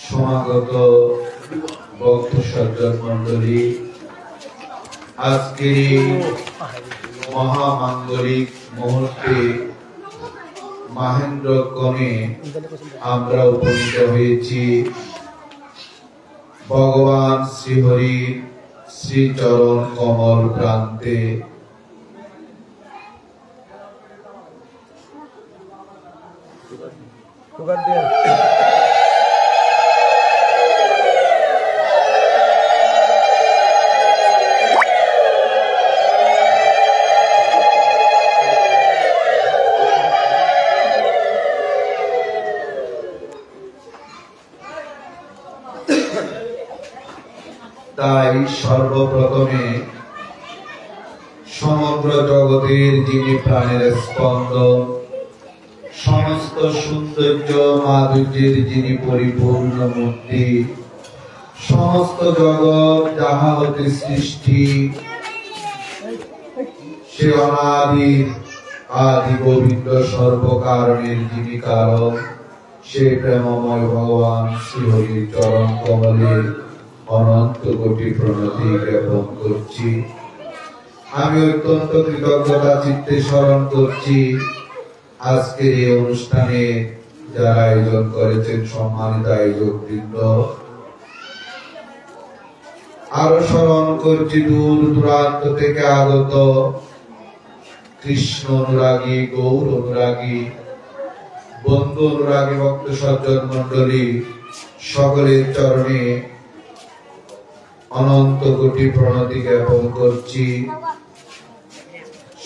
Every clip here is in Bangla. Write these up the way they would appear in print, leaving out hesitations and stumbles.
সমাগত ভক্ত সজ্জন মন্ডলী, আজকে মহামাঙ্গলিক মুহূর্তে মহেন্দ্রক্ষণে আমরা উপনীত হয়েছি ভগবান শ্রীহরির শ্রীচরণ কমল প্রান্তে। তাই সর্বপ্রথমে সমগ্র জগতের যিনি প্রাণের স্পন্দন, সমস্ত সৌন্দর্য মাধুর্যের যিনি পরিপূর্ণ মূর্তি, সমস্ত জগৎ যাহা হতে সৃষ্টি, সে অনাদি আদি গোবিন্দ সর্বকারণের যিনি কারণ, সে প্রেমময় ভগবান শ্রীহরির চরণ কমলে অনন্ত কোটি প্রণতি জ্ঞাপন করছি। আমি অত্যন্ত কৃতজ্ঞতা চিত্তে স্মরণ করছি আজকের এই অনুষ্ঠানে যারা আয়োজন করেছেন সম্মানিত আয়োজক বৃন্দ, আরো স্মরণ করছি দূর দূরান্ত থেকে আগত কৃষ্ণ অনুরাগী, গৌর অনুরাগী, বন্ধু অনুরাগী ভক্ত সজ্জন মন্ডলী, সকলের চরণে অনন্ত কোটি প্রণতি জ্ঞাপন করছি।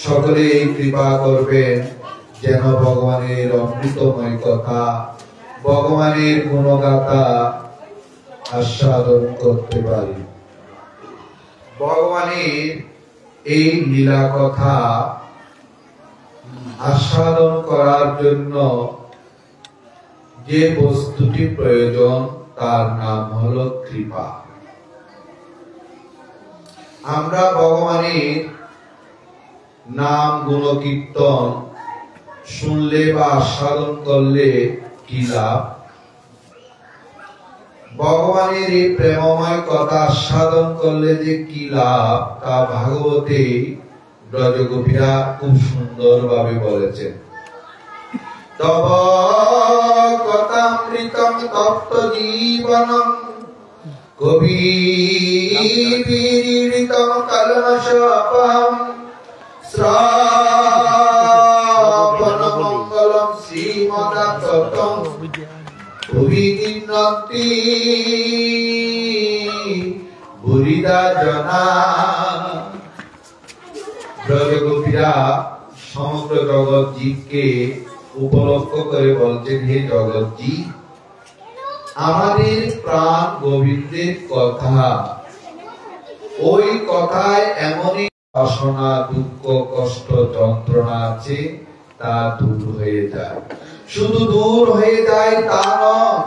সকলে কৃপা করবেন যেন ভগবানের অমৃতময় কথা, ভগবানের গুণগাথা আস্বাদন করতে পারি। ভগবানের এই লীলা কথা আস্বাদন করার জন্য যে বস্তুটি প্রয়োজন তার নাম হলো কৃপা। আমরা ভগবানের নাম গুণ কীর্তন শুনলে বা আস্বাদন করলে কি লাভ? ভগবানের এই প্রেমময় কথা আস্বাদন করলে যে কি লাভ তা ভাগবতে ব্রজগোপীরা খুব সুন্দর ভাবে বলেছেন, তব কথামৃতম তপ্ত জীবনম কবিবিরিতম কলমশাপম শ্রাবণ মঙ্গলম শ্রীমদাত্তম অভিনিন্নতি বুরিদা জনা। ব্রজগোপীরা সমগ্র জগৎ জীবকে উপলক্ষ করে বলছেন, হে জগৎ জীব, আমাদের প্রাণ গোবিন্দের কথা, ওই কথায় এমনই বাসনা, দুঃখ, কষ্ট, যন্ত্রণা আছে, তা দূর হয়ে যায়। শুধু দূর হয়ে যায় তা নয়,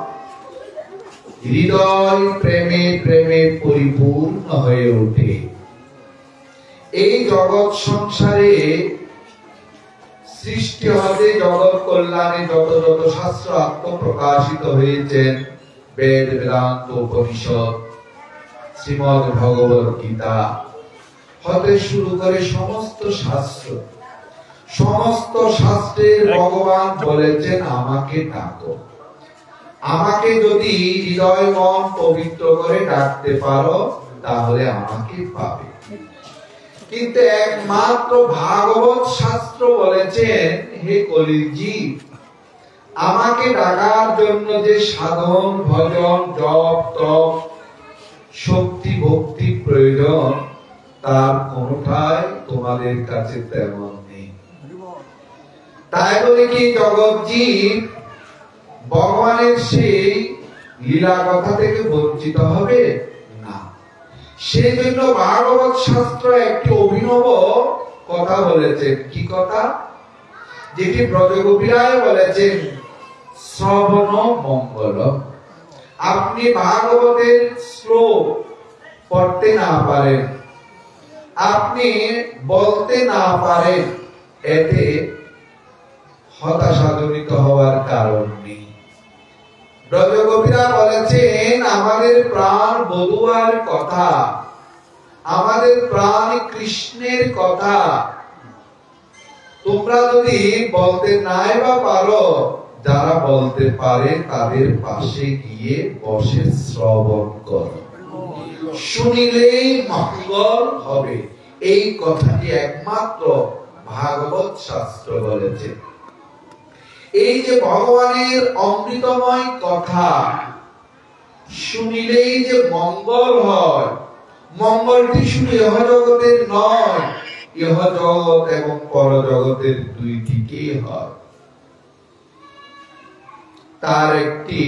হৃদয় প্রেমে প্রেমে পরিপূর্ণ হয়ে ওঠে। এই জগৎ সংসারে সৃষ্টি হতে জগৎ কল্যাণে যত যত শাস্ত্র আত্মপ্রকাশিত হয়েছেন, বেদ, বেদান্ত, উপনিষদ, শ্রীমদ ভগবত গীতা হতে শুরু করে সমস্ত শাস্ত্র, সমস্ত শাস্ত্রে ভগবান বলেছেন, আমাকে ডাকো। আমাকে যদি হৃদয় মন পবিত্র করে ডাকতে পারো, তাহলে আমাকে পাবে। কিন্তু একমাত্র ভাগবত শাস্ত্র বলেছেন, হে কলির জীব, আমাকে ডাকার জন্য যে সাধন, ভজন, জপ, তপ, শক্তি, ভক্তি প্রয়োজন, তার কোনটাই তোমাদের কাছে তেমন নেই। তাই বলে কি জগৎ জীব ভগবানের সেই লীলা কথা থেকে বঞ্চিত হবে? না। সেই জন্য ভাগবত শাস্ত্র একটি অভিনব কথা বলেছেন। কি কথা? যেটি ব্রজগোপীরাই বলেছেন, শ্রবণ মঙ্গলম। আপনি ভাগবতের শ্লোক পড়তে না পারেন, আপনি বলতে না পারেন, এতে হতাশাজনিত হওয়ার কারণ নেই। ব্রজগোপীরা বলেছেন, আমাদের প্রাণ বধুয়ার কথা, আমাদের প্রাণ কৃষ্ণের কথা তোমরা যদি বলতে নাই বা পারো, যারা বলতে পারে তাদের পাশে গিয়ে বসে শ্রবণ করো, শুনিলেই মঙ্গল হবে। এই কথাটি একমাত্র ভাগবত শাস্ত্র বলেছে। এই যে ভগবানের অমৃতময় কথা শুনিলেই যে মঙ্গল হয়, মঙ্গলটি শুধু ইহ জগতের নয়, ইহ জগৎ এবং পরজগতের দুই দিকেই হয়। তার একটি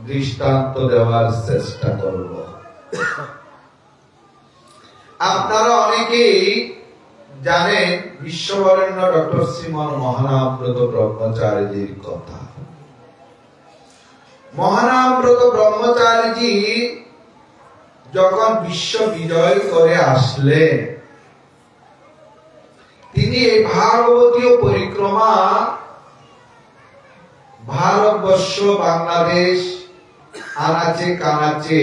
দৃষ্টান্ত দেওয়ার চেষ্টা করব। আপনারা অনেকেই জানেন বিশ্ববরেণ্য ডক্টর শ্রীমন মহানামব্রত ব্রহ্মচারীজির কথা। মহানামব্রত ব্রহ্মচারীজি যখন বিশ্ব বিজয় করে আসলেন, তিনি এই ভাগবতীয় পরিক্রমা ভারতবর্ষ, বাংলাদেশ, আনাচে কানাচে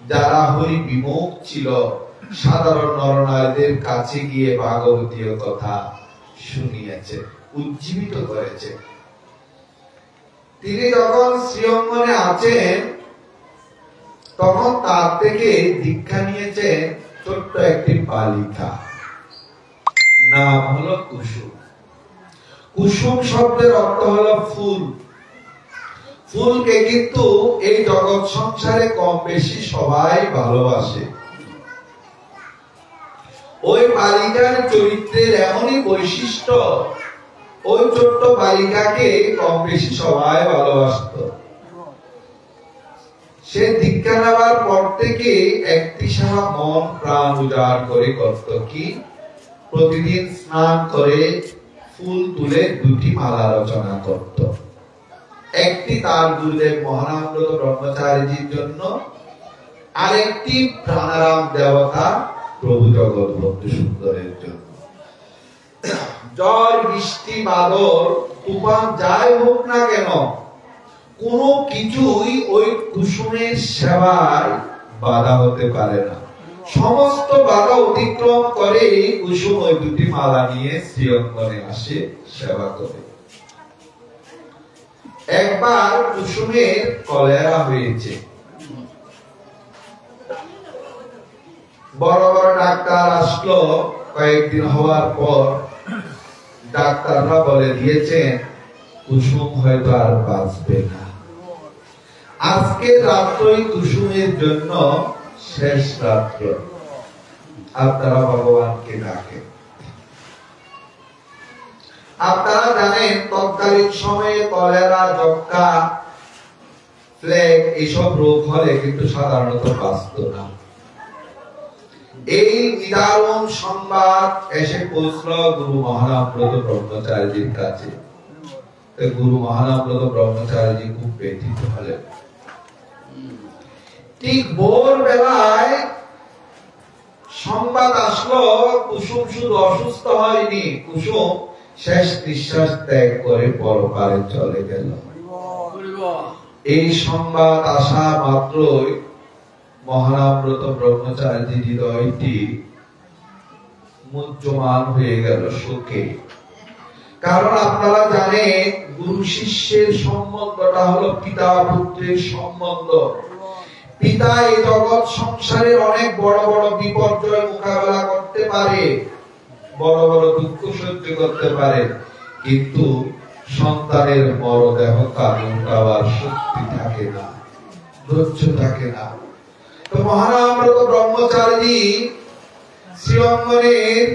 যারা হরি বিমুখ ছিল, সাধারণ নরনারীদের কাছে গিয়ে ভাগবতীয় কথা শুনিয়েছে, উজ্জীবিত করেছে। তিনি যখন শ্রীঅঙ্গনে আছেন, তখন তার থেকে দীক্ষা নিয়েছে ছোট্ট একটি বালিকা, নাম হলো কুসুম। কুসুম শব্দের অর্থ হলো ফুল। ফুলকে কিন্তু এই জগৎ সংসারে কম বেশি সবাই ভালোবাসে। ওই বালিকার চরিত্রের এমনই বৈশিষ্ট্য, ওই ছোট্ট বালিকাকে কম বেশি সবাই ভালোবাসত। সে দীক্ষা নেওয়ার পর থেকে একটি সারা মন প্রাণ উজাড় করে করত কি, প্রতিদিন স্নান করে ফুল তুলে দুটি মালা রচনা করত। একটি তার গুরুদেব মহানামব্রত ব্রহ্মচারীজির জন্য, আরেকটি প্রাণারাম দেবতা প্রভু জগৎবন্ধু সুন্দরের জন্য। ঝড়, বৃষ্টি, বাদল, তুফান যাই হোক না কেন, কোনো কিছুই ওই কুসুমের সেবায় বাধা হতে পারে না। সমস্ত বাধা অতিক্রম করে কুসুম ওই দুটি মালা নিয়ে শ্রীঅঙ্গনে আসে সেবা করে। একবার কুসুমের কলেরা হয়েছে, বড় বড় ডাক্তার আসলো। কয়েকদিন হওয়ার পর ডাক্তাররা বলে দিয়েছেন কুসুম হয়তো আর বাঁচবে না। আজকে রাত্রই কুসুমের জন্য শেষ রাত্র। আপনারা ভগবানকে ডাকেন। আপনারা জানেন তৎকালীন সময়ে কলেরা, যক্ষ্মা, প্লেগ এইসব রোগ হলে কিন্তু সাধারণত বাঁচত না। এই নিদারুণ সংবাদ এসে পৌঁছল গুরু মহানামব্রত ব্রহ্মচারীজির কাছে। গুরু মহানামব্রত ব্রহ্মচারীজি খুব ব্যথিত হলেন। ঠিক ভোর বেলায় সংবাদ আসলো কুসুম শুধু অসুস্থ হয়নি, কুসুম শেষ নিঃশ্বাস ত্যাগ করে পরপারে চলে গেল। এই সংবাদ আসা মাত্রই মহানামব্রত ব্রহ্মচারীর হৃদয়টি মুহ্যমান হয়ে গেল শোকে। কারণ আপনারা জানেন গুরু শিষ্যের সম্বন্ধটা হলো পিতা পুত্রের সম্বন্ধ। পিতা এই জগৎ সংসারের অনেক বড় বড় বিপর্যয় মোকাবেলা করতে পারে, বড় বড় দুঃখ সহ্য করতে পারে, কিন্তু সন্তানের মরদেহ কাঁধে উঠাবার শক্তি থাকে না, ধৈর্য থাকে না। তো মহানামব্রত ব্রহ্মচারী শ্রীঅঙ্গনের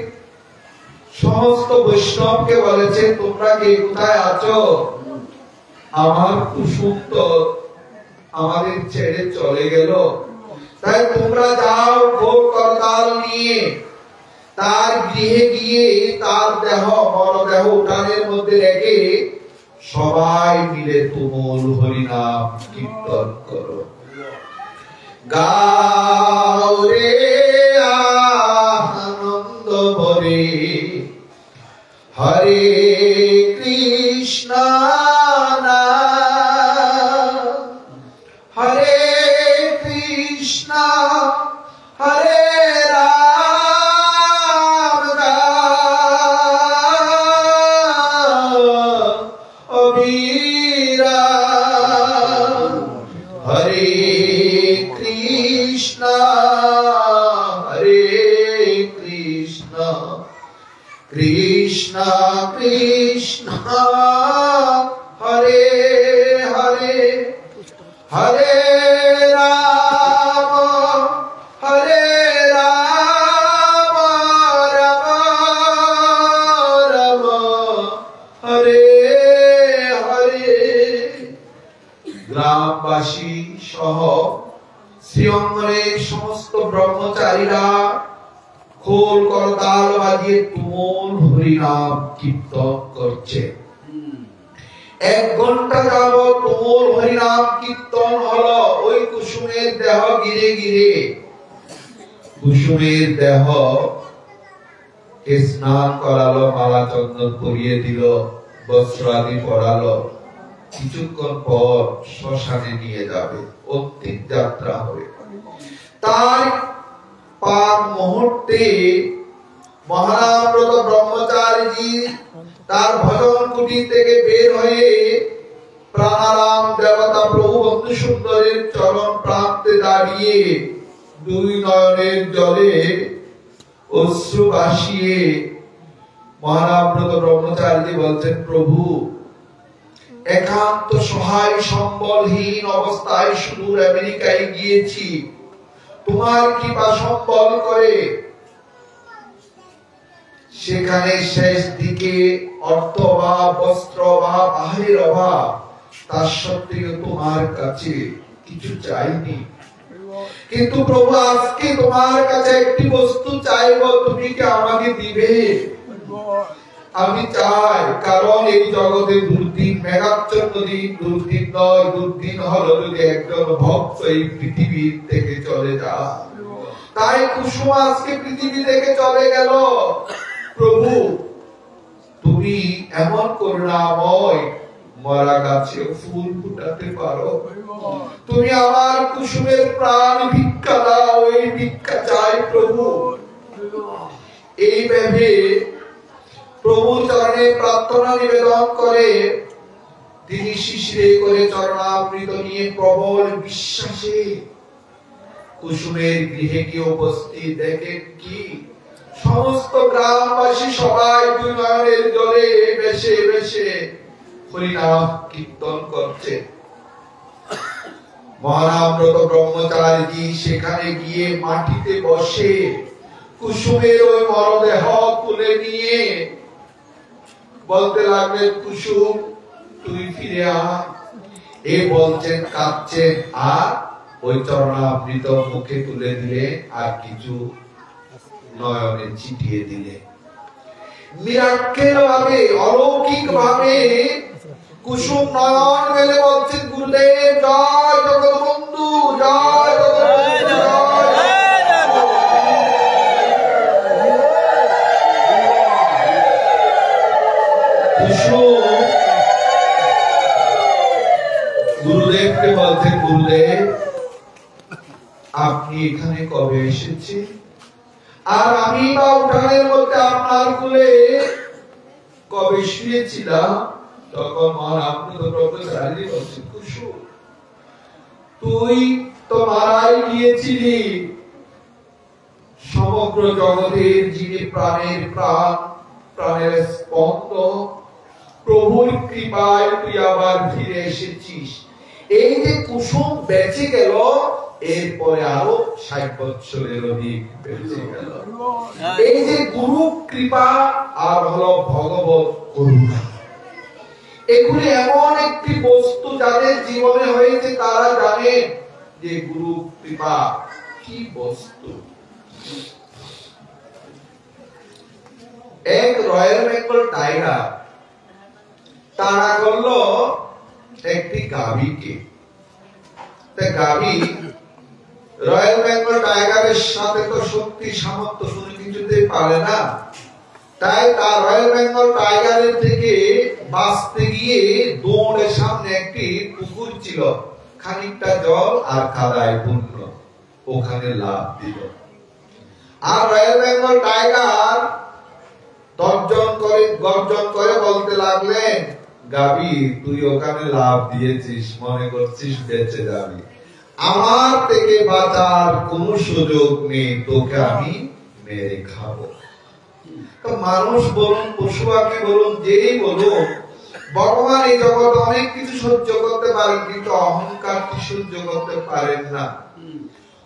সমস্ত বৈষ্ণবকে বলেছে, তোমরা কে কোথায় আছো? আমার কুসুম তো আমাদের ছেড়ে চলে গেল, তাই তোমরা যাও ভোগ করতাল নিয়ে তার গৃহে গিয়ে তার দেহ, মরদেহ উঠানের মধ্যে রেখে সবাই মিলে তুমুল হরিনাম কীর্তন করো। গাও রে আনন্দ ভরে হরে কৃষ্ণ হরে কৃষ্ণ হরে রাম অবিরাম হরে কৃষ্ণ কৃষ্ণ কৃষ্ণ হরে হরে হরে রাম হরে রাম রাম রাম হরে হরে। গ্রামবাসী সহ শ্রীঅঙ্গনের সমস্ত ব্রহ্মচারীরা খোল করতাল বাজিয়ে তুমুল হরিনাম কীর্তন করছে। 1 ঘন্টা যাবত তুমুল হরিনাম কীর্তন হলো। ওই কুসুমের দেহ গিরে গিরে, কুসুমের দেহ কে স্নান করালো, মালা চন্দন পরিয়ে দিল, বস্ত্রাদি পরালো। কিছুক্ষণ পর শ্মশানে নিয়ে যাবে, অন্তিম যাত্রা হবে। তার পার মুহূর্তে মহানামব্রত ব্রহ্মচারী তার ভজন কুটির থেকে বের হয়ে প্রাণারাম দেবতা প্রভু বন্ধু সুন্দরের চরণ প্রান্তে দাঁড়িয়ে 2 নয়নের জলে অশ্রু ভাসিয়ে মহানামব্রত ব্রহ্মচারী বলছেন, প্রভু একান্ত সহায় সম্বলহীন অবস্থায় সুদূর আমেরিকায় গিয়েছি, তোমার কৃপা সম্বল করে সেখানে শেষ দিকে অর্থ অভাব, বস্ত্র অভাব, আহারের অভাব, তার সত্ত্বেও তোমার কাছে কিছু চাইনি। কিন্তু প্রভু আজকে তোমার কাছে একটি বস্তু চাইব, তুমি কি আমাকে দিবে? আমি চাই, কারণ এই জগতে দুর্দিন, মেঘাচ্ছন্ন দিন, দুর্দিন নয়, দুর্দিন হলো যদি একজন ভক্ত এই পৃথিবী থেকে চলে যায়। তাই কুসুম আজকে পৃথিবী থেকে চলে গেল। প্রভু তুমি এমন করুণাময়, মরা গাছে ফুল ফুটাতে পারো। তুমি আমার কুসুমের প্রাণ ভিক্ষা দাও, এই ভিক্ষা চাই প্রভু। এই ভেবে প্রভুর চরণে প্রার্থনা নিবেদন করে তিনি শিশিরে করে চরণামৃত নিয়ে প্রবল বিশ্বাসে কুসুমের গৃহে গিয়ে উপস্থিত। দেখেন কি সমস্ত গ্রামবাসী সবাই দুই নয়নের জলে বেশে বেশে হরিনাম কীর্তন করছে। মহানামব্রত ব্রহ্মচারী সেখানে গিয়ে মাটিতে বসে কুসুমের ওই মরদেহ তুলে নিয়ে বলতে লাগলেন, কুসুম তুই ফিরে আয়। এ বলছেন, কাঁদছেন, আর ওই চরণামৃত মুখে তুলে দিলে আর কিছু নয়নে ছিটিয়ে দিলে। মিরাক্কেল ভাবে, অলৌকিক ভাবে কুসুম নয়ন মেলে বলছেন, গুরুদেব জয় জগৎবন্ধু, জয় জগৎবন্ধু, কুসুম গুরুদেবকে বলছেন, গুরুদেব আপনি এখানে কবে এসেছেন? আর আমি বা উঠানের মধ্যে আপনার কোলে কবে শুয়েছিলাম? তখন মহানামব্রত ব্রহ্মচারী বলছেন, কুসুম তুই তো মারাই গিয়েছিলি। সমগ্র জগতের যিনি প্রাণের প্রাণ, প্রাণের স্পন্দন, প্রভুর কৃপায় তুই আবার ফিরে এসেছিস। এই যে কুসুম বেঁচে গেল, এরপরে আরো ৬০ বছরের অধিক বেঁচে গেল। এই যে গুরু কৃপা আর হলো ভগবত করুণা, এগুলি এমন একটি বস্তু যাদের জীবনে হয়েছে তারা জানেন যে গুরু কৃপা কি বস্তু। এক রয়্যাল বেঙ্গল টাইগার তাড়া করলো একটি গাভীকে। গাভী রয়্যাল বেঙ্গল টাইগারের সাথে তো শক্তি সামর্থ্য শুনে কিছুতে পারে না, তাই তার রয়্যাল বেঙ্গল টাইগারের থেকে বাঁচতে গিয়ে দৌড়ের সামনে একটি পুকুর ছিল, খানিকটা জল আর কাদায় পূর্ণ, ওখানে লাফ দিল। আর রয়্যাল বেঙ্গল টাইগার গর্জন করে বলতে লাগলেন, গাভী তুই ওখানে লাফ দিয়েছিস, মনে করছিস বেঁচে যাবি, আমার থেকে বাঁচার কোনো সুযোগ নেই, তোকে আমি মেরে খাবো। তো মানুষ বলুন, পশু পাখি বলুন, যেই বলুন, ভগবান এই জগতে অনেক কিছু সহ্য করতে পারেন, কিন্তু অহংকারটি সহ্য করতে পারেন না।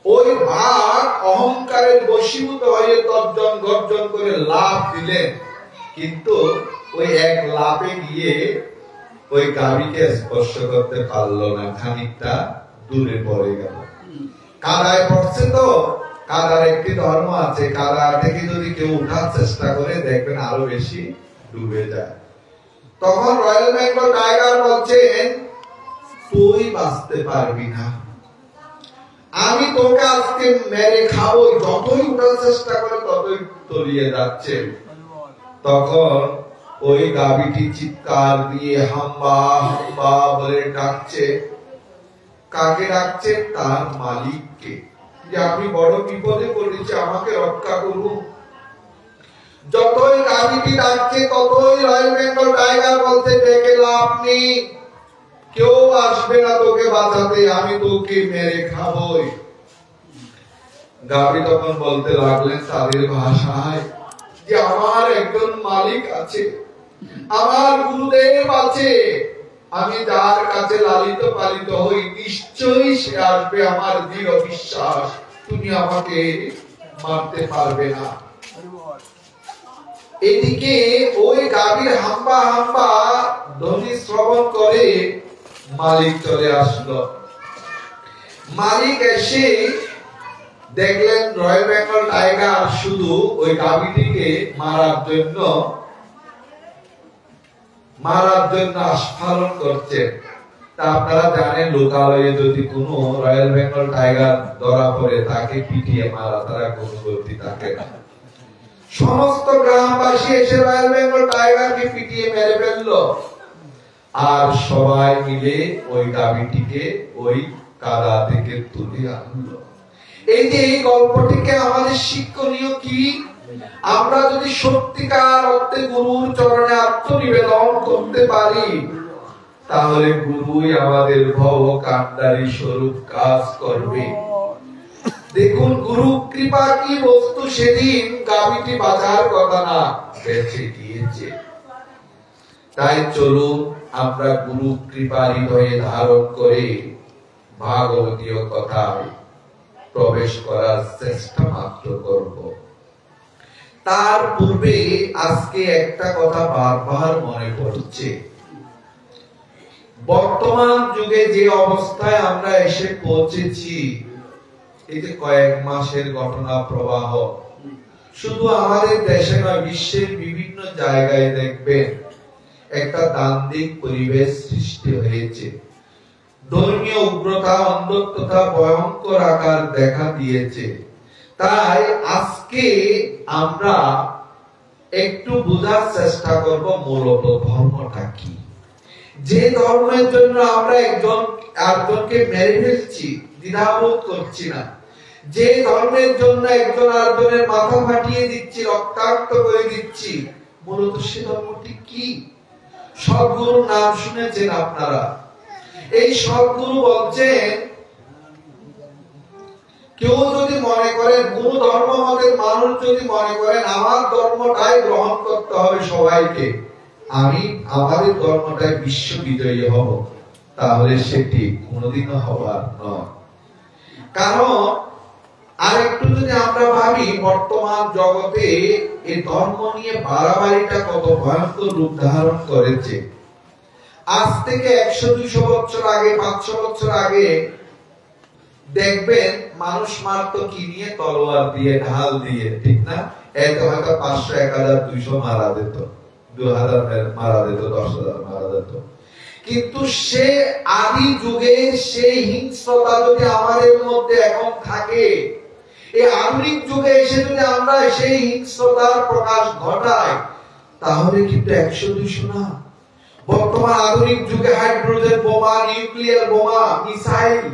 ওই বাঘ অহংকারের বশীভূত হয়ে তর্জন গর্জন করে লাফ দিলেন, কিন্তু ওই এক লাফে গিয়ে ওই গাভীকে স্পর্শ করতে পারলো না, খানিকটা দূরে পড়ে গেল। কাদায় পড়ছে তো, কাদার একটি ধর্ম আছে, কাদা থেকে যদি কেউ উঠার চেষ্টা করে দেখবেন আরো বেশি ডুবে যায়। তখন রয়্যাল বেঙ্গল টাইগার বলছেন, তুই বাঁচতে পারবি না, আমি তোকে আজকে মেরে খাবো। যতই উঠার চেষ্টা করে ততই তলিয়ে যাচ্ছে। তখন ওই গাভীটি চিৎকার দিয়ে হাম্বা হাম্বা বলে ডাকছে। কাকে ডাকছে? তার মালিককে, যে আমি বড় বিপদে পড়েছি, আমাকে রক্ষা করুন। যতই গাভীটি ডাকছে ততই রয়্যাল বেঙ্গল টাইগার বলছে, ডেকে লাভ নেই, কেউ আসবে না তোকে বাঁচাতে, আমি তোকে মেরে খাবই। গাভী তখন বলতে লাগলেন তাদের ভাষায়, যে আমার একজন মালিক আছে, আমার গুরুদেব আছে, আমি যার কাছে লালিত পালিত হই, নিশ্চয়ই সে আসবে, আমার দৃঢ় বিশ্বাস, তুমি আমাকে মারতে পারবে না। এদিকে ওই গাভীর হাম্বা হাম্বা ধ্বনি শ্রবণ করে মালিক চলে আসলো। মালিক এসে দেখলেন রয়্যাল বেঙ্গল টাইগার শুধু ওই গাভীটিকে মারার জন্য আস্ফালন করছে। তা আপনারা জানেন, লোকালয়ে যদি কোনো রয়্যাল বেঙ্গল টাইগার ধরা পড়ে তাকে পিটিয়ে মারা তারা কোনো গতি থাকে না। সমস্ত গ্রামবাসী এসে রয়্যাল বেঙ্গল টাইগারকে পিটিয়ে মেরে ফেললো। আর সবাই মিলে ওই গাভীটিকে ওই কাদা থেকে তুলে আনলো। এই যে এই গল্পটিকে আমাদের শিক্ষণীয় কি, আমরা যদি সত্যিকার অর্থে গুরুর চরণে আত্মনিবেদন করতে পারি, তাহলে গুরুই আমাদের ভব কান্ডারী স্বরূপ কাজ করবে। দেখুন গুরু কৃপা কি বস্তু, সেদিন গাভীটি বাঁচার কথা না, বেঁচে গিয়েছে। তাই চলুন আমরা গুরু কৃপা হৃদয়ে ধারণ করে ভাগবতীয় কথায় প্রবেশ করার চেষ্টা মাত্র করব। তার পূর্বে আজকে একটা কথা বারবার মনে পড়ছে। বর্তমান যুগে যে অবস্থায় আমরা এসে পৌঁছেছি, এই যে কয়েক মাসের ঘটনা প্রবাহ, শুধু আমাদের দেশে নয়, বিশ্বের বিভিন্ন জায়গায় দেখবেন একটা দ্বান্দ্বিক পরিবেশ সৃষ্টি হয়েছে। ধর্মীয় উগ্রতা, অন্ধত্বতা ভয়ঙ্কর আকার দেখা দিয়েছে। তাই আজকে আমরা একটু বোঝার চেষ্টা করব মূলত ধর্মটা কি। যে ধর্মের জন্য আমরা একজন আরেকজনকে মেরে ফেলছি, দ্বিধাবোধ করছি না, যে ধর্মের জন্য একজন আরেকজনের মাথা ফাটিয়ে দিচ্ছি, রক্তাক্ত করে দিচ্ছি, মূলত সে ধর্মটি কি? সদ্গুরুর নাম শুনেছেন আপনারা। এই সদ্গুরু বলছেন, কেউ যদি মনে করেন, কোন ধর্ম মতের মানুষ যদি মনে করেন আমার ধর্মটাই গ্রহণ করতে হবে সবাইকে, আমি আমাদের ধর্মটাই বিশ্ব বিজয়ী হব, তাহলে সেটি কোনোদিনও হবার নয়। কারণ আরেকটু যদি আমরা ভাবি, বর্তমান জগতে এই ধর্ম নিয়ে বাড়াবাড়িটা কত ভয়ঙ্কর রূপ ধারণ করেছে। আজ থেকে 100-200 বছর আগে, 500 বছর আগে দেখবেন মানুষ মারত কি নিয়ে? তলোয়ার দিয়ে, ঢাল দিয়ে, ঠিক না? এতে হয়তো 500, 1000, 200 মারা যেত, 2000 মারা যেত, 10,000 মারা যেত। কিন্তু সে আদি যুগে সেই হিংস্রতা যদি আমাদের মধ্যে এখন থাকে, এই আধুনিক যুগে এসে যদি আমরা সেই হিংস্রতার প্রকাশ ঘটাই, তাহলে কিন্তু 100-200 না। বর্তমান আধুনিক যুগে হাইড্রোজেন বোমা, নিউক্লিয়ার বোমা, মিসাইল,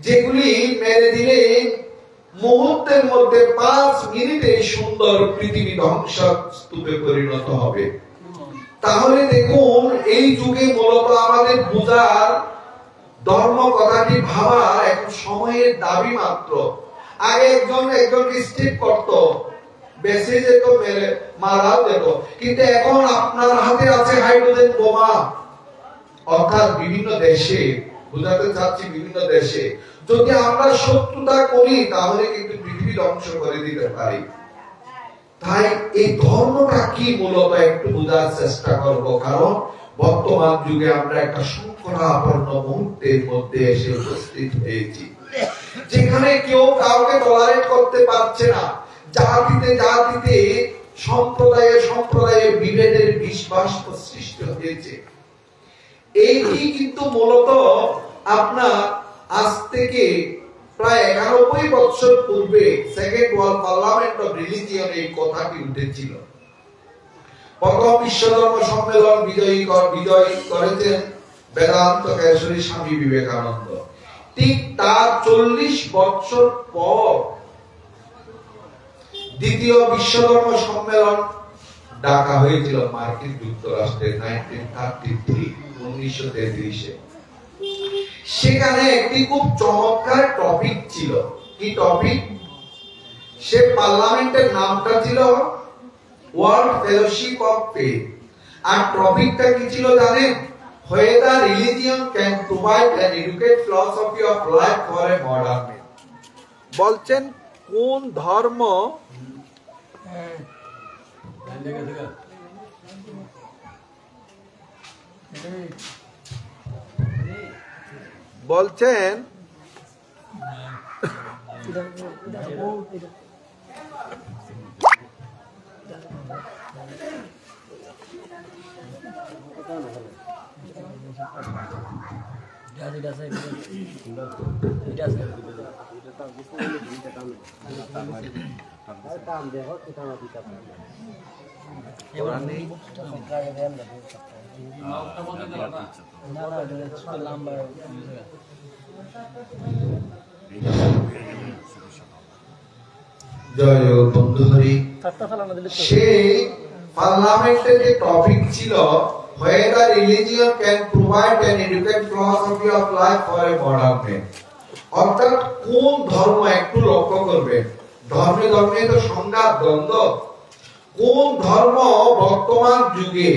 যেগুলি মেরে দিলে মুহূর্তের মধ্যে 5 মিনিটে সুন্দর পৃথিবী ধ্বংসস্তূপে পরিণত হবে। তাহলে দেখুন, এই যুগে মূলত আমাদের বুঝার, ধর্ম কথাটি ভাবার এখন সময়ের দাবি মাত্র। আগে একজনকে স্টিপ করতো, বেঁচে যেত, মেরে মারাও যেত, কিন্তু এখন আপনার হাতে আছে হাইড্রোজেন বোমা। অর্থাৎ বিভিন্ন দেশে, বুঝাতে চাচ্ছি বিভিন্ন দেশে যদি আমরা শত্রুতা করি, তাহলে কিন্তু পৃথিবী ধ্বংস করে দিতে পারি। তাই এই ধর্মটা কি মূলত একটু বোঝার চেষ্টা করব। কারণ বর্তমান যুগে আমরা একটা সংকটাপন্ন মুহূর্তের মধ্যে এসে উপস্থিত হয়েছি, যেখানে কেউ কাউকে টলারেট করতে পারছে না। জাতিতে সম্প্রদায়ে বিভেদের বিশ্বাস সৃষ্টি হয়েছে। এইটি কিন্তু মূলত আপনার আজ থেকে প্রায় 91 বছর পূর্বে second world parliament of religion এই কথাটি উঠেছিল। প্রথম বিশ্ব ধর্ম সম্মেলন বিজয় করেছেন বেদান্ত কেশরী স্বামী বিবেকানন্দ। ঠিক তার 40 বছর পর দ্বিতীয় বিশ্ব ধর্ম সম্মেলন ডাকা হয়েছিল মার্কিন যুক্তরাষ্ট্রে 1933। সেখানে একটি খুব চমৎকার টপিক ছিল। কি টপিক? সে পার্লামেন্টের নামটা ছিল ওয়ার্ল্ড ফেলোশিপ অফ ফেথ। আর টপিকটা কি ছিল জানেন? Whether religion can provide an adequate philosophy of life for a modern man. বলছেন কোন ধর্ম বলছেন জয় বন্ধু হরি। সেই পার্লামেন্টের যে টপিক ছিল whether religion can provide an adequate philosophy of life for a modern man, অর্থাৎ কোন ধর্ম, একটু লক্ষ্য করবেন, ধর্মে ধর্মে তো সংঘাত দ্বন্দ্ব, কোন ধর্ম বর্তমান যুগে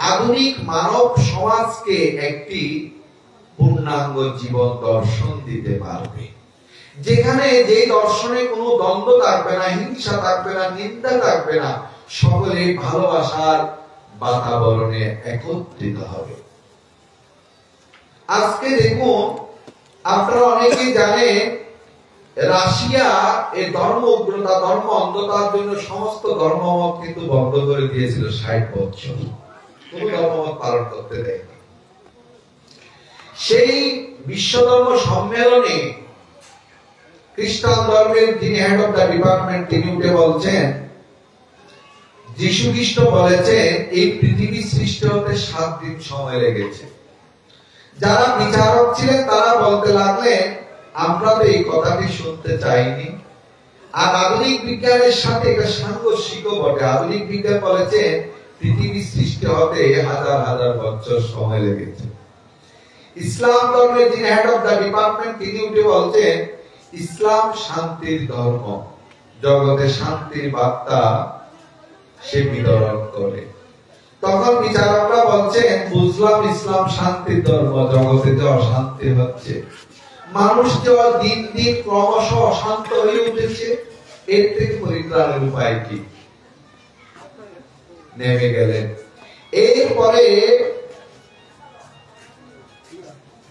আধুনিক মানব সমাজকে একটি পূর্ণাঙ্গ জীবন দর্শন দিতে পারবে, যেখানে যে দর্শনে কোনো দ্বন্দ্ব থাকবে না, হিংসা থাকবে না, নিন্দা থাকবে না, সকলে ভালোবাসার বাতাবরণে একত্রিত হবে। আজকে দেখুন, আপনারা অনেকেই জানেন রাশিয়া এই ধর্ম উগ্রতা, ধর্ম অন্ধতার জন্য সমস্ত ধর্মমত কিন্তু বন্ধ করে দিয়েছিল 60 বছর, কোন ধর্মমত পালন করতে দেয়নি। সেই বিশ্ব ধর্ম সম্মেলনে খ্রিস্টান ধর্মের যিনি হেড অফ দ্য ডিপার্টমেন্ট, তিনি উঠে বলছেন যীশু খ্রিস্ট বলেছেন এই পৃথিবী সৃষ্টি হতে 7 দিন সময় লেগেছে। যারা বিচারক ছিলেন তারা বলতে লাগলেন আমরা তো এই কথাটি শুনতে চাইনি। আর আধুনিক বিজ্ঞানের সাথে এটা সাংঘর্ষিকও বটে। আধুনিক বিজ্ঞান বলেছে পৃথিবী সৃষ্টি হতে হাজার হাজার বছর সময় লেগেছে। ইসলাম ধর্মের যিনি হেড অফ দ্য ডিপার্টমেন্ট, তিনি উঠে বলছেন ইসলাম শান্তির ধর্ম, জগতে শান্তির বার্তা সে বিতরণ করে। তখন বিচারকরা বলছেন বুঝলাম ইসলাম শান্তির ধর্ম, জগতে যে অশান্তি হচ্ছে, মানুষ যে দিন দিন ক্রমশ অশান্ত হয়ে উঠেছে, এর থেকে পরিত্রাণের উপায় কি? নেমে গেলেন। এরপরে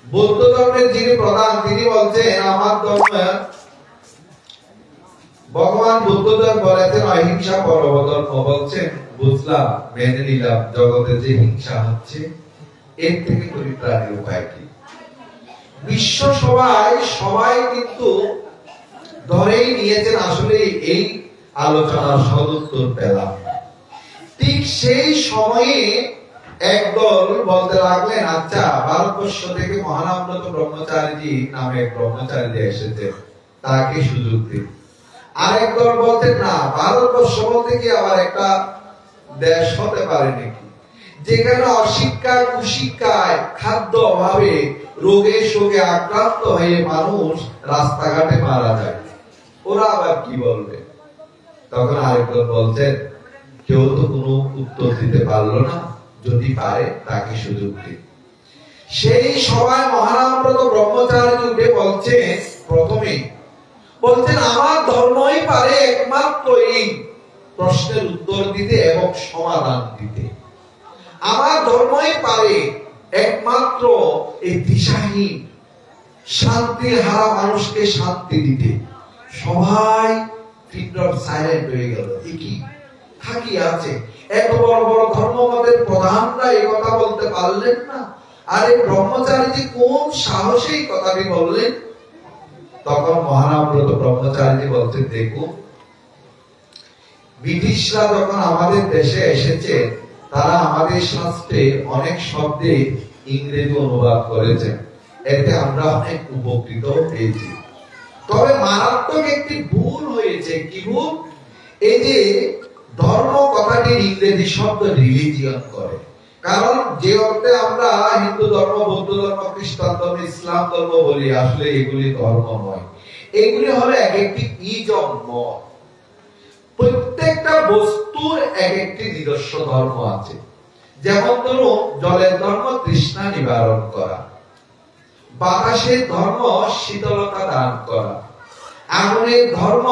বৌদ্ধ ধর্মের যিনি প্রধান, তিনি বলছেন আমার ধর্ম, ভগবান বুদ্ধদেব বলেছেন অহিংসা পরম ধর্ম, বলছেন বুঝলাম, মেনে নিলাম, জগতে যে হিংসা হচ্ছে এর থেকে পরিত্রাণের উপায় কি? বিশ্ব সবাই কিন্তু ধরেই নিয়েছেন আসলে এই আলোচনার সদুত্তর পেলাম। ঠিক সেই সময়ে একদল বলতে লাগলেন আচ্ছা ভারতবর্ষ থেকে মহানামব্রত ব্রহ্মচারী নামে এক ব্রহ্মচারী এসেছে, তাকে সুযোগ দিন। আরেক দল বলতেন না, ভারতবর্ষ বলতে কি আবার একটা দেশ হতে পারে নাকি, যেখানে অশিক্ষা কুশিক্ষায় খাদ্য অভাবে রোগে শোকে আক্রান্ত হয়ে মানুষ রাস্তাঘাটে মারা যায়, ওরা আবার কি বলবে? তখন আরেক দল বলছেন কেউ তো কোনো উত্তর দিতে পারলো না, যদি পারে তাকে সুযোগ দিন। সেই সবাই মহানামব্রত ব্রহ্মচারী উঠে বলছেন, প্রথমে বলছেন আমার ধর্মই পারে একমাত্র এই প্রশ্নের উত্তর দিতে এবং সমাধান দিতে। আমার ধর্মই পারে একমাত্র এই দিশাহীন শান্তির হারা মানুষকে শান্তি দিতে। সবাই সাইলেন্ট হয়ে গেল, কি থাকি আছে, এত বড় বড় ধর্মমতের প্রধানরা এই কথা বলতে পারলেন না, আর এই ব্রহ্মচারী কোন সাহসে এই কথাটি বললেন? তখন মহানামব্রত ব্রহ্মচারী বলতে দেখুন, ব্রিটিশরা যখন আমাদের দেশে এসেছে তারা আমাদের শাস্ত্রে অনেক শব্দে ইংরেজি অনুবাদ করেছেন, এতে আমরা অনেক উপকৃত হয়েছি। তবে মারাত্মক একটি ভুল হয়েছে। কি ভুল? এই যে ধর্ম কথাটির ইংরেজি শব্দ রিলিজিয়ন করে, কারণ যে অর্থে আমরা হিন্দু ধর্ম, বৌদ্ধ ধর্ম, খ্রিস্টান ধর্ম, ইসলাম ধর্ম বলি, আসলে এগুলি ধর্ম নয়, এগুলি হলো এক একটি ইজম। প্রত্যেকটা বস্তুর এক একটি নিজস্ব ধর্ম আছে। যেমন ধরুন জলের ধর্ম তৃষ্ণা নিবারণ করা, বাতাসের ধর্ম শীতলতা দান করা, আগুনের ধর্ম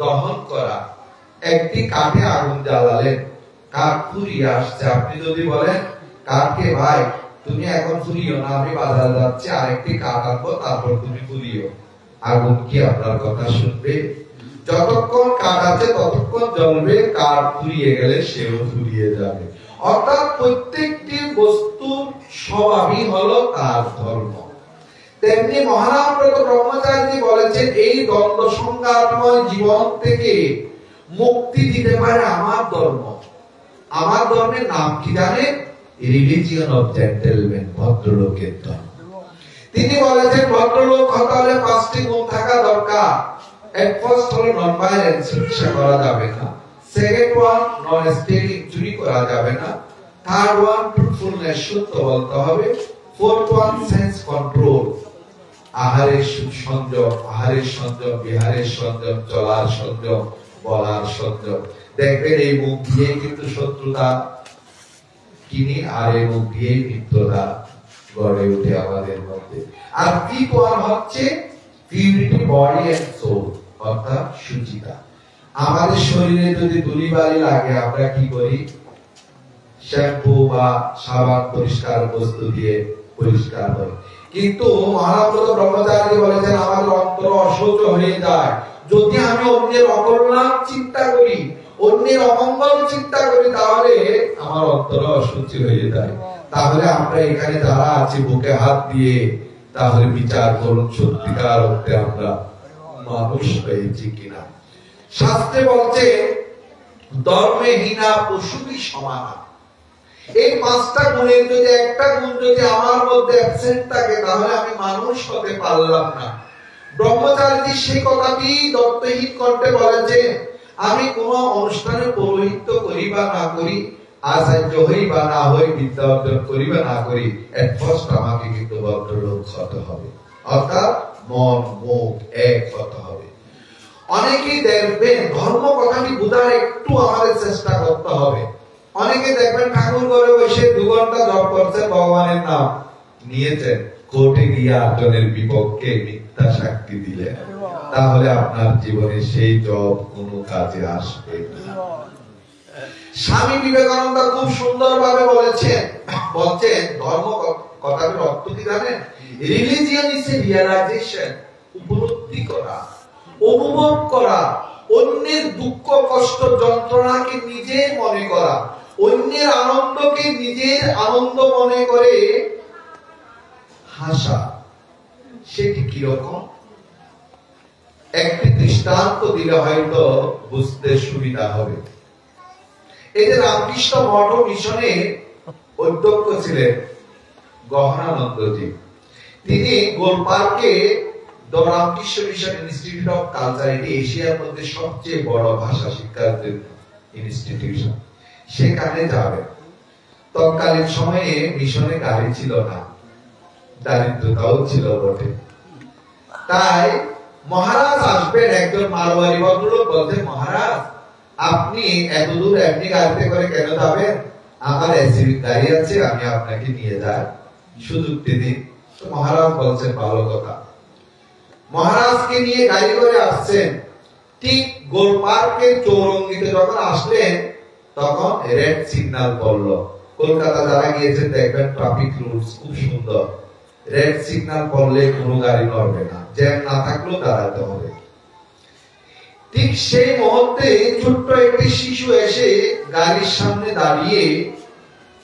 দহন করা। একটি কাঠে আগুন জ্বালালেন, কাঠ ফুরিয়ে আসছে, আপনি যদি বলেন কাঠকে ভাই তুমি এখন ফুরিও না, আমি বাজারে যাচ্ছি আরেকটি কাঠ আনবো, তারপর তুমি ফুরিও, আগুন কি আপনার কথা শুনবে? যতক্ষণ কাঠ আছে ততক্ষণ জ্বলবে, কাঠ ফুরিয়ে গেলে সেও ফুরিয়ে যাবে। অর্থাৎ প্রত্যেকটি বস্তুর স্বভাবই হলো তার ধর্ম। তেমনি মহারামব্রত ব্রহ্মচারী বলেছেন এই দ্বন্দ্ব সংঘাতময় জীবন থেকে মুক্তি দিতে পারে আমার ধর্ম। আমার ধর্মের নাম কি জানেন? রিলিজিয়ন অফ জেন্টলম্যান, ভদ্রলোকের ধর্ম। তিনি বলেছেন ভদ্রলোক হতে হলে 5টি গুণ থাকা দরকার। এট ফার্স্ট হলো নন ভায়োলেন্স, হিংসা করা যাবে না। সেকেন্ড ওয়ান, নন স্টিলিং, চুরি করা যাবে না। থার্ড ওয়ান, ট্রুথফুলনেস, সত্য বলতে হবে। ফোর্থ ওয়ান, সেন্স কন্ট্রোল, আহারের সংযম, বিহারের সংযম, চলার সংযম, বলার সংযম। দেখবেন এই মুখ দিয়ে কিন্তু শত্রুতা কিনি, আর এই মুখ দিয়ে মিত্রতা গড়ে ওঠে আমাদের মধ্যে। আর ফিফথ ওয়ান হচ্ছে পিউরিটি বডি এন্ড সোল, অর্থাৎ শুচিতা। আমাদের শরীরে যদি ধুলিবালি লাগে আমরা কি করি? শ্যাম্পু বা সাবান পরিষ্কার বস্তু দিয়ে পরিষ্কার করি। কিন্তু মহারামব্রত ব্রহ্মচারী বলেছেন আমাদের অন্তর অসহ্য হয়ে যায় যদি আমি অন্যের অকল্যাণ চিন্তা করি, অন্যের অমঙ্গল চিন্তা করি, তাহলে আমার অন্তর অসুচি হয়ে যায়। তাহলে আমরা এখানে যারা আছি বুকে হাত দিয়ে তাহলে বিচার করুন সত্যিকার অর্থে আমরা মানুষ হয়েছি কিনা। শাস্ত্রে বলছে ধর্মে হীনা পশুরই সমান। এই 5টা গুণের যদি একটা গুণ যদি আমার মধ্যে অ্যাবসেন্ট থাকে তাহলে আমি মানুষ হতে পারলাম না। ব্রহ্মচারী সেই কথাটি দত্তহীন কণ্ঠে বলেছেন আমি কোন অনুষ্ঠানে পৌরোহিত্য করি বা না করি, আচার্য হই বা না হই, বিদ্যা অর্জন করি বা না করি, এট ফার্স্ট আমাকে কিন্তু ভদ্রলোক হতে হবে, অর্থাৎ মন মুখ এক হতে হবে। অনেকেই দেখবেন ধর্ম কথাটি বোঝার একটু আমাদের চেষ্টা করতে হবে। অনেকে দেখবেন ঠাকুর ঘরে বসে 2 ঘন্টা জপ করছেন, ভগবানের নাম নিয়েছেন, কোর্টে গিয়ে আটজনের বিপক্ষে মিথ্যা সাক্ষী দিলেন, তাহলে আপনার জীবনে সেই জপ কোনো কাজে আসবে না। স্বামী বিবেকানন্দ খুব সুন্দরভাবে বলছেন ধর্ম কথাটির অর্থ কি জানেন? রিলিজিয়ন ইজ এ রিয়ালাইজেশন, উপলব্ধি করা, অনুভব করা, অন্যের দুঃখ কষ্ট যন্ত্রণাকে নিজের মনে করা, অন্যের আনন্দকে নিজের আনন্দ মনে করে হাসা। সেটি কিরকম? একটি দৃষ্টান্ত দিলে হয়তো বুঝতে সুবিধা হবে। এই যে রামকৃষ্ণ মঠ মিশনে অধ্যক্ষ ছিলেন গহনানন্দজি, তিনি গোলপার্কে the Ramakrishna Mission Institute of Culture, এটি এশিয়ার মধ্যে সবচেয়ে বড় ভাষা শিক্ষার ইনস্টিটিউশন, সেখানে যাবেন। তৎকালীন সময়ে মিশনে গাড়ি ছিল না, দারিদ্রতাও ছিল বটে। তাই মহারাজ আসবেন, একজন মারোয়ারি ভদ্রলোক বলতেন মহারাজ আপনি এত দূর এমনি গাড়িতে করে কেন যাবেন? আমার এসিবি গাড়ি আছে, আমি আপনাকে নিয়ে যাই, সুযোগটি দিন। তো মহারাজ বলছেন ভালো কথা। মহারাজকে নিয়ে গাড়ি করে আসছেন, ঠিক গোলপার্কের চৌরঙ্গিতে যখন আসলেন তখন রেড সিগন্যাল পড়লো। কলকাতা যারা গিয়েছেন দেখবেন ট্রাফিক রুলস খুব সুন্দর, রেড সিগন্যাল পড়লে কোনো গাড়ি নড়বে না, জ্যাম না থাকলেও দাঁড়াতে হবে। ঠিক সেই মুহূর্তে ছোট্ট একটি শিশু এসে গাড়ির সামনে দাঁড়িয়ে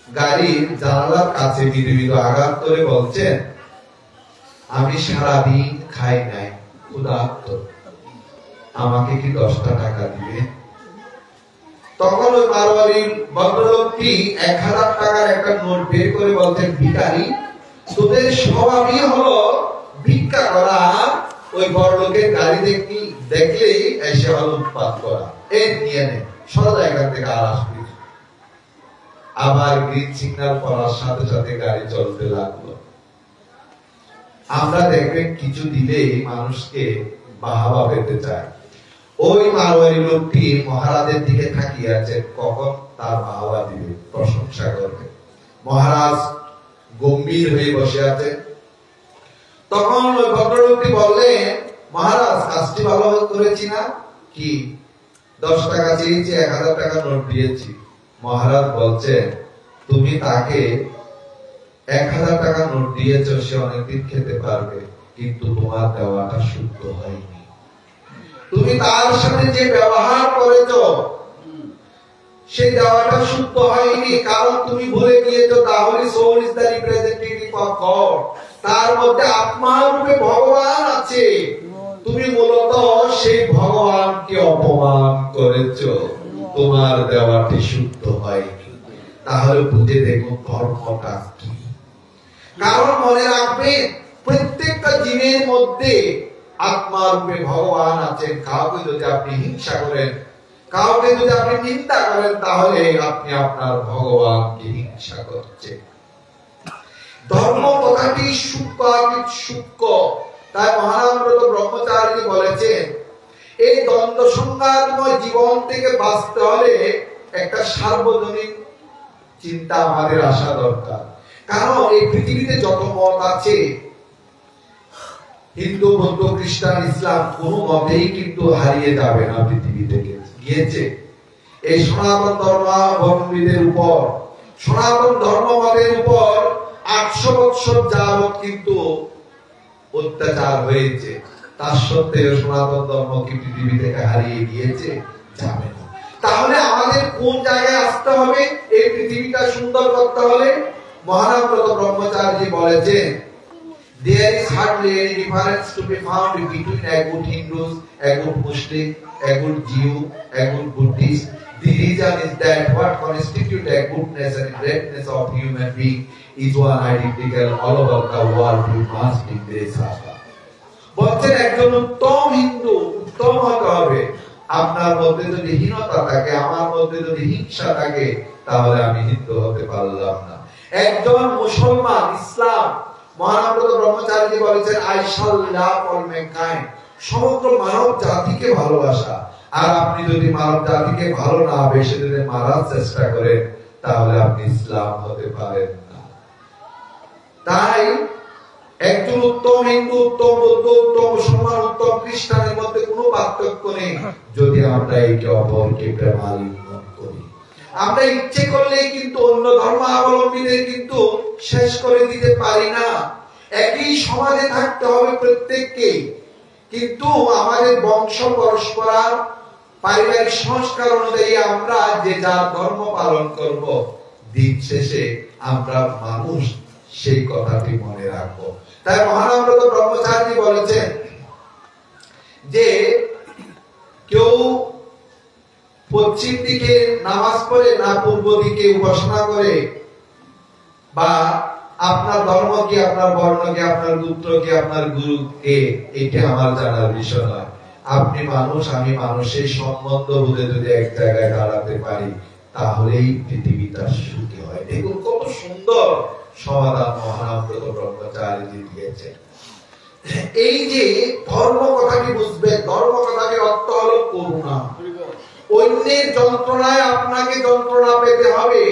গাড়ির জানালার কাছে মৃদু মৃদু আঘাত করে বলছেন আমি সারাদিন খাই নাই, ক্ষুধার্ত, আমাকে কি 10টা টাকা দিবে? তখন ওই মারোয়ারি ভদ্রলোকটি 1000 টাকার একটা নোট বের করে বলতেন ভিখারি, তোদের স্বভাবই হলো ভিক্ষা করা, ওই বড়লোকের গাড়ি দেখলেই এসে হলো উৎপাত করা, এই নিয়ে নে, সদা এখান থেকে আর আসবি। আবার গ্রিন সিগন্যাল পড়ার সাথে সাথে গাড়ি চলতে লাগলো। আমরা দেখবেন কিছু দিলেই মানুষকে বাহাবা পেতে চায়। ওই মারোয়ারি লোকটি মহারাজের দিকে তাকিয়ে আছে, কখন তার বাহাবা দিবে, প্রশংসা করবে। মহারাজ গম্ভীর হয়ে বসে আছে। তখন ওই ভদ্রলোকটি বললেন মহারাজ কাজটি ভালো করেছি না? কি 10 টাকা চেয়েছি, 1000 টাকা নোট দিয়েছি। মহারাজ বলছেন তুমি তাকে 1000 টাকা নোট দিয়েছো, সে অনেকদিন খেতে পারবে, কিন্তু তোমার দেওয়াটা শুদ্ধ হয়নি। তুমি তার সাথে যে ব্যবহার করেছো সেই দেওয়াটা শুদ্ধ হয়নি, কারণ তুমি ভুলে গিয়েছো তাহলে soul is the representative of God, তার মধ্যে আত্মা রূপে ভগবান আছে, তুমি মূলত সেই ভগবানকে অপমান করেছো, তোমার দেওয়াটি শুদ্ধ হয়নি। তাহলে বুঝে দেখো ধর্মটা কি। কারণ মনে রাখবেন, প্রত্যেকটা জীবের মধ্যে আত্মা রূপে ভগবান আছেন। কাউকে যদি আপনি হিংসা করেন, কাউকে যদি আপনি নিন্দা করেন, তাহলে আপনি আপনার ভগবানকে হিংসা করছেন। ধর্ম কথাটি সূক্ষ্ম, তাই মহানামব্রত ব্রহ্মচারী বলেছেন, এই দ্বন্দ্ব সংঘাতময় জীবন থেকে বাঁচতে হলে একটা সার্বজনীন চিন্তা আমাদের আসা দরকার। কারণ এই পৃথিবীতে যত মত আছে, হিন্দু, বৌদ্ধ, খ্রিস্টান, ইসলাম, কোন মতেই কিন্তু হারিয়ে যাবে না পৃথিবী থেকে। গিয়েছে এই সনাতন ধর্মাবলম্বীদের উপর, সনাতন ধর্মমতের উপর 800 বছর যাবত কিন্তু অত্যাচার হয়েছে। তার সত্ত্বেও সনাতন ধর্ম কি পৃথিবী থেকে হারিয়ে গিয়েছে? যাবে না। তাহলে আমাদের কোন জায়গায় আসতে হবে? এই পৃথিবীটা সুন্দর করতে হলে মহানামব্রত ব্রহ্মচারী বলেছেন, there is hardly any difference to be found between a good Hindus, a good Muslim, a good Jew, a good Buddhist. The reason is that what constitutes a goodness and greatness of human being is one identical all over the world. We must embrace Sasta. বলছেন একজন উত্তম হিন্দু উত্তম হতে হবে। আপনার মধ্যে যদি হীনতা থাকে, আমার মধ্যে যদি হিংসা থাকে, তাহলে আমি হিন্দু হতে পারলাম না। একজন মুসলমান, ইসলাম, মহানামব্রত ব্রহ্মচারী বলেছেন, I shall love all mankind, সমগ্র মানব জাতিকে ভালোবাসা। আর আপনি যদি মানব জাতিকে ভালো না বেসে যদি মারার চেষ্টা করেন, তাহলে আপনি ইসলাম হতে পারেন না। তাই একজন উত্তম হিন্দু, উত্তম বৌদ্ধ, উত্তম মুসলমান, উত্তম খ্রিস্টানের মধ্যে কোনো পার্থক্য নেই, যদি আমরা একে অপরকে প্রেমালিঙ্গন করি। আমরা ইচ্ছে করলে কিন্তু অন্য ধর্মাবলম্বীদের কিন্তু শেষ করে দিতে পারি না। একই সমাজে থাকতে হবে প্রত্যেককে, কিন্তু আমাদের বংশ পরস্পর পারিবারিক সংস্কার অনুযায়ী আমরা যে যার ধর্ম পালন করব। দিন শেষে আমরা মানুষ, সেই কথাটি মনে রাখবো। তাই মহানামব্রত ব্রহ্মচারী বলেছেন যে কেউ পশ্চিম দিকে নামাজ পড়ে না পূর্ব দিকে উপাসনা করে, বা আপনার ধর্ম কি, আপনার বর্ণ কি, আপনার গোত্র কি, আপনার গুরু কে, এটা আমার জানার বিষয় নয়। আপনি মানুষ, আমি মানুষ, সেই সম্বন্ধ বুঝে যদি এক জায়গায় দাঁড়াতে পারি, তাহলেই পৃথিবীটা সুখী হয়। দেখুন কত সুন্দর সমাধান মহানামব্রত ব্রহ্মচারী দিয়েছেন। এই যে ধর্ম কথাটি বুঝবে, ধর্ম কথাটির অর্থ হলো করুণা। অন্যের যন্ত্রণায় আপনাকে যন্ত্রণা পেতে হবে,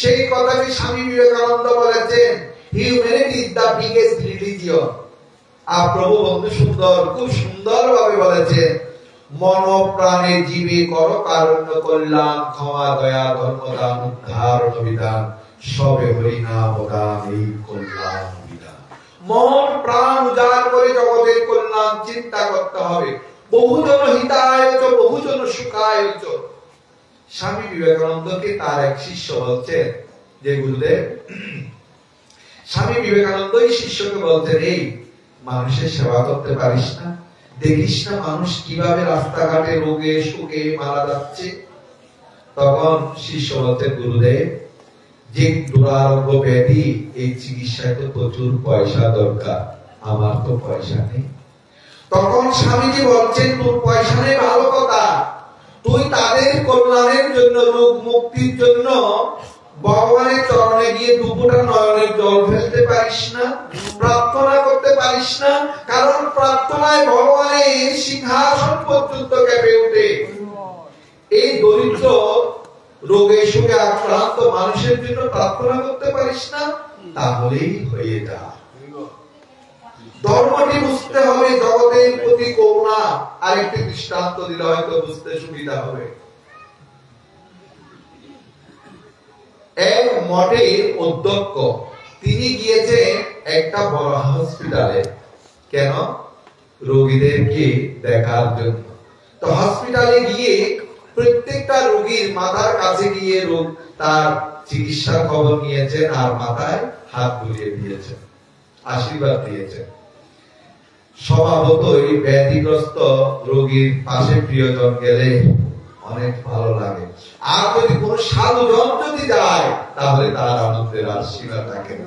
সেই কথাটি স্বামী বিবেকানন্দ বলেছেন, humanity is the biggest religion. আর প্রভু বন্ধু সুন্দর, খুব সুন্দর ভাবে বলেছেন, মন প্রাণে জীবে কর কারণ্য কল্যাণ, ক্ষমা দয়া ধর্মদান উদ্ধার বিধান, সবে হরি নাম দান, এই কল্যাণ বিধান। মন প্রাণ উজাড় করে জগতের কল্যাণ চিন্তা করতে হবে। বহুজন হিতায় চ বহুজন সুখায় চ। স্বামী বিবেকানন্দকে তার এক শিষ্য বলছেন যে, গুরুদেব, স্বামী বিবেকানন্দই শিষ্যকে বলতেন, এই মানুষের সেবা করতে পারিস না? দেখিস না মানুষ কিভাবে রাস্তাঘাটে রোগে শোকে মারা যাচ্ছে? তখন শিষ্য বলতেন, গুরুদেব, যে দুরারোগ্য ব্যাধি, এই চিকিৎসায় তো প্রচুর পয়সা দরকার, আমার তো পয়সা নেই। তখন স্বামীজি বলছেন, তোর পয়সা নেই ভালো কথা, তুই তাদের কল্যাণের জন্য, রোগ মুক্তির জন্য ভগবানের চরণে গিয়ে দুপুটা নয়নের জল ফেলতে পারিস না? প্রার্থনা করতে পারিস না? কারণ প্রার্থনায় ভগবানের সিংহাসন পর্যন্ত কেঁপে ওঠে। এই দরিদ্র রোগে শোকে আক্রান্ত মানুষের জন্য প্রার্থনা করতে পারিস না? তাহলেই হয়ে যা। ধর্মটি বুঝতে হবে, জগতের প্রতি করুণা। আরেকটি দৃষ্টান্ত দিলে হয়তো বুঝতে সুবিধা হবে। এক মঠের অধ্যক্ষ, তিনি গিয়েছেন একটা বড় হসপিটালে। কেন? রোগীদেরকে দেখার জন্য। তো হসপিটালে গিয়ে প্রত্যেকটা রোগীর মাথার কাছে গিয়ে তার চিকিৎসার খবর নিয়েছেন আর মাথায় হাত বুলিয়ে দিয়েছেন। আশীর্বাদ দিয়েছেন। স্বভাবতই ব্যাধিগ্রস্ত রোগীর পাশে প্রিয়জন গেলে অনেক ভালো লাগে। আর যদি কোন সাধুজন যদি যায় তাহলে তার আনন্দের আর সীমা থাকে না।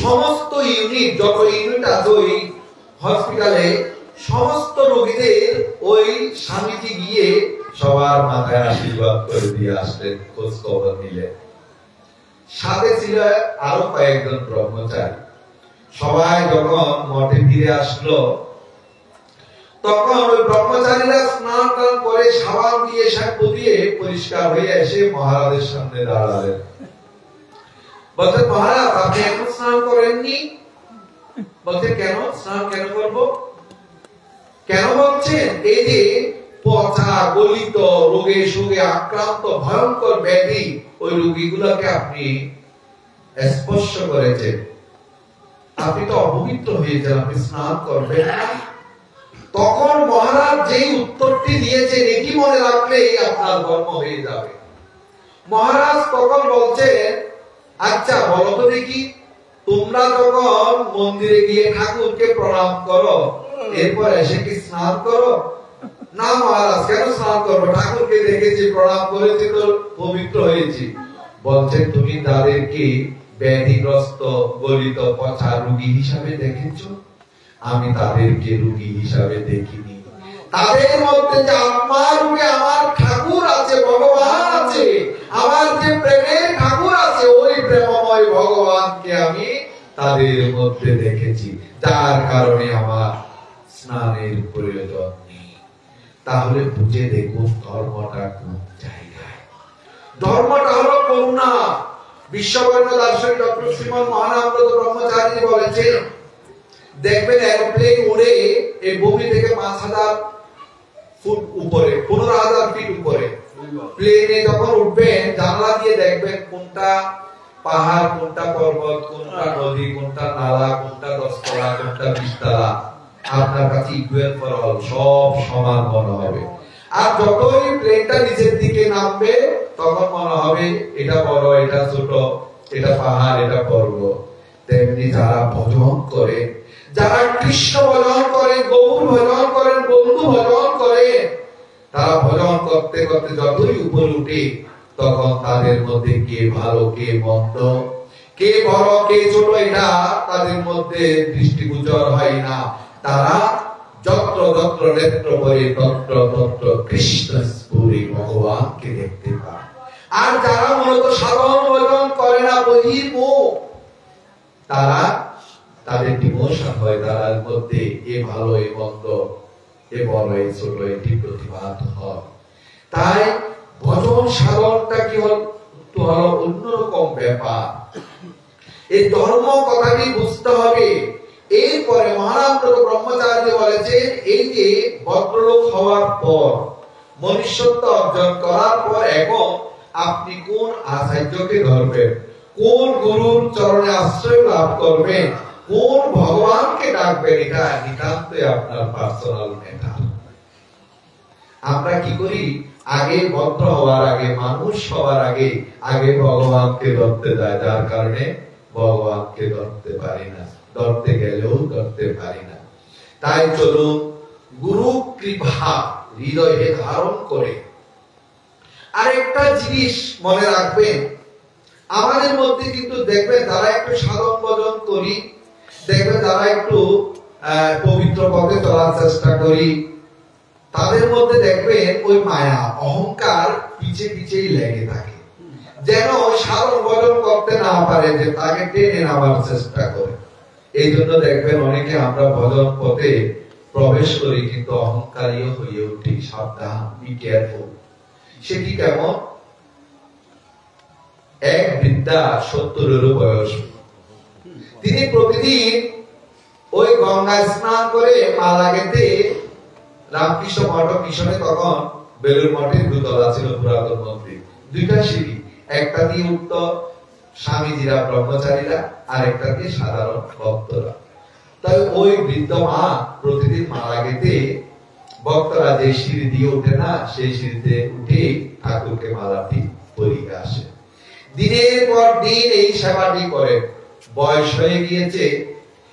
সমস্ত ইউনিট, যত ইউনিট আছে ওই হসপিটালে, সমস্ত রোগীদের ওই স্বামীজি গিয়ে সবার মাথায় আশীর্বাদ করে দিয়ে আসলেন, খোঁজ খবর নিলেন। সাথে ছিল আরো কয়েকজন ব্রহ্মচারী। সবাই যখন মঠে ফিরে আসলো তখন ওই ব্রহ্মচারীরা স্নান টান করে সাবান দিয়ে শ্যাম্পু দিয়ে পরিষ্কার হয়ে এসে মহারাজের সামনে দাঁড়ালেন। বলতে, মহারাজ আপনি এখন স্নান করেননি? বলতে, কেন স্নান কেন করব? কেন বলছেন? এই যে পচা গলিত রোগে শোকে আক্রান্ত ভয়ঙ্কর ব্যাধি, ওই রোগীগুলোকে আপনি স্পর্শ করেছেন, আপনি তো অপবিত্র হয়েছেন, আপনি স্নান করবেন না। তখন মহারাজ যেই উত্তরটি দিয়েছেন এটি মনে রাখলেই আপনার কর্ম হয়ে যাবে। মহারাজ তখন বলছেন, আচ্ছা বলো তো দেখি, তোমরা যখন মন্দিরে গিয়ে ঠাকুরকে প্রণাম করো এরপর এসে কি স্নান করো? না মহারাজ, কেন স্নান করবো? ঠাকুরকে দেখেছি, প্রণাম করেছি, তো পবিত্র হয়েছি। বলছেন, তুমি তাদেরকে ব্যাধিগ্রস্ত গলিত পচা রোগী হিসাবে দেখেছো? আমি তাদেরকে রোগী হিসাবে দেখিনি। তাদের মধ্যে যে আত্মার রূপে আমার ঠাকুর আছে, ভগবান আছে, আমার যে প্রেমের ঠাকুর আছে, ওই প্রেমময় ভগবানকে আমি তাদের মধ্যে দেখেছি, যার কারণে আমার স্নানের প্রয়োজন নেই। তাহলে বুঝে দেখুন ধর্মটা কোন জায়গায়। ধর্মটা হলো করুণা। বিশ্বকর্মা দার্শনিক ডক্টর শ্রীমন মহানানন্দ ব্রহ্মচারী বলেছেন, দেখবেন এরোপ্লেন উড়ে এই ভূমি থেকে 5000 ফুট উপরে, 15000 ফিট উপরে প্লেনে যখন উঠবেন, জানলা দিয়ে দেখবেন কোনটা পাহাড়, কোনটা পর্বত, কোনটা নদী, কোনটা নালা, কোনটা 10 তলা, কোনটা 20 তলা, আপনার কাছে ইকুয়াল ফর অল, সব সমান মনে হবে। আর যতই প্লেনটা নিচের দিকে নামবে তখন মনে হবে এটা বড়, এটা ছোট, এটা পাহাড়, এটা পর্বত। তেমনি যারা ভজন করে, যারা কৃষ্ণ ভজন করেন, গৌর ভজন করেন, বন্ধু ভজন করেন, তারা ভজন করতে করতে যতই উপরে উঠে তখন তাদের মধ্যে কে ভালো কে মন্দ, কে বড় কে ছোট, এটা তাদের মধ্যে দৃষ্টিগোচর হয় না। তারা যত্র যত্র নেত্র পরে তত্র তত্র কৃষ্ণ স্ফুরে ভগবানকে দেখতে পায়। আর যারা মূলত সাধন ভজন করে না, বহির্মুখ, তারা তাদের ডিমোশন হয়, তার মধ্যে এ ভালো এ মন্দ, এ বড় এ ছোট, এটি প্রতিবাদ হয়। তাই ভজন সাধনটা কি হলো অন্যরকম ব্যাপার। এই ধর্ম কথাটি বুঝতে হবে। এরপরে মহানানন্দ ব্রহ্মচারী বলেছেন, এই যে ভদ্রলোক হওয়ার পর, মনুষ্যত্ব অর্জন করার পর এখন আপনি কোন আচার্যকে ধরবেন, কোন গুরুর চরণে আশ্রয় লাভ করবেন, কোন ভগবানকে ডাকবেন, এটা নিতান্তই আপনার পার্সোনাল ম্যাটার। আমরা কি করি, আগে ভদ্র হওয়ার আগে, মানুষ হওয়ার আগে আগে ভগবানকে ধরতে যায়, যার কারণে ভগবানকে ধরতে পারি না, ধরতে গেলেও ধরতে পারি না। তাই চলুন গুরু কৃপা হৃদয়ে ধারণ করে। আরেকটা জিনিস মনে রাখবেন, আমাদের মধ্যে কিন্তু দেখবেন যারা একটু সাধন ভজন করি, দেখবেন যারা একটু পবিত্র পথে চলার চেষ্টা করি, তাদের মধ্যে দেখবেন ওই মায়া অহংকার পিছে পিছেই লেগে থাকে, যেন সাধন ভজন করতে না পারে, যে তাকে টেনে নেওয়ার চেষ্টা করে। এই জন্য দেখবেন অনেকে আমরা ভজন পথে প্রবেশ করি কিন্তু অহংকারীও হয়ে উঠি। সাবধান, বি কেয়ারফুল। সেটি কেমন? এক বৃদ্ধা 70-এরও বয়স, তিনি প্রতিদিন ওই গঙ্গায় স্নান করে মালা গেঁথে রামকৃষ্ণ মঠ মিশনে, তখন বেলুর মঠের দুতলা ছিল পুরাতন মন্দির, দুইটা সিঁড়ি, একটা দিয়ে উঠত স্বামীজিরা ব্রহ্মচারীরা, আর একটা দিয়ে সাধারণ ভক্তরা। তাই ওই বৃদ্ধ মা প্রতিদিন মালা গেঁথে ভক্তরা যে সিঁড়ি দিয়ে উঠে না, সেই সিঁড়িতে উঠে ঠাকুরকে মালাটি পরিয়ে আসে। দিনের পর দিন এই সেবাটি করে। বয়স হয়ে গিয়েছে,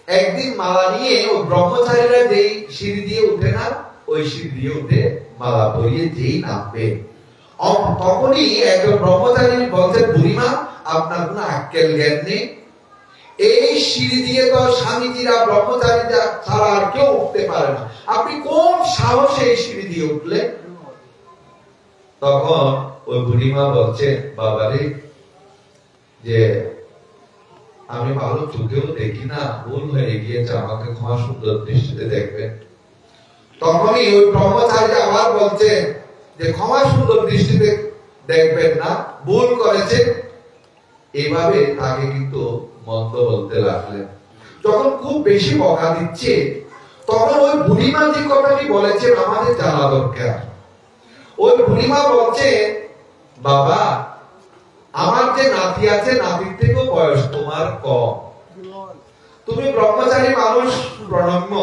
একদিন মালা নিয়ে ও ব্রহ্মচারীরা যেই সিঁড়ি দিয়ে উঠে না, ওই সিঁড়ি দিয়ে উঠে মালা পরিয়ে যেই নামবে, তখনই একজন ব্রহ্মচারী বলছে, বুড়িমা আপনার কোনো আক্কেল জ্ঞান নেই, এই সিঁড়ি দিয়ে তো স্বামীজিরা ব্রহ্মচারীরা ছাড়া আর কেউ উঠতে পারে না, আপনি কোন সাহসে এই সিঁড়ি দিয়ে উঠলে? তখন ওই বুড়িমা বলছে, বাবারে, যে আমি ভালো চোখেও দেখি না, ভুল হয়ে গিয়েছে, আমাকে ক্ষমা সুন্দর দৃষ্টিতে দেখবেন। তখনই ওই ব্রহ্মচারী আবার বলছে যে ক্ষমা সুন্দর দৃষ্টিতে দেখবেন না, ভুল করেছে। এইভাবে তাকে কিন্তু মন্দ বলতে লাগলেন। যখন খুব বেশি বকা দিচ্ছে, তখন ওই বুড়িমা যে কথাটি বলেছেন আমাদের জানা দরকার। ওই বুড়িমা বলছে, বাবা আমার যে নাতি আছে, নাতির থেকেও বয়স তোমার কম, তুমি ব্রহ্মচারী মানুষ, প্রণম্য,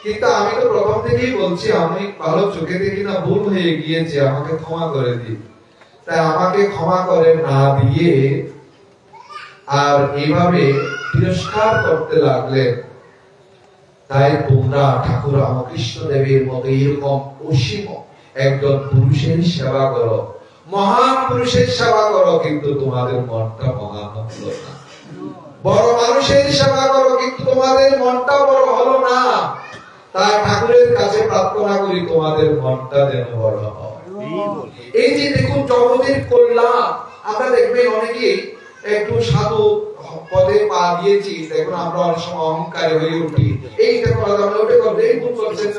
কিন্তু আমি তো প্রথম থেকেই বলছি আমি ভালো চোখে দেখি না, ভুল হয়ে গিয়েছে, আমাকে ক্ষমা করে দিই। তাই আমাকে ক্ষমা করে না দিয়ে আর এইভাবে তিরস্কার করতে লাগলেন। তাই তোমরা ঠাকুর রামকৃষ্ণ দেবের মতো এরকম অসীম একজন পুরুষের সেবা করো, মহান পুরুষের সেবা করো, কিন্তু তোমাদের মনটা মহান হলো না। বড় মানুষের সেবা করো, কিন্তু তোমাদের মনটা বড় হলো না। তাই ঠাকুরের কাছে প্রার্থনা করি তোমাদের মনটা যেন বড় হয়। এই যে দেখুন জগতের কল্যাণ, আমরা দেখবেন অনেকেই একটু সাধু পদে পা দিয়েছি, দেখুন আমরা অনেক সময় অহংকারী হয়ে উঠি, এইটা করা যাবে, ওটা করবে, এই ভুল করছেন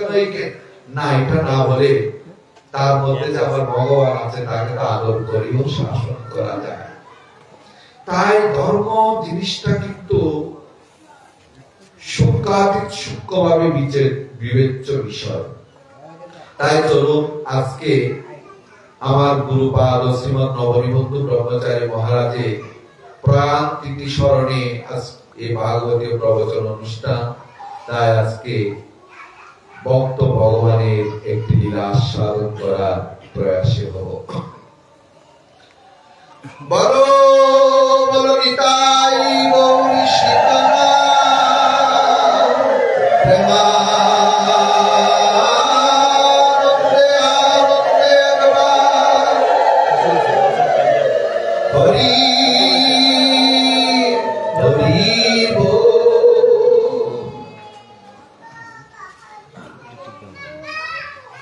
না, এটা না বলে তার মধ্যে যে আমার ভগবান আছে তাকে তো আদর করেও শাসন করা যায়। তাই ধর্ম জিনিসটা কিন্তু সূক্ষ্মাতীত সূক্ষ্মভাবে বিবেচ্য বিষয়। তাই চলুন আজকে আমার গুরুপাদ শ্রীমৎ নবনিবন্ধু ব্রহ্মচারী মহারাজের প্রয়াণ তিথি স্মরণে এই ভাগবতীয় প্রবচন অনুষ্ঠান। তাই আজকে ভক্ত ভগবানের একটি লীলা আস্বাদন করার প্রয়াসে হব। বলো বলো নিতাই গৌরী সীতারাম, প্রেমানন্দে আনন্দে একবার হরি হরি বল।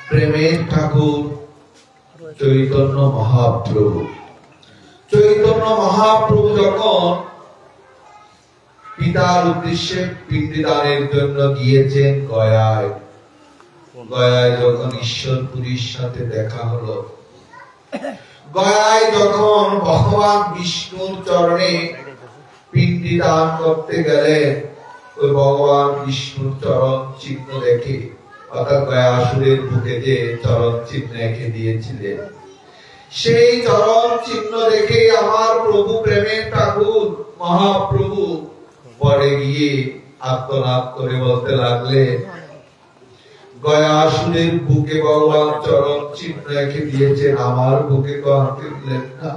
প্রেমের ঠাকুর চৈতন্য মহাপ্রভু, চৈতন্য মহাপ্রভু যখন পিতার উদ্দেশ্যে পিণ্ডদানের জন্য গিয়েছেন গয়ায়, গয়ায় যখন ঈশ্বরপুরীর সাথে দেখা হলো, গয়ায় যখন ভগবান বিষ্ণুর চরণে পিণ্ডদান করতে গেলেন, ওই ভগবান বিষ্ণুর চরণ চিহ্ন দেখে, অর্থাৎ গয়াসুরের বুকে যে চরণ চিহ্ন এঁকে দিয়েছিলেন, সেই চরণ চিহ্ন দেখে আমার প্রভু প্রেমের ঠাকুর মহাপ্রভু পরে গিয়ে আত্মনাদ করে বলতে লাগলেন, গয়াসুরের বুকে ভগবান চরণ চিহ্ন এঁকে দিয়েছেন, আমার বুকে তো আঁকে দিলেন না।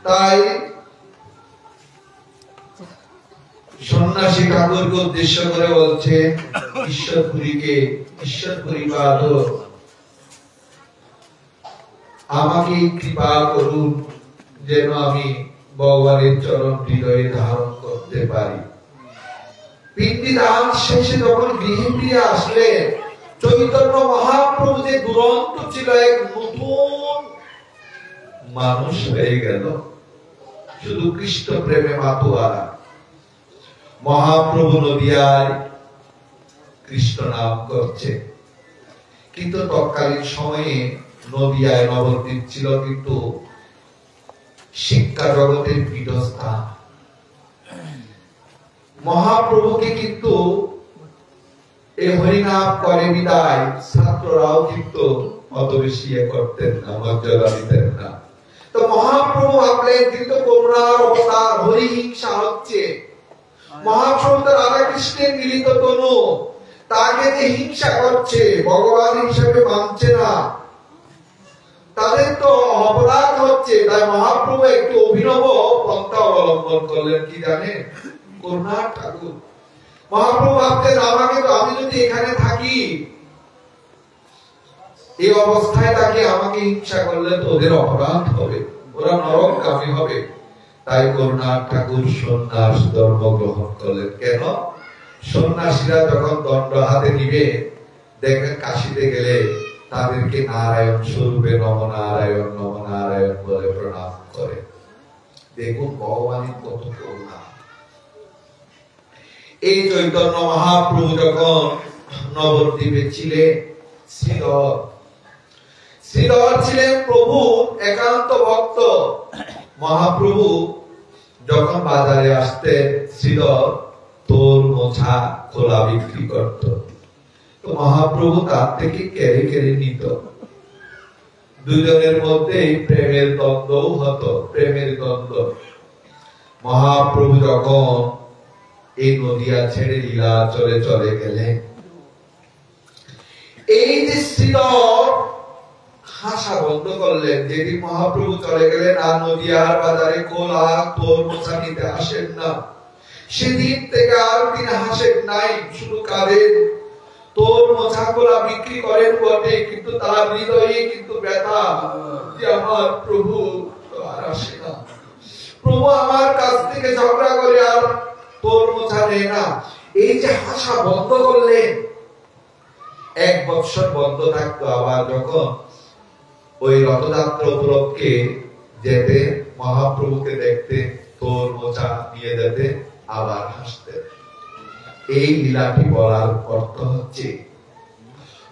তাই সন্ন্যাসী ঠাকুরকে উদ্দেশ্য করে বলছে, ঈশ্বরপুরী বাদর আমাকে কৃপা করুন, যেন আমি ভগবানের চরণ হৃদয়ে ধারণ করতে পারি। পিণ্ডদান শেষে যখন গৃহে ফিরে আসলেন, চৈতন্য মহাপ্রভু যে দুরন্ত ছিল, এক নতুন মানুষ হয়ে গেল, শুধু কৃষ্ণ প্রেমে মাতোয়ারা। মহাপ্রভু নদিয়ায় কৃষ্ণ নাম করছে, কিন্তু তৎকালীন সময়ে নদিয়ায় নবদ্বীপ ছিল কিন্তু শিক্ষা জগতের পীঠস্থান। মহাপ্রভুকে কিন্তু এই হরিনাম করে বিদায় ছাত্ররাও কিন্তু অত বেশি করতেন না, মর্যাদা দিতেন না। তো মহাপ্রভু ভাবলেন কিন্তু করুণার অবতার, হরিহিংসা হচ্ছে, মহাপ্রভু তো রাধা কৃষ্ণের মিলিত তনু, তাকে যে হিংসা করছে, ভগবান হিসেবে মানছে না, তাদের তো অপরাধ হচ্ছে। তাই মহাপ্রভু একটু অভিনব পন্থা অবলম্বন অবলম্বন করলেন কি জানেন? করুণার ঠাকুর। মহাপ্রভু ভাবতেন আমাকে তো, আমি যদি এখানে থাকি এই অবস্থায় তাকে আমাকে হিংসা করলে তো ওদের অপরাধ হবে, ওরা নরকগামী হবে। তাই করুণার ঠাকুর সন্ন্যাস ধর্ম গ্রহণ করলেন। কেন? সন্ন্যাসীরা যখন দণ্ড হাতে নিবে, দেখবেন কাশিতে গেলে তাদেরকে নারায়ণ স্বরূপে নম নারায়ণ বলে প্রণাম করে। দেখুন ভগবানের কত করুণা। এই চৈতন্য মহাপ্রভু যখন নবদ্বীপে ছিলেন, শ্রীধর ছিলেন প্রভু একান্ত ভক্ত। মহাপ্রভু যখন বাজারে আসতেন, শ্রীধর তোর মোছা খোলা বিক্রি করত। তো মহাপ্রভু তার থেকে কেড়ে কেড়ে নিত। দুজনের মধ্যে প্রেমের দ্বন্দ্বও হতো, প্রেমের দ্বন্দ্ব। মহাপ্রভু যখন এই নদিয়া ছেড়ে লীলাচলে চলে গেলেন, এই যে শ্রীধর হাসা বন্ধ করলেন। যেদিন মহাপ্রভু চলে গেলেন আর নদিয়ার বাজারে কোলা তোর মোছা নিতে আসেন না, সেদিন থেকে আর তিনি হাসেন নাই, শুধু কাঁদেন। তোর মোছা কোলা বিক্রি করেন বটে, কিন্তু তার হৃদয়ে কিন্তু ব্যথা যে আমার প্রভু আর আসে না, প্রভু আমার কাছ থেকে ঝগড়া করে আর তোর মোছা নেয় না। এই যে হাসা বন্ধ করলেন, 1 বছর বন্ধ থাকতো। আবার যখন ওই রথযাত্রা উপলক্ষে যেতে, মহাপ্রভুকে দেখতে, তোর মোচা নিয়ে যেতে, আবার হাসতে। এই লীলাটি বলার অর্থ হচ্ছে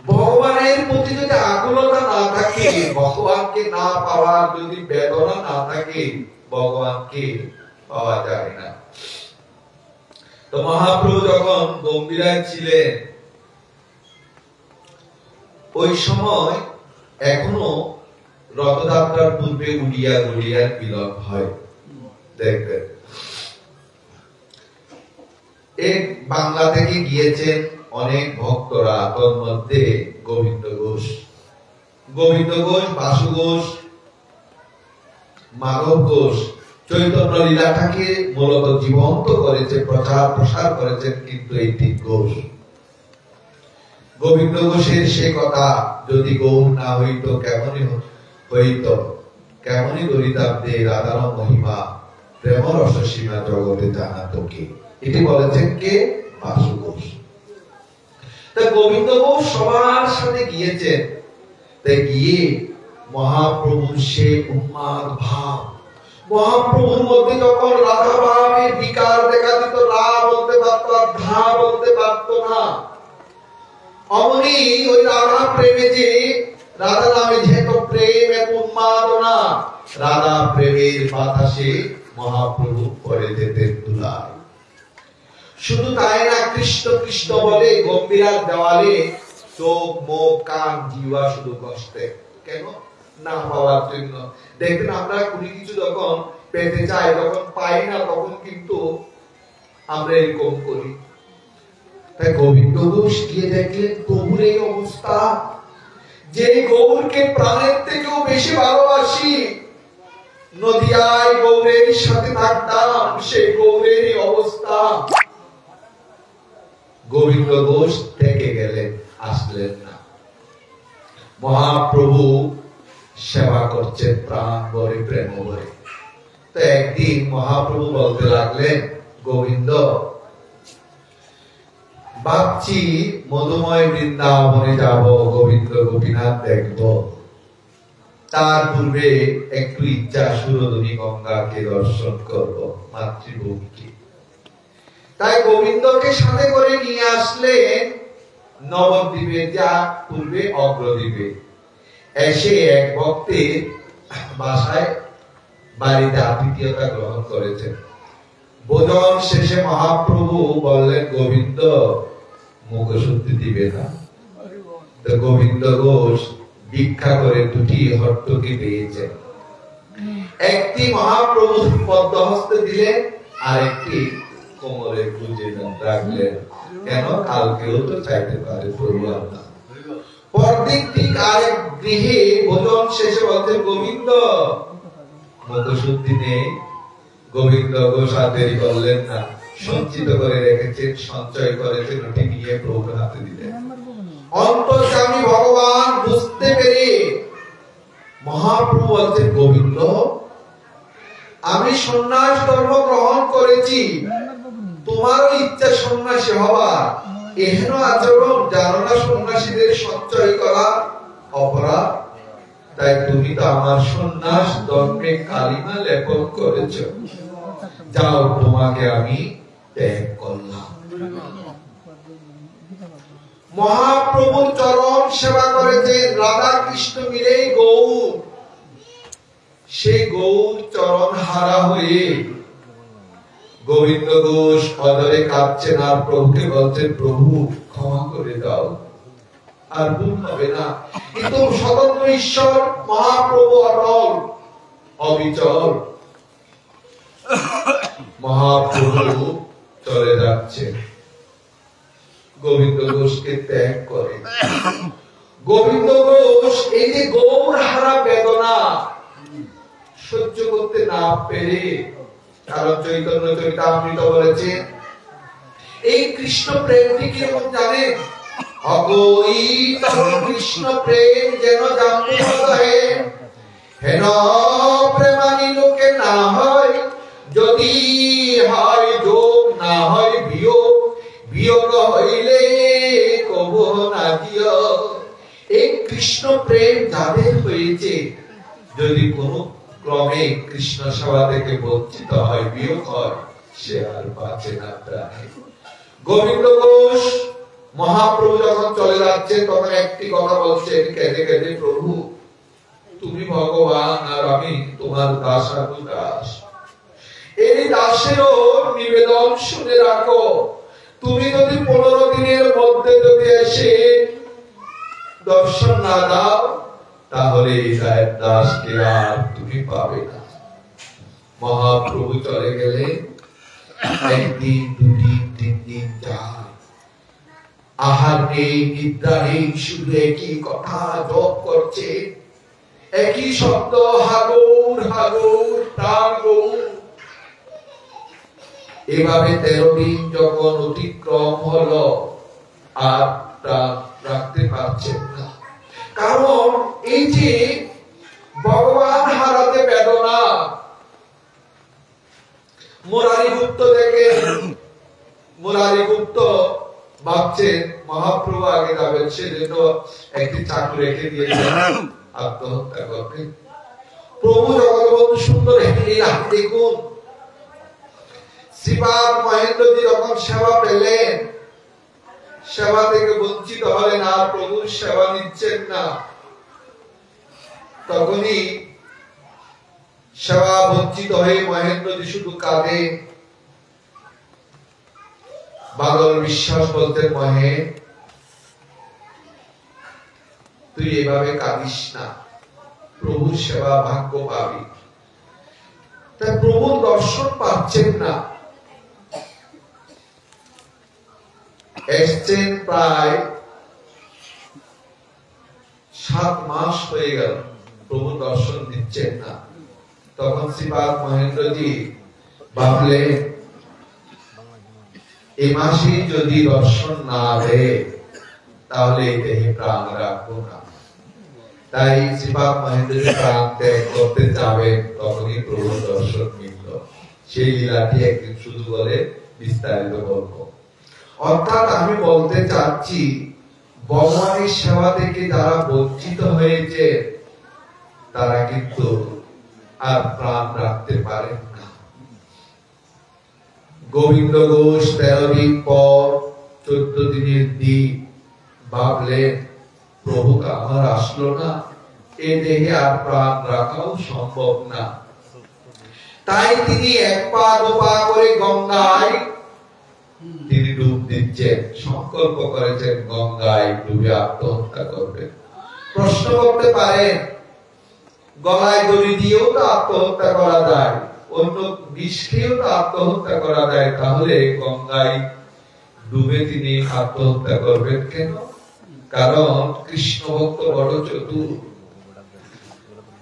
ভগবানের প্রতি যদি আকুলতা না থাকে, ভগবানকে না পাওয়ার যদি বেদনা না থাকে, ভগবানকে পাওয়া যায় না। তো মহাপ্রভু যখন গম্ভীরায় ছিলেন, ওই সময় এখনো রথযাত্রার পূর্বে উড়িয়া গড়িয়া মিলন হয়। দেখবেন এক বাংলা থেকে গিয়েছেন অনেক ভক্তরা, তার মধ্যে গোবিন্দ ঘোষ, বাসু ঘোষ, মাধব ঘোষ চৈতন্য লীলাটাকে মূলত জীবন্ত করেছে, প্রচার প্রসার করেছেন কিন্তু এই 3 ঘোষ। গোবিন্দ ঘোষের সে কথা যদি গৌর না হইত কেমনই হইত, কেমনই দরিতাব্দে রাধার মহিমা প্রেম রস সীমা জগতে জানাত কে, এটি বলেছেন কে? বাসু ঘোষ। তা গোবিন্দ ঘোষ সবার সাথে গিয়েছেন। তাই গিয়ে মহাপ্রভুর সে উন্মাদ ভাব, মহাপ্রভুর মধ্যে যখন রাধা ভাবের বিকার দেখা দিত, রা বলতে পারত আর ধা বলতে পারত না। অমনি ওই রাধা প্রেমে যে, রাধা নামে যেহেতু প্রেম এক উন্মাদনা, রাধা প্রেমের বাতাসে মহাপ্রভু পড়ে যেতেন দুলায়। শুধু তাই না, কৃষ্ণ কৃষ্ণ বলে গম্ভীরার দেওয়ালে চোখ মুখ কান জিহ্বা শুধু কষ্টে। কেন? না পাওয়ার জন্য। দেখবেন আমরা কোনো কিছু যখন পেতে চাই, যখন পাই না, তখন কিন্তু আমরা এরকম করি। তাই গোবিন্দ ঘোষ গিয়ে দেখলেন প্রভুর এই অবস্থা, যে গৌরকে প্রাণের থেকেও বেশি ভালোবাসি, নদিয়ায় গৌরের সাথে থাকতাম, সেই গৌরের এই অবস্থা। গোবিন্দ ঘোষ থেকে গেলেন, আসলেন না। মহাপ্রভু সেবা করছেন প্রাণ ভরে, প্রেম ভরে। তো একদিন মহাপ্রভু বলতে লাগলেন, গোবিন্দ, ভাবছি মধুময় বৃন্দাবনে যাব, গোবিন্দ গোপীনাথ দেখব, তার পূর্বে একটু ইচ্ছা সুরধনী গঙ্গাকে দর্শন করব, মাতৃভূমিকে। তাই গোবিন্দকে সাথে করে নিয়ে আসলেন নবদ্বীপে, যা পূর্বে অগ্রদ্বীপে। এসে এক ভক্তের বাসায় বাড়িতে আতিথেয়তা গ্রহণ করেছেন। ভোজন শেষে মহাপ্রভু বললেন, গোবিন্দ মুখশুদ্ধি দিবে না? তো গোবিন্দ ঘোষ ভিক্ষা করে 2টি হট্টকি পেয়েছেন। একটি মহাপ্রভু পদ্মহস্তে দিলেন, আর একটি কোমরে গুঁজে রাখলেন। কেন? কালকেও তো চাইতে পারে প্রভু আপনার। পরদিন ঠিক আরেক গৃহে ভোজন শেষে বলতেন, গোবিন্দ মুখশুদ্ধি নেই, গোবিন্দ ঘোষ আর দেরি করলেন না, সঞ্চিত করে রেখেছেন, সঞ্চয় করেছেন, ওটি নিয়ে প্রভুর হাতে দিলেন। অন্তর্যামী ভগবান বুঝতে পেরে মহাপ্রভু বলছেন, গোবিন্দ আমি সন্ন্যাস ধর্ম গ্রহণ করেছি, তোমারও ইচ্ছা সন্ন্যাসী হবার, এহেন আচরণ জানো না সন্ন্যাসীদের সঞ্চয় করা অপরাধ, তাই তুমি তো আমার সন্ন্যাস ধর্মে কালিমা লেপন করেছ, যাও তোমাকে আমি ত্যাগ করলাম। মহাপ্রভুর চরণ সেবা করেছেন রাধা কৃষ্ণ মিলে গৌর, সেই গৌর চরণ হারা হয়ে গোবিন্দ ঘোষ অদরে কাঁদছেন আর প্রভুকে বলছেন, প্রভু ক্ষমা করে দাও, আর ভুল হবে না। কিন্তু স্বতন্ত্র ঈশ্বর মহাপ্রভু অটল অবিচল। মহাপ্রভু চলে যাচ্ছে, গোবিন্দ ঘোষকে ত্যাগ করে। গোবিন্দ ঘোষ এই যে গৌর হারা বেদনা সহ্য করতে না পেরে, কারণ চৈতন্য চরিতামৃত বলেছে এই কৃষ্ণ প্রেমটি কিরকম জানেন, অগণিত কৃষ্ণ প্রেম যেন জামরুদ হে, হেন প্রেমানি লোকে না হয় যদি হয় যোগ, না হয় বিয়োগ, বিয়োগ হইলে কবো না দিও। এই কৃষ্ণ প্রেম যাদের হয়েছে, যদি কোন ক্রমে কৃষ্ণ সেবা থেকে বঞ্চিত হয়, বিয়োগ হয়, সে আর বাঁচে না প্রাণে। গোবিন্দ ঘোষ মহাপ্রভু যখন চলে যাচ্ছে তখন একটি কথা বলছে কেঁদে কেঁদে, প্রভু তুমি ভগবান আর আমি তোমার দাস। এই দাসেরও নিবেদন শুনে রাখো, তুমি যদি 15 দিনের মধ্যে যদি এসে দর্শন না দাও, তাহলে এই দাসকে আর তুমি পাবে না। মহাপ্রভু চলে গেলে একদিন, দুদিন, 3 দিন যায়, আহার নেই, নিদ্রা নেই, শুধু একই কথা জপ করছে, একই শব্দ, হাগৌর হাগৌর প্রাণ গৌর। এভাবে 13 দিন যখন অতিক্রম হলো, আর প্রাণ রাখতে পারছেন না, কারণ এই যে ভগবান হারাতে বেদনা। মুরারিগুপ্ত দেখে, মুরারিগুপ্ত ভাবছেন মহাপ্রভু আগে যাবেন, সেজন্য একটি চাকু রেখে দিয়েছেন আত্মহত্যা করতে। প্রভু জগৎবন্ধু সুন্দর লীলা দেখুন, শ্রীপাদ মহেন্দ্রজি যখন সেবা পেলেন, সেবা থেকে বঞ্চিত হলেন, আর প্রভুর সেবা নিচ্ছেন না, তখনই সেবা বঞ্চিত হয়ে মহেন্দ্রজি শুধু কাঁদে। বাদল বিশ্বাস বলতেন, মহে তুই এভাবে কাঁদিস না, প্রভুর সেবা ভাগ্য পাবি। তাই প্রভুর দর্শন পাচ্ছেন না, এসছেন প্রায় 7 মাস হয়ে গেল, প্রভু দর্শন দিচ্ছেন না। তখন শ্রীপাদ মহেন্দ্রজি ভাবলেন, এই মাসে যদি দর্শন না দেয় তাহলে এই দেহে প্রাণ রাখবো না। তাই শ্রীপাদ মহেন্দ্রজি প্রাণ ত্যাগ করতে যাবেন, তখনই প্রভু দর্শন মিলল। সেই লীলাটি একদিন শুধু বলে বিস্তারিত বলব। অর্থাৎ আমি বলতে চাচ্ছি, ভগবানের সেবা থেকে যারা বঞ্চিত হয়েছে, তারা কিন্তু আর প্রাণ রাখতে পারেন না। গোবিন্দ ঘোষ 13 দিন পর 14 দিনের দিন ভাবলেন, প্রভু আমার আসলো না, এ দেহে আর প্রাণ রাখাও সম্ভব না। তাই তিনি 1 পা 2 পা করে গঙ্গায় তিনি ডুব দিচ্ছেন, সংকল্প করেছেন গঙ্গায় ডুবে আত্মহত্যা করবেন। প্রশ্ন করতে পারেন, গলায় দড়ি দিয়েও তো আত্মহত্যা করা যায়, অন্য বিষ খেয়েও তো আত্মহত্যা করা যায়, তাহলে গঙ্গায় ডুবে তিনি আত্মহত্যা করবেন কেন? কারণ কৃষ্ণ ভক্ত বড় চতুর।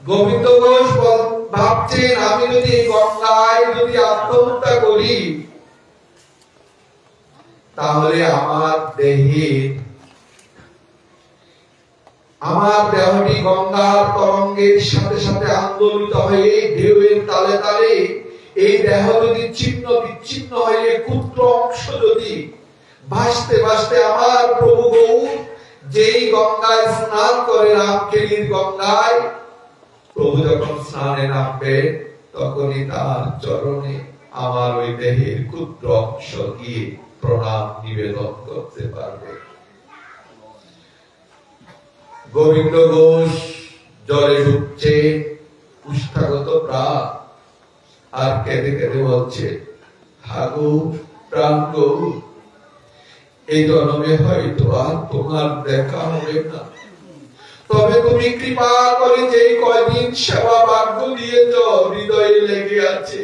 গোবিন্দ ঘোষ ভাবছেন, আমি যদি গঙ্গায় যদি তাহলে আমার দেহটি গঙ্গার তরঙ্গের সাথে সাথে আন্দোলিত হয়ে ঢেউয়ের তালে তালে এই দেহ যদি ছিন্ন বিচ্ছিন্ন হয়ে ক্ষুদ্র অংশ যদি ভাসতে ভাসতে আমার প্রভু গৌর যেই গঙ্গায় স্নান করে রামকেলির গঙ্গায়, প্রভু যখন স্নানে নামবে তখনই তার চরণে আমার ওই দেহের ক্ষুদ্র অংশ গিয়ে প্রণাম নিবেদন করতে পারবে। গোবিন্দ ঘোষ জলে ডুবছে, উষ্ঠাগত প্রাণ, আর কেঁদে কেঁদে বলছে, হাগো প্রাণ গো, এই জন্মে হয়তো আর তোমার দেখা হবে না, তবে তুমি কৃপা করে যেই কয়দিন সেবা ভাগ্য দিয়েছ হৃদয়ে লেগে আছে,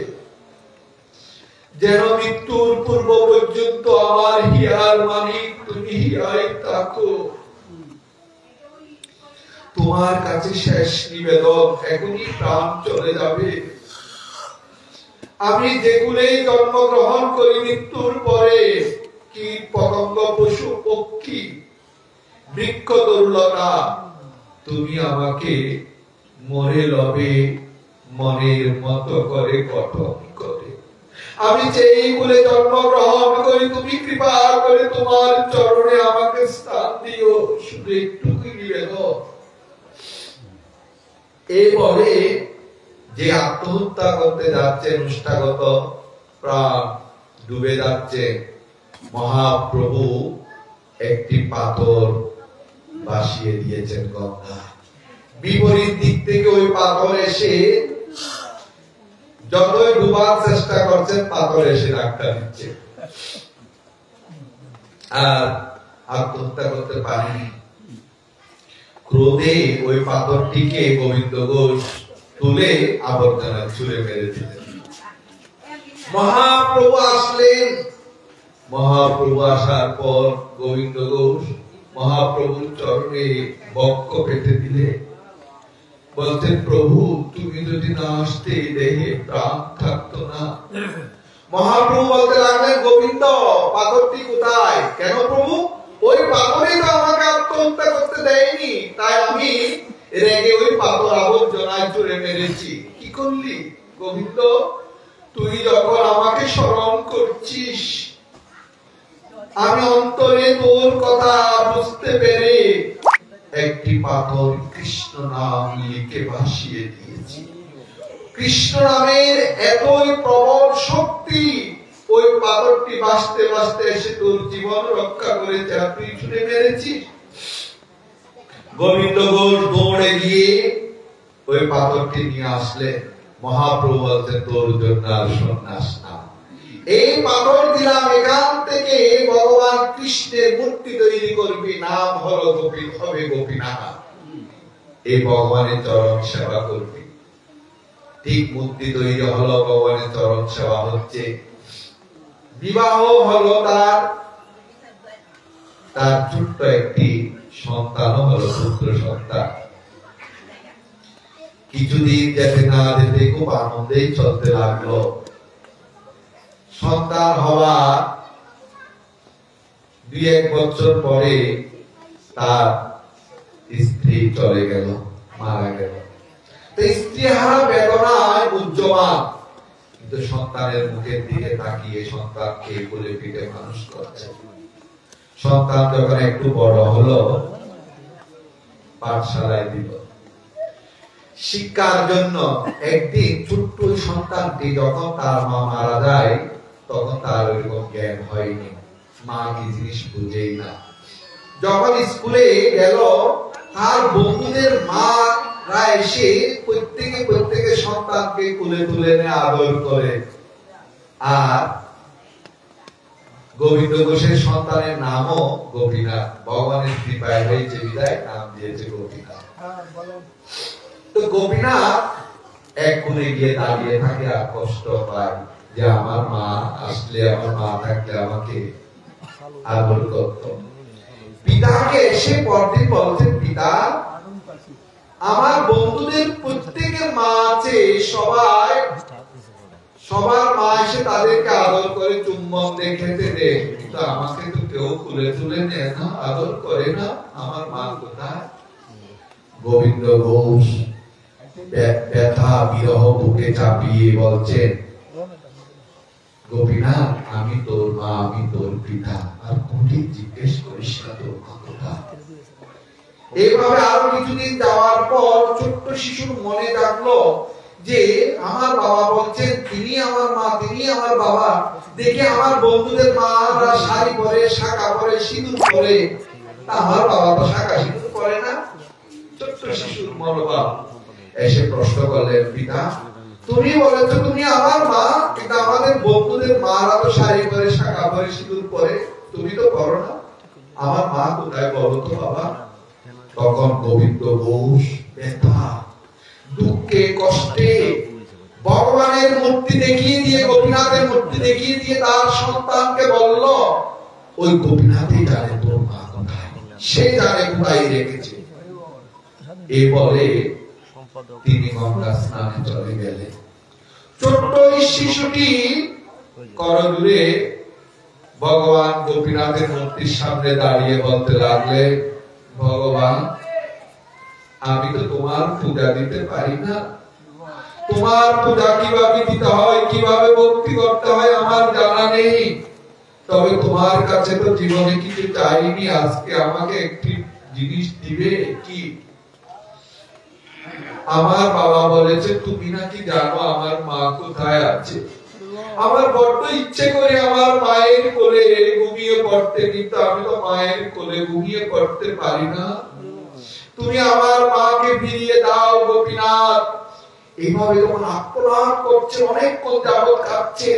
যেন মৃত্যুর পূর্ব পর্যন্ত আমার হিয়ার মানিক তুমি হিয়ায় থাকো। তোমার কাছে শেষ নিবেদন, এখনই প্রাণ চলে যাবে। আমি যেগুলো জন্মগ্রহণ করি মৃত্যুর পরে, কীট পতঙ্গ পশু পক্ষী বৃক্ষ তরুলতা, তুমি আমাকে মরে লবে মনের মতো করে গঠন করে। আমি যেই কুলে জন্মগ্রহণ করি তুমি কৃপা করে তোমার চরণে আমাকে স্থান দিও, শুধু একটুকু নিবেদন। এরপরে যে আত্মহত্যা করতে যাচ্ছে, নিষ্ঠাগত প্রাণ ডুবে যাচ্ছে, মহাপ্রভু একটি পাথর ভাসিয়ে দিয়েছেন গঙ্গা। বিপরীত দিক থেকে ওই পাথর এসে যতই ডুবার চেষ্টা করছেন, পাথর এসে ধাক্কা দিচ্ছে, আর আত্মহত্যা করতে পারেনি। ক্রোধে ওই পাথরটিকে গোবিন্দ ঘোষ তুলে আবর্জনা ছুঁড়ে মেরে দিলেন। মহাপ্রভু আসলেন। মহাপ্রভু আসার পর গোবিন্দ ঘোষ মহাপ্রভুর চরণে বক্ষ পেতে দিলে, বলতেন, প্রভু তুমি যদি না আসতে দেহে প্রাণ থাকতো না। মহাপ্রভু বলতে লাগলেন, গোবিন্দ পাথরটি কোথায়? কেন প্রভু? ওই পাথরই তো আমাকে আত্মহত্যা করতে দেয়নি, তাই আমি রেগে ওই পাথর আবর্জনায় ছুঁড়ে মেরেছি। কি করলি গোবিন্দ? তুই যখন আমাকে স্মরণ করছিস, আমি অন্তরে তোর কথা বুঝতে পেরে একটি পাথর কৃষ্ণ নাম লিখে ভাসিয়ে দিয়েছি। কৃষ্ণ নামের এতই প্রবল শক্তি, ওই পাথরটি ভাসতে ভাসতে এসে তোর জীবন রক্ষা করেছে, আর তুই ছুঁড়ে মেরেছিস। গোবিন্দ ঘোষ দৌড়ে গিয়ে ওই পাথরটি নিয়ে আসলে। মহাপ্রভু বলছেন, তোর জন্য আর সন্ন্যাস না, এই পাথর দিলাম, এখান থেকে ভগবান কৃষ্ণের মূর্তি তৈরি করবি, নাম হলো গোপী, হবে গোপীনাথ, এই ভগবানের চরণ সেবা করবি। ঠিক মূর্তি তৈরি হলো, ভগবানের চরণ সেবা হচ্ছে, বিবাহ হলো তার, তার ছোট্ট একটি সন্তান হলো, পুত্র সন্তান। কিছুদিন যেতে না যেতে খুব আনন্দেই চলতে লাগলো। সন্তান হওয়া 2-1 বছর পরে তার স্ত্রী চলে গেল, মারা গেল। স্ত্রী হারা বেদনায় উজ্জমান, কিন্তু সন্তানের মুখের দিকে তাকিয়ে সন্তানকে কোলে পিঠে মানুষ করছে। সন্তান যখন একটু বড় হলো, পাঠশালায় দিল শিক্ষার জন্য। একদিন ছোট্ট সন্তানটি যখন তার মা মারা যায়, তখন তার ওইরকম জ্ঞান হয়নি, মা কি জিনিস বুঝেই না। যখন স্কুলে গেল, তার বন্ধুদের মারা এসে প্রত্যেকে সন্তানকে কোলে তুলে নিয়ে আদর করে। আর গোবিন্দ ঘোষের সন্তানের নামও গোপীনাথ, ভগবানের কৃপায় হয়েছে বিদায় নাম দিয়েছে গোপীনাথ। তো গোপীনাথ এক কোণে গিয়ে দাঁড়িয়ে থাকে আর কষ্ট পায় যে আমার মা আসলে, আমার মা থাকলে আমাকে আদর করত। পিতাকে এসে পরদিন বলছেন, পিতা আমার বন্ধুদের প্রত্যেকের মা আছে, সবার মা এসে তাদেরকে আদর করে চুম্বন দিয়ে খেতে দেয়, কিন্তু আমাকে তো কেউ খুলে তুলে নেয় না, আদর করে না। আমার মা কোথায়? গোবিন্দ ঘোষ ব্যথা বিরহ বুকে চাপিয়ে বলছেন, গোপীনাথ আমি তোর মা, আমি তোর পিতা, আর কোটি জিজ্ঞেস করিস না তোর মা কোথায়। এইভাবে আরো কিছুদিন যাওয়ার পর ছোট্ট শিশুর মনে ডাকলো যে আমার বাবা বলছেন তিনি আমার মা, তিনি আমার বাবা। দেখি আমার বন্ধুদের মারা শাড়ি পরে, শাঁখা পরে, সিঁদুর পরে, আমার বাবা তো শাঁখা সিঁদুর পরে না। ছোট্ট শিশুর মনোভাব। এসে প্রশ্ন করলেন, পিতা তুমি বলেছো তুমি আমার মা, কিন্তু আমাদের বন্ধুদের মারা তো শাড়ি পরে, শাঁখা পরে, সিঁদুর পরে, তুমি তো করো না। আমার মা কোথায় বলো তো বাবা? তখন গোবিন্দ ঘোষ ব্যথা দুঃখে কষ্টে ভগবানের মূর্তি দেখিয়ে দিয়ে, গোপীনাথের মূর্তি দেখিয়ে দিয়ে তার সন্তানকে বলল, ওই গোপীনাথই জানে তোর মা কোথায়, সে জানে কোথায় রেখেছে। এই বলে তিনি গঙ্গা স্নানে চলে গেলেন। ছোট্ট শিশুটি করজোড়ে ভগবান গোপীনাথের মূর্তির সামনে দাঁড়িয়ে বলতে লাগলে, ভগবান আমি তো তোমার পূজা দিতে পারি না, তোমার পূজা কিভাবে দিতে হয়, কিভাবে ভক্তি করতে হয় আমার জানা নেই। তবে তোমার কাছে তো জীবনে কিছু চাইনি, আজকে আমাকে একটি জিনিস দিবে। কি? আমার বাবা বলেছে তুমি নাকি জানো আমার মা কোথায় আছে। আমার বড্ড ইচ্ছে করে আমার মায়ের কোলে ঘুমিয়ে পড়তে, কিন্তু আমি তো মায়ের কোলে ঘুমিয়ে পড়তে পারি না। তুমি আমার মাকে ফিরিয়ে দাও গোপীনাথ। এইভাবে যখন আত্মনাদ করছে, অনেকক্ষণ যাবৎ কাঁদছে,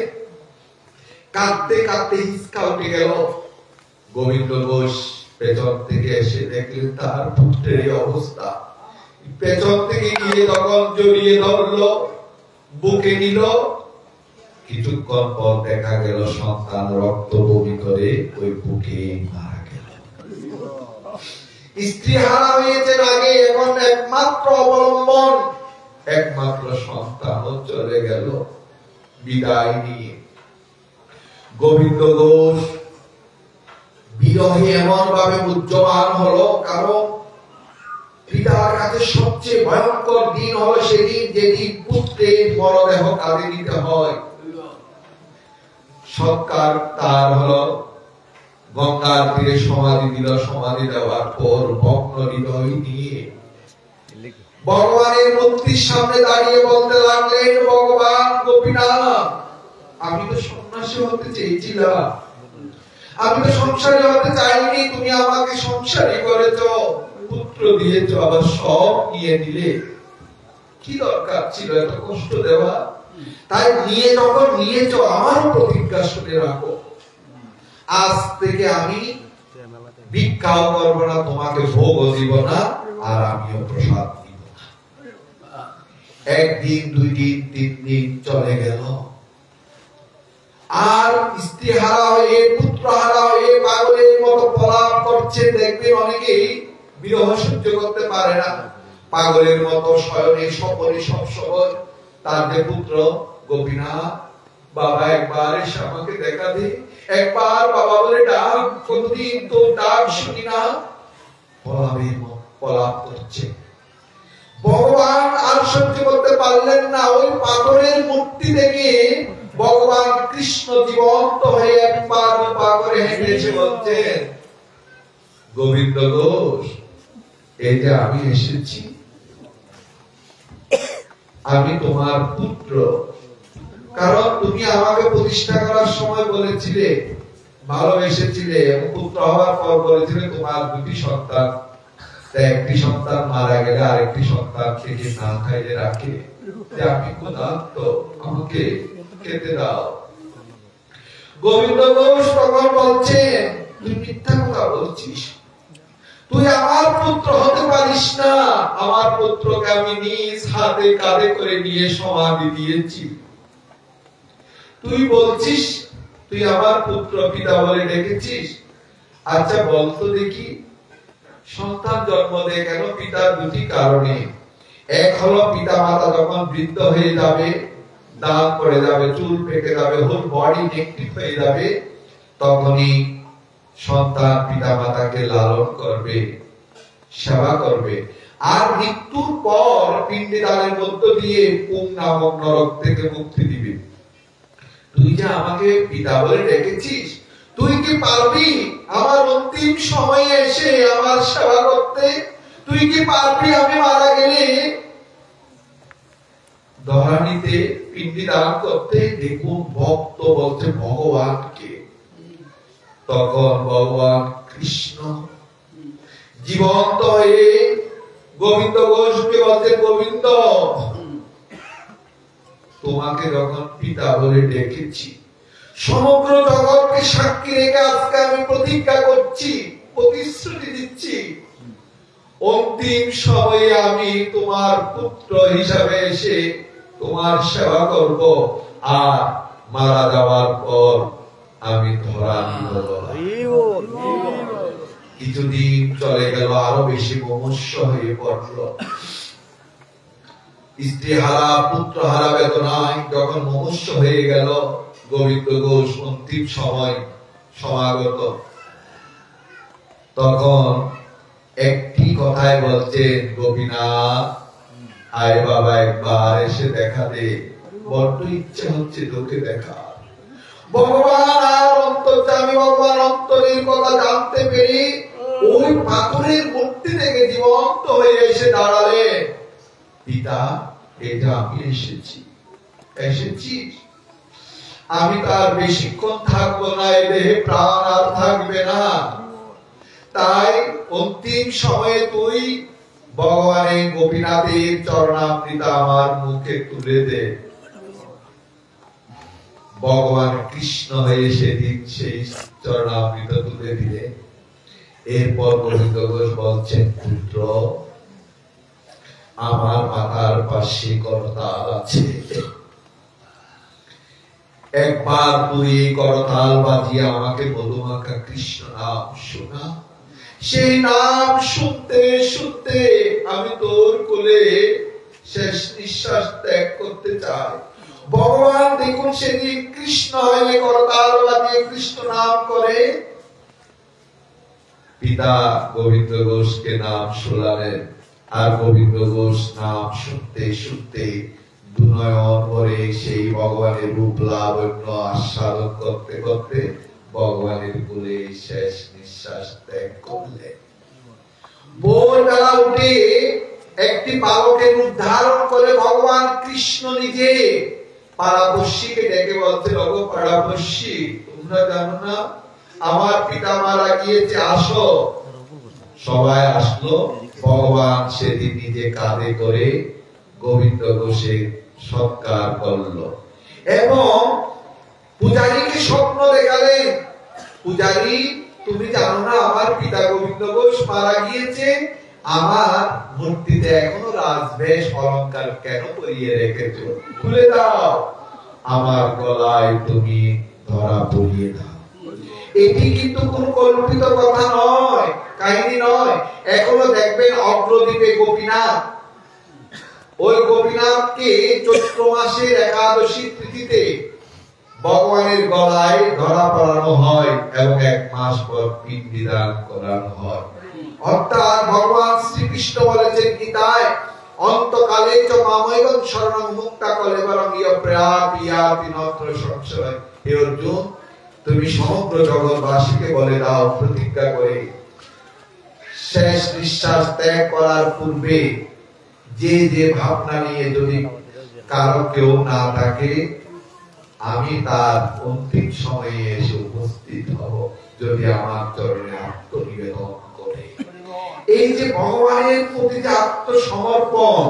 কাঁদতে কাঁদতে হিসকা উঠে গেল। গোবিন্দ ঘোষ পেছন থেকে এসে দেখলেন তার পুত্রের অবস্থা। পেছন থেকে গিয়ে তখন জড়িয়ে ধরলো, বুকে নিল। কিছুক্ষণ পর দেখা গেল সন্তান রক্ত বমি করে ওই বুকে মারা গেল। স্ত্রী হারা হয়েছেন আগে, এখন একমাত্র অবলম্বন, একমাত্র সন্তান চলে গেল বিদায় নিয়ে। গোবিন্দ ঘোষ বিরহে এমন ভাবে উজ্জীবন হলো, কারণ পিতার কাছে সবচেয়ে ভয়ঙ্কর দিন হলো সেদিন যেদিন পুত্রের মরদেহ কাঁধে নিতে হয়। সৎকার তার হলো গঙ্গার তীরে সমাধি দিল। সমাধি দেওয়ার পর ভগ্ন হৃদয় নিয়ে ভগবানের মূর্তির সামনে দাঁড়িয়ে বলতে লাগলেন, ভগবান গোপীনাথ আমি তো সন্ন্যাসী হতে চেয়েছিলাম, আমি তো সংসারী হতে চাইনি, তুমি আমাকে সংসারী করেছো, পুত্র দিয়েছো, আবার সব নিয়ে দিলে। কি দরকার ছিল এত কষ্ট দেওয়া? তাই নিয়ে যখন নিয়েছো আমারও প্রতিজ্ঞা শুনে রাখো, আজ থেকে আমি ভিক্ষাও করবো না, তোমাকে ভোগও দিব না, আর আমিও প্রসাদ দিব না। একদিন, দুই দিন, তিন দিন চলে গেল। আর স্ত্রী হারা হয়ে, পুত্র হারা হয়ে পাগলের মতো পলাপ করছে। দেখবেন অনেকেই বিরহ সহ্য করতে পারে না, পাগলের মতো শয়নে স্বপনে সব সময় তার যে পুত্র গোপীনাথ, বাবা একবার এসে আমাকে দেখা দে, একবার বাবা বলে ডাক, কতদিন তো ডাক শুনি না। পলাপ করছে। ভগবান আর সহ্য করতে পারলেন না। ওই পাথরের মূর্তি দেখে ভগবান কৃষ্ণ জীবন্ত হয়ে একবার পাগরে হেঁটে এসে বলছেন, গোবিন্দ ঘোষ এই যে আমি এসেছি, আমি তোমার পুত্র। কারণ তুমি আমাকে প্রতিষ্ঠা করার সময় বলেছিলে, ভালোবেসেছিলে, এবং পুত্র হওয়ার পর বলেছিলে তোমার দুটি সন্তান, একটি সন্তান মারা গেলে আরেকটি সন্তান থেকে না খাইয়ে রাখে, যে আমি ক্ষুধার্ত, আমাকে খেতে দাও। গোবিন্দ ঘোষ তখন বলছেন, তুই মিথ্যা কথা বলছিস, তুই আমার পুত্র হতে পারিস না। আমার পুত্রকে আমি নিজ হাতে কাঁধে করে নিয়ে সমাধি দিয়েছি, তুই বলছিস তুই আমার পুত্র, পিতা বলে ডেকেছিস। আচ্ছা বলতো দেখি, সন্তান জন্ম দেয় কেন? পিতার দুটি কারণে। এক হলো পিতা মাতা যখন বৃদ্ধ হয়ে যাবে, দাঁত পড়ে যাবে, চুল পেকে যাবে, হোল বডি নেগেটিভ হয়ে যাবে, তখনই সন্তান পিতা মাতাকে লালন করবে, সেবা করবে। আর মৃত্যুর পর পিণ্ডদানের মধ্য দিয়ে পুং নামক নরক থেকে মুক্তি দিবে। তুই যে আমাকে পিতা বলে ডেকেছিস, তুই কি পারবি আমার অন্তিম সময়ে এসে আমার সেবা করতে? তুই কি পারবি আমি মারা গেলে ধরণীতে পিণ্ডদান করতে? দেখুন ভক্ত বলছে ভগবানকে, তখন ভগবান কৃষ্ণ জীবন্ত হয়ে গোবিন্দ ঘোষকে বলতে, গোবিন্দ তোমাকে যখন পিতা বলে ডেকেছি, সমগ্র জগৎকে সাক্ষী রেখে আজকে আমি প্রতিজ্ঞা করছি, প্রতিশ্রুতি দিচ্ছি, অন্তিম সময়ে আমি তোমার পুত্র হিসাবে এসে তোমার সেবা করব, আর মারা যাওয়ার পর আমি ধরা নিব। কিছুদিন চলে গেল, আরো বেশি মুমূর্ষ হয়ে পড়ল। স্ত্রী হারা পুত্র হারা বেদনায় যখন মুমূর্ষ হয়ে গেল, গোবিন্দ ঘোষ অন্তিম সময় সমাগত, তখন একটি কথাই বলছেন, গোপীনাথ আয় বাবা, একবার এসে দেখা দে, বড্ড ইচ্ছে হচ্ছে তোকে দেখা। ভগবান আর অন্তর্যামী ভগবান অন্তরের কথা জানতে পেরে ওই পাথরের মূর্তি থেকে জীবন্ত হয়ে এসে দাঁড়ালেন। পিতা, এটা আমি এসেছি, আমি তার বেশিক্ষণ থাকবো না, এই দেহে প্রাণ আর থাকবে না, তাই অন্তিম সময়ে তুই ভগবানের গোপীনাথের চরণামৃত আমার মুখে তুলে দে। ভগবান কৃষ্ণ হয়ে সেদিন সেই চরণামৃত তুলে দিলে। এরপর গোবিন্দ ঘোষ বলছেন, পুত্র আমার মাথার পাশে করতাল আছে, একবার তুই করতাল বাজিয়ে আমাকে মধুমাখা কৃষ্ণ নাম শোনা। সেই নাম শুনতে শুনতে আমি তোর কোলে শেষ নিঃশ্বাস ত্যাগ করতে চাই। ভগবান দেখুন সেদিন কৃষ্ণ হয়ে করতাল বাজিয়ে কৃষ্ণ নাম করে। পিতা গোবিন্দ ঘোষকে নাম শোনালেন, আর গোবিন্দ ঘোষ নাম শুনতে শুনতে দুনয়ন ভরে সেই ভগবানের রূপ লাবণ্য আস্বাদন করতে করতে ভগবানের কোলে শেষ নিঃশ্বাস ত্যাগ করলেন। ভোরবেলা উঠে একটি বালকের রূপ ধারণ করে ভগবান কৃষ্ণ নিজে পাড়াপড়শিকে ডেকে বলতে, ওগো পাড়াপড়শি, তোমরা জানো না আমার পিতা মারা গিয়েছে, আসো। সবাই আসলো। ভগবান সেদিন নিজে কাঁধে করে গোবিন্দ ঘোষের সৎকার করল এবং পূজারীকে স্বপ্ন দেখালেন, পূজারী তুমি জানো না আমার পিতা গোবিন্দ ঘোষ মারা গিয়েছে, আমার মূর্তিতে এখনো রাজবেশ অলংকার কেন পরিয়ে রেখেছো? খুলে দাও, আমার গলায় তুমি ধরা পরিয়ে দাও। এটি কিন্তু কোন কল্পিত কথা নয়, কাহিনী নয়। এখনো দেখবেন অগ্রদ্বীপে গোপীনাথ, ওই গোপীনাথকে চৈত্র মাসের একাদশী তিথিতে ভগবানের গলায় ধরা পড়ানো হয় এবং 1 মাস পর পিণ্ডদান করানো হয়। অর্থাৎ ভগবান শ্রীকৃষ্ণ বলেছেন গীতায়, অন্তকালে চ মামৈবং শরণং মুক্তা কলেবরং ইয়প্রয়াপিয়াপি নত্র সংশয়। হে অর্জুন, তুমি সমগ্র জগৎবাসীকে বলে দাও প্রতিজ্ঞা করে, শেষ নিঃশ্বাস ত্যাগ করার পূর্বে যে যে ভাবনা নিয়ে যদি কারো কেউ না থাকে, আমি তার অন্তিম সময়ে এসে উপস্থিত হব যদি আমার চরণে আত্মনিবেদন করে। এই যে ভগবানের প্রতি যে আত্মসমর্পণ,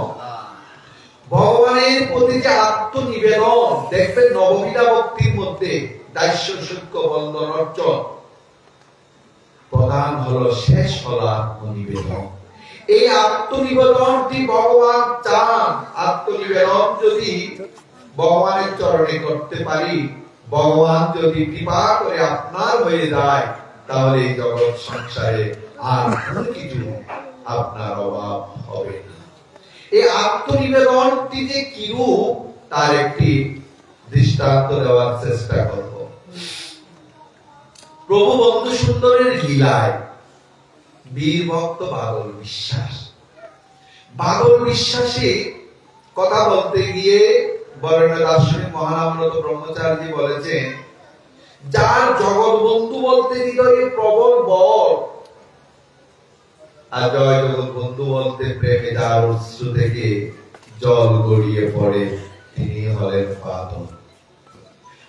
ভগবানের প্রতি যে আত্মনিবেদন, দেখবেন নববিধা ভক্তির মধ্যে দাস্য সূক্ষ্ম বন্ধন অর্জন প্রধান হলো, শেষ হলো আত্মনিবেদন। এই আত্মনিবেদনটি ভগবান চান। আত্মনিবেদন যদি ভগবানের চরণে করতে পারি, ভগবান যদি কৃপা করে আপনার হয়ে যায়, তাহলে এই জগৎ সংসারে আর কোনো কিছু আপনার অভাব হবে না। এই আত্মনিবেদনটি যে কিরূপ তার একটি দৃষ্টান্ত দেওয়ার চেষ্টা করব। প্রভু বন্ধু সুন্দরের লীলায় বীর ভক্ত বাদল বিশ্বাস, বাদল বিশ্বাসী কথা বলতে গিয়ে বরেণ্য দার্শনিক মহানামরত ব্রহ্মচারী বলেছেন, যার জগৎ বন্ধু বলতে হৃদয়ে প্রবল বল, আর জয় জগৎ বন্ধু বলতে প্রেমে যার অশ্রু থেকে জল গড়িয়ে পড়ে, তিনি হলেন বাদল।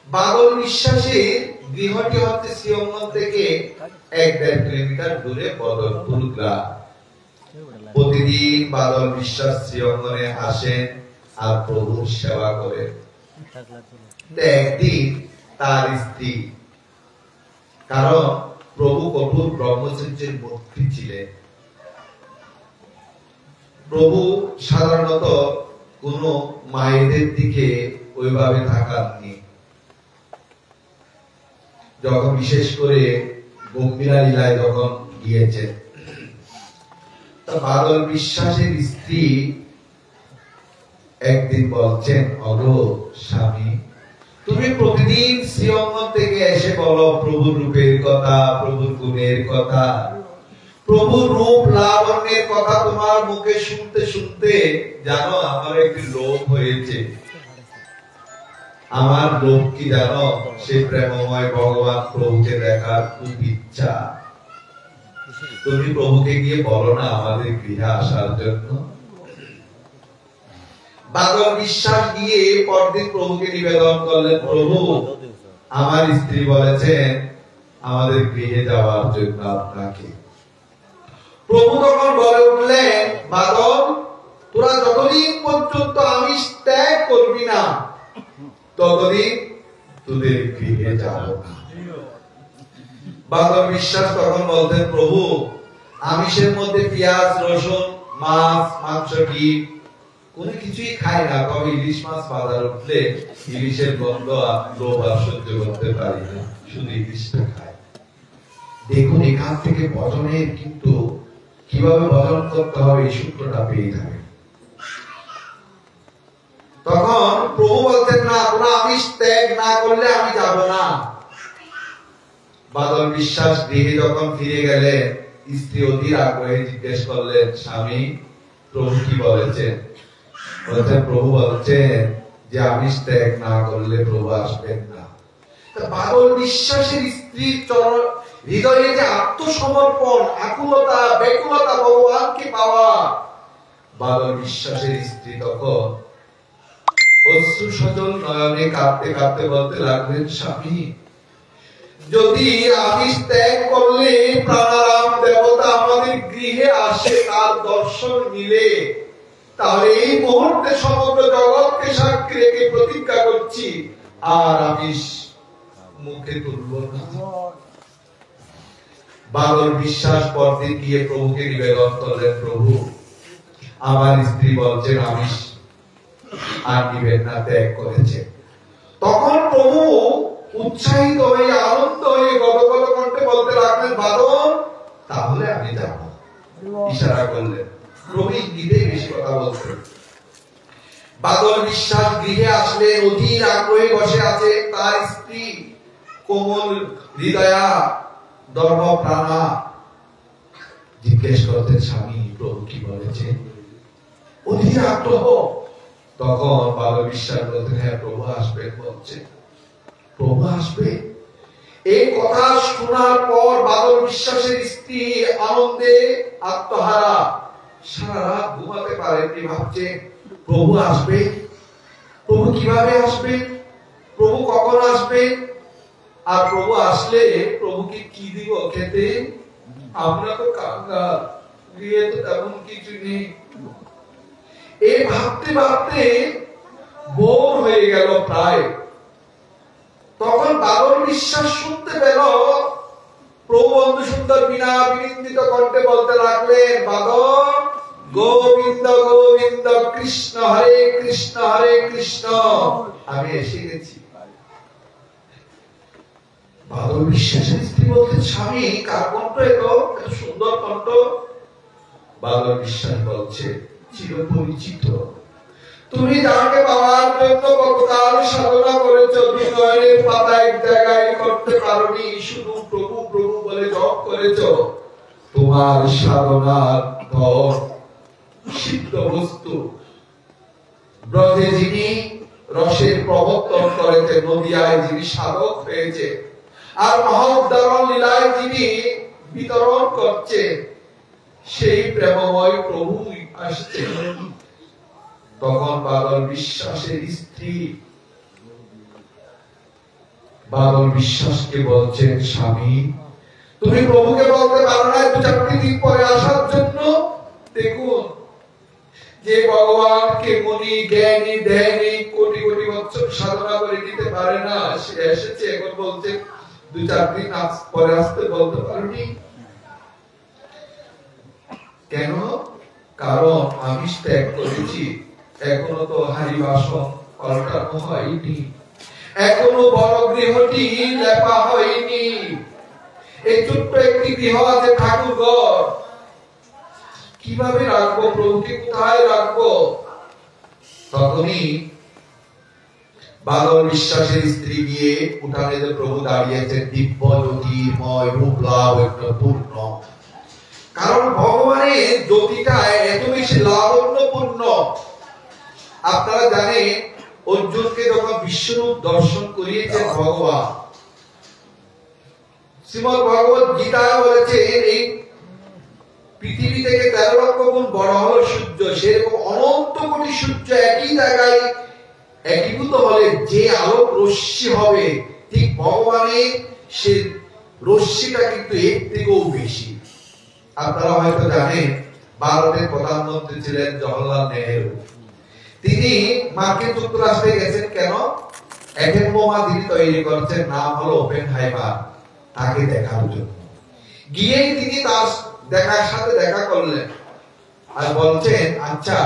বাদল বিশ্বাসীর গৃহটি হচ্ছে শ্রীঅঙ্গন থেকে 1-1.5 কিলোমিটার দূরে বদরপুর গ্রাম। প্রতিদিন বাদল বিশ্বাস শ্রীঅঙ্গনে আসেন আর প্রভুর সেবা করেন। একদিন তার স্ত্রী, কারণ প্রভু কঠোর ব্রহ্মচর্যের মূর্তি ছিলেন, প্রভু সাধারণত কোন মায়েদের দিকে ওইভাবে তাকাননি। যখন বিশেষ করে গম্ভীরা লীলায় যখন গিয়েছেন, বাদল বিশ্বাসের স্ত্রী একদিন বলছেন, অগো স্বামী, তুমি প্রতিদিন শ্রীঅঙ্গন থেকে এসে বলো প্রভুর রূপের কথা, প্রভুর গুণের কথা, প্রভুর রূপ লাবণ্যের কথা। তোমার মুখে শুনতে শুনতে জানো আমার একটি লোভ হয়েছে। আমার লোভ কি জানো? সে প্রেমময় ভগবান প্রভুকে দেখার খুব ইচ্ছা। তুমি প্রভুকে গিয়ে বলো না আমাদের গৃহে আসার জন্য। বাদল বিশ্বাস গিয়ে পরদিন প্রভুকে নিবেদন করলেন, প্রভু আমার স্ত্রী বলেছেন আমাদের গৃহে যাওয়ার জন্য আপনাকে। প্রভু তখন বলে উঠলেন, বাদল, তোরা যতদিন পর্যন্ত আমিষ ত্যাগ করবি না ততদিন তোদের গৃহে যাব না। বাদল বিশ্বাস তখন বলতেন, প্রভু আমিষের মধ্যে পেঁয়াজ, রসুন, মাছ, মাংস, ডিম কোন কিছুই খাই না, তবে ইলিশ মাছ বাজার উঠলে ইলিশের গন্ধ লোভ আর সহ্য করতে পারি না, শুধু ইলিশটা খাই। দেখুন এখান থেকে ভজনের কিন্তু কিভাবে ভজন করতে হবে এই সূত্রটা পেয়ে যাবে। তখন প্রভু বলতেন, না তোরা আমিষ ত্যাগ না করলে আমি যাব না। বাদল বিশ্বাস গৃহে যখন ফিরে গেলেন, স্ত্রী অধীর আগ্রহে জিজ্ঞেস করলেন, স্বামী প্রভু কি বলেছেন? বলছেন, প্রভু বলছেন যে আমিষ ত্যাগ না করলে প্রভু আসবেন না। বাদল বিশ্বাসের স্ত্রীর হৃদয়ে যে আত্মসমর্পণ, আকুলতা, ব্যাকুলতা ভগবানকে পাওয়া, বাদল বিশ্বাসের স্ত্রী তখন অশ্রু সজল নয়নে কাঁদতে কাঁদতে বলতে লাগলেন, স্বামী যদি আমিষ ত্যাগ করলে প্রাণারাম দেবতা আমাদের গৃহে আসে, তার দর্শন মিলে, তাহলে এই মুহূর্তে সমগ্র জগৎকে সাক্ষী রেখে প্রতিজ্ঞা করছি আর আমিষ মুখে তুলব না। বাদল বিশ্বাস পরদিন গিয়ে প্রভুকে নিবেদন করলেন, প্রভু আমার স্ত্রী বলছেন আমিষ আর নিবেন না, ত্যাগ করেছে। তখন প্রভু উৎসাহিত হয়ে, আনন্দ হয়ে গদগদ কণ্ঠে বলতে লাগলেন, বাদল তাহলে আমি যাব। ইশারা করলেন, প্রভু ইঙ্গিতে বেশি কথা বলতেন। বাদল বিশ্বাস গৃহে আসলে অধীর আগ্রহে বসে আছে তার স্ত্রী কোমল হৃদয়া ধর্মপ্রাণা। জিজ্ঞেস করতেন, স্বামী প্রভু কি বলেছেন? অধীর আগ্রহ। তখন বাদল বিশ্বাস বলতেন, হ্যাঁ প্রভু আসবেন বলছে। প্রভু আসবে এই কথা শোনার পর বাদল বিশ্বাসের স্ত্রী আনন্দে আত্মহারা, সারা রাত ঘুমাতে পারেননি, ভাবছে প্রভু আসবে, প্রভু কিভাবে আসবে, প্রভু কখন আসবে, আর প্রভু আসলে প্রভুকে কি দিব খেতে? আমরা তো কাঙ্গাল, গৃহে তো তেমন কিছু নেই। এই ভাবতে ভাবতে ভোর হয়ে গেল প্রায়। তখন বাদল বিশ্বাস শুনতে পেল প্রভু বন্ধু সুন্দর বিনা বিনিন্দিত কণ্ঠে বলতে লাগলেন, বাদল গোবিন্দ গোবিন্দ কৃষ্ণ হরে কৃষ্ণ হরে কৃষ্ণ, আমি এসে গেছি। বাদল বিশ্বাসের স্ত্রী বলতেন, স্বামী কার কণ্ঠ এত সুন্দর কণ্ঠ? বাদল বিশ্বাস বলছে, চিরপরিচিত তুমি যাকে পাওয়ার জন্য কতকাল সাধনা করেছো, বিনয়ের পাতা এক জায়গায় করতে পারোনি, শুধু প্রভু প্রভু বলে জপ করেছো। তোমার সাধনার ধন সিদ্ধ বস্তু ব্রজে যিনি রসের প্রবর্তন করেছে, নদিয়ায় যিনি সাধক হয়েছে, আর মহোদ্ধারণ লীলায় যিনি বিতরণ করছে, সেই প্রেমময় প্রভুই আসছে। তখন বাদল বিশ্বাসের স্ত্রী বাদল বিশ্বাসকে বলছেন, স্বামী তুমি প্রভুকে বলতে পারো না 2-4 দিন পরে আসার জন্য? দেখুন, যে ভগবানকে মনি জ্ঞানী ধ্যানী কোটি কোটি বছর সাধনা করে দিতে পারে না, সে এসেছে, এখন বলছে 2-4 দিন পরে আসতে বলতে পারোনি কেন? কারণ আমিষ ত্যাগ করেছি, এখনো তো হারি বাসন পাল্টানো হয়নি, এখনো বড় গৃহটি লেপা হয়নি, এই ছোট্ট একটি গৃহ আছে ঠাকুর ঘর, কিভাবে রাখবো প্রভুকে, কোথায় রাখবো? তখনই বাদল বিশ্বাসের স্ত্রী গিয়ে উঠানে যে প্রভু দাঁড়িয়েছেন, দিব্য জ্যোতির্ময় রূপ লাবণ্যপূর্ণ। কারণ ভগবানের জ্যোতিটা এত বেশি লাবণ্যপূর্ণ। আপনারা জানেন, অর্জুনকে যখন বিশ্বরূপ দর্শন করিয়েছেন ভগবান, শ্রীমদ্ ভগবত গীতায় বলেছেন, এই পৃথিবী থেকে 13 লক্ষ গুণ বড় হলো সূর্য, সেরকম অনন্ত কোটি সূর্য একই জায়গায় একীভূত হলে যে আলোক রশ্মি হবে, ঠিক ভগবানের সে রশ্মিটা কিন্তু এর থেকেও বেশি। আপনারা হয়তো জানেন, ভারতের প্রধানমন্ত্রী ছিলেন জওহরলাল নেহেরু। তিনি মার্কিন যুক্তরাষ্ট্রে গেছেন কেন? অ্যাটম বোমা তিনি তৈরি করছেন, নাম হলো ওপেনহাইমার, তাকে দেখার জন্য। গিয়েই তিনি তার সাথে দেখা করলেন আর বলছেন, আচ্ছা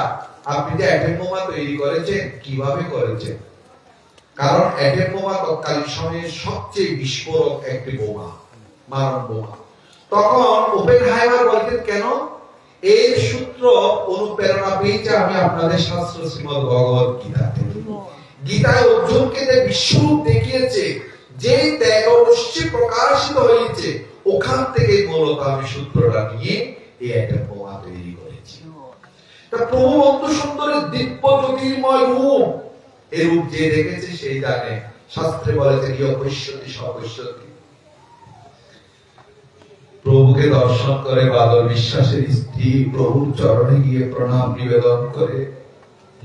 আপনি যে অ্যাটম বোমা তৈরি করেছেন, কিভাবে করেছেন? কারণ অ্যাটম বোমা তৎকালীন সময়ে সবচেয়ে বিস্ফোরক একটি বোমা, মারণ বোমা। তখন ওপেনহাইমার বলতেন, কেন? এর সূত্র অনুপ্রেরণা পেয়েছে আমি আপনাদের শাস্ত্র শ্রীমদ্ ভগবত গীতা থেকে। গীতায় অর্জুনকে যে বিশ্বরূপ দেখিয়েছে, যে ত্যাগ রশ্মি প্রকাশিত হয়েছে, ওখান থেকে মূলত আমি সূত্রটা নিয়ে এই একটা বোমা তৈরি করেছি। তা প্রভু অন্ত সুন্দরের দিব্য জ্যোতির্ময় রূপ, এই রূপ যে দেখেছে সেই জানে। শাস্ত্রে বলেছে, ইয় পশ্যতি সপশ্যতি। প্রভুকে দর্শন করে বাদল বিশ্বাসের স্ত্রী প্রভুর চরণে গিয়ে প্রণাম নিবেদন করে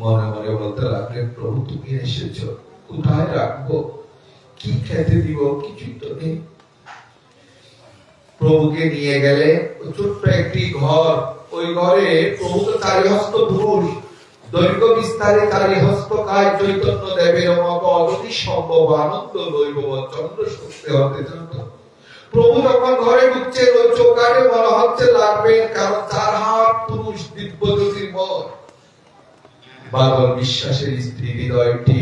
মনে মনে বলতে লাগলেন, প্রভু তুমি এসেছো, কোথায় রাখবো, কি খেতে দিব, কিছুই তো নেই। প্রভুকে নিয়ে গেলে ছোট্ট একটি ঘর, ওই ঘরে প্রভু তো চারিহস্ত পুরুষ, দৈর্ঘ্য বিস্তারে চারিহস্ত কায় চৈতন্য দেবের মতো অগতি সম্ভব আনন্দ দৈব চন্দ্র সত্যি হতে চন্দ্র। প্রভু যখন ঘরে ঢুকছেন, ওই চৌকাঠে মনে হচ্ছে লাগবেন, কারণ 4 হাত পুরুষ দিব্য জ্যোতির্ময়। বাদল বিশ্বাসের স্ত্রী হৃদয়টি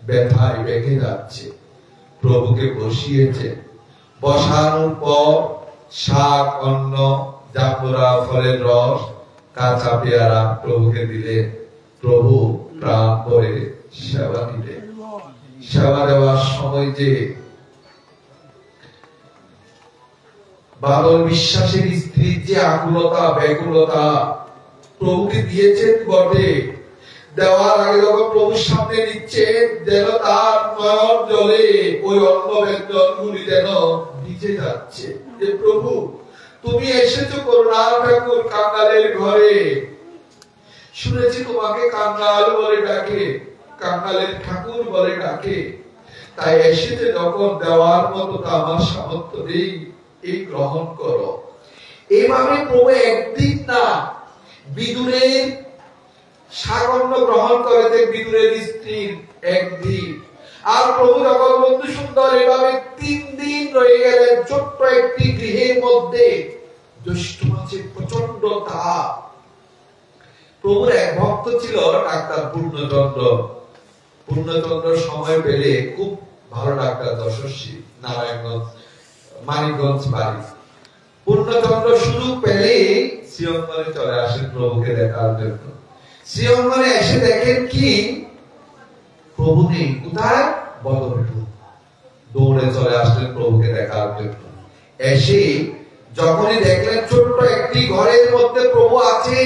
ব্যথায় বেঁকে যাচ্ছে। প্রভুকে বসিয়েছে, বসানোর পর শাক, অন্ন, জাফরা, ফলের রস, কাঁচা পেয়ারা প্রভুকে দিলে প্রভু প্রাণ ভরে সেবা দিলেন। সেবা দেওয়ার সময় যে বাদল বিশ্বাসের স্ত্রীর যে আকুলতা ব্যাকুলতা প্রভুকে দিয়েছেন বটে, দেওয়ার আগে যখন প্রভুর সামনে নিচ্ছেন, যেন তার নয়ন জলে ওই অন্ন ব্যঞ্জন গুলি যেন ভিজে যাচ্ছে। যে প্রভু তুমি এসেছো করুণার ঠাকুর কাঙ্গালের ঘরে, শুনেছি তোমাকে কাঙ্গাল বলে ডাকে, কাঙ্গালের ঠাকুর বলে ডাকে, তাই এসেছে যখন দেওয়ার মতো তা আমার সামর্থ্য নেই, এই গ্রহণ করো। এইভাবে প্রভু একদিন না, বিদুরের সাগন্য গ্রহণ করেছে, বিদুরের স্ত্রীর একদিন। আর প্রভু জগৎবন্ধু সুন্দর এভাবে 3 দিন রয়ে গেলেন ছোট্ট একটি গৃহের মধ্যে। জ্যৈষ্ঠ মাসে প্রচন্ড তাপ। প্রভুর এক ভক্ত ছিল ডাক্তার পূর্ণচন্দ্র। পূর্ণচন্দ্র সময় পেলে খুব ভালো ডাক্তার, যশস্বী, নারায়ণগঞ্জ মানিকগঞ্জ বাড়ি। পূর্ণচন্দ্র সুযোগ পেলে শ্রীঅঙ্গনে চলে আসেন প্রভুকে দেখার জন্য। শ্রীঅঙ্গনে এসে দেখেন কি প্রভু নেই। কোথায়? বদরপুর। দৌড়ে চলে আসলেন প্রভুকে দেখার জন্য। এসে যখনই দেখলেন ছোট্ট একটি ঘরের মধ্যে প্রভু আছে,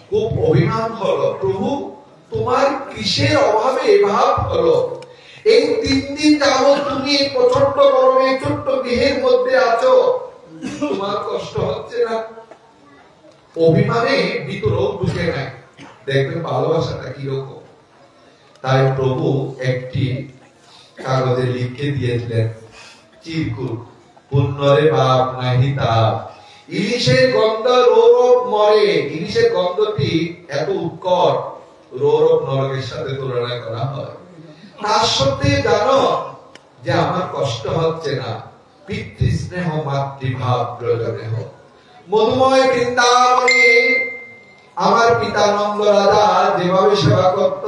খুব অভিমান হলো, প্রভু তোমার কিসের অভাবে এভাব হলো? এই 3 দিন যাবত তুমি এই প্রচন্ড গরমে ছোট্ট গৃহের মধ্যে আছো, তোমার কষ্ট হচ্ছে না? অভিমানে ভিতরেও ঢুকে নাই। দেখবেন ভালোবাসাটা কিরকম। তাই প্রভু একটি কাগজে লিখে দিয়েছিলেন, চিরকুট পুণ্যরে বাপ নাহি তাপ, ইলিশের গন্ধ রৌরব মরে। ইলিশের গন্ধটি এত উৎকট, রৌরব নরকের সাথে তুলনা করা হয়। তার সত্ত্বে জানো যে আমার কষ্ট হচ্ছে না, পিতৃ স্নেহ মাতৃভাব প্রয়োজনে হোক। মধুময় বৃন্দাবনে আমার পিতা নন্দ রাজা যেভাবে সেবা করত,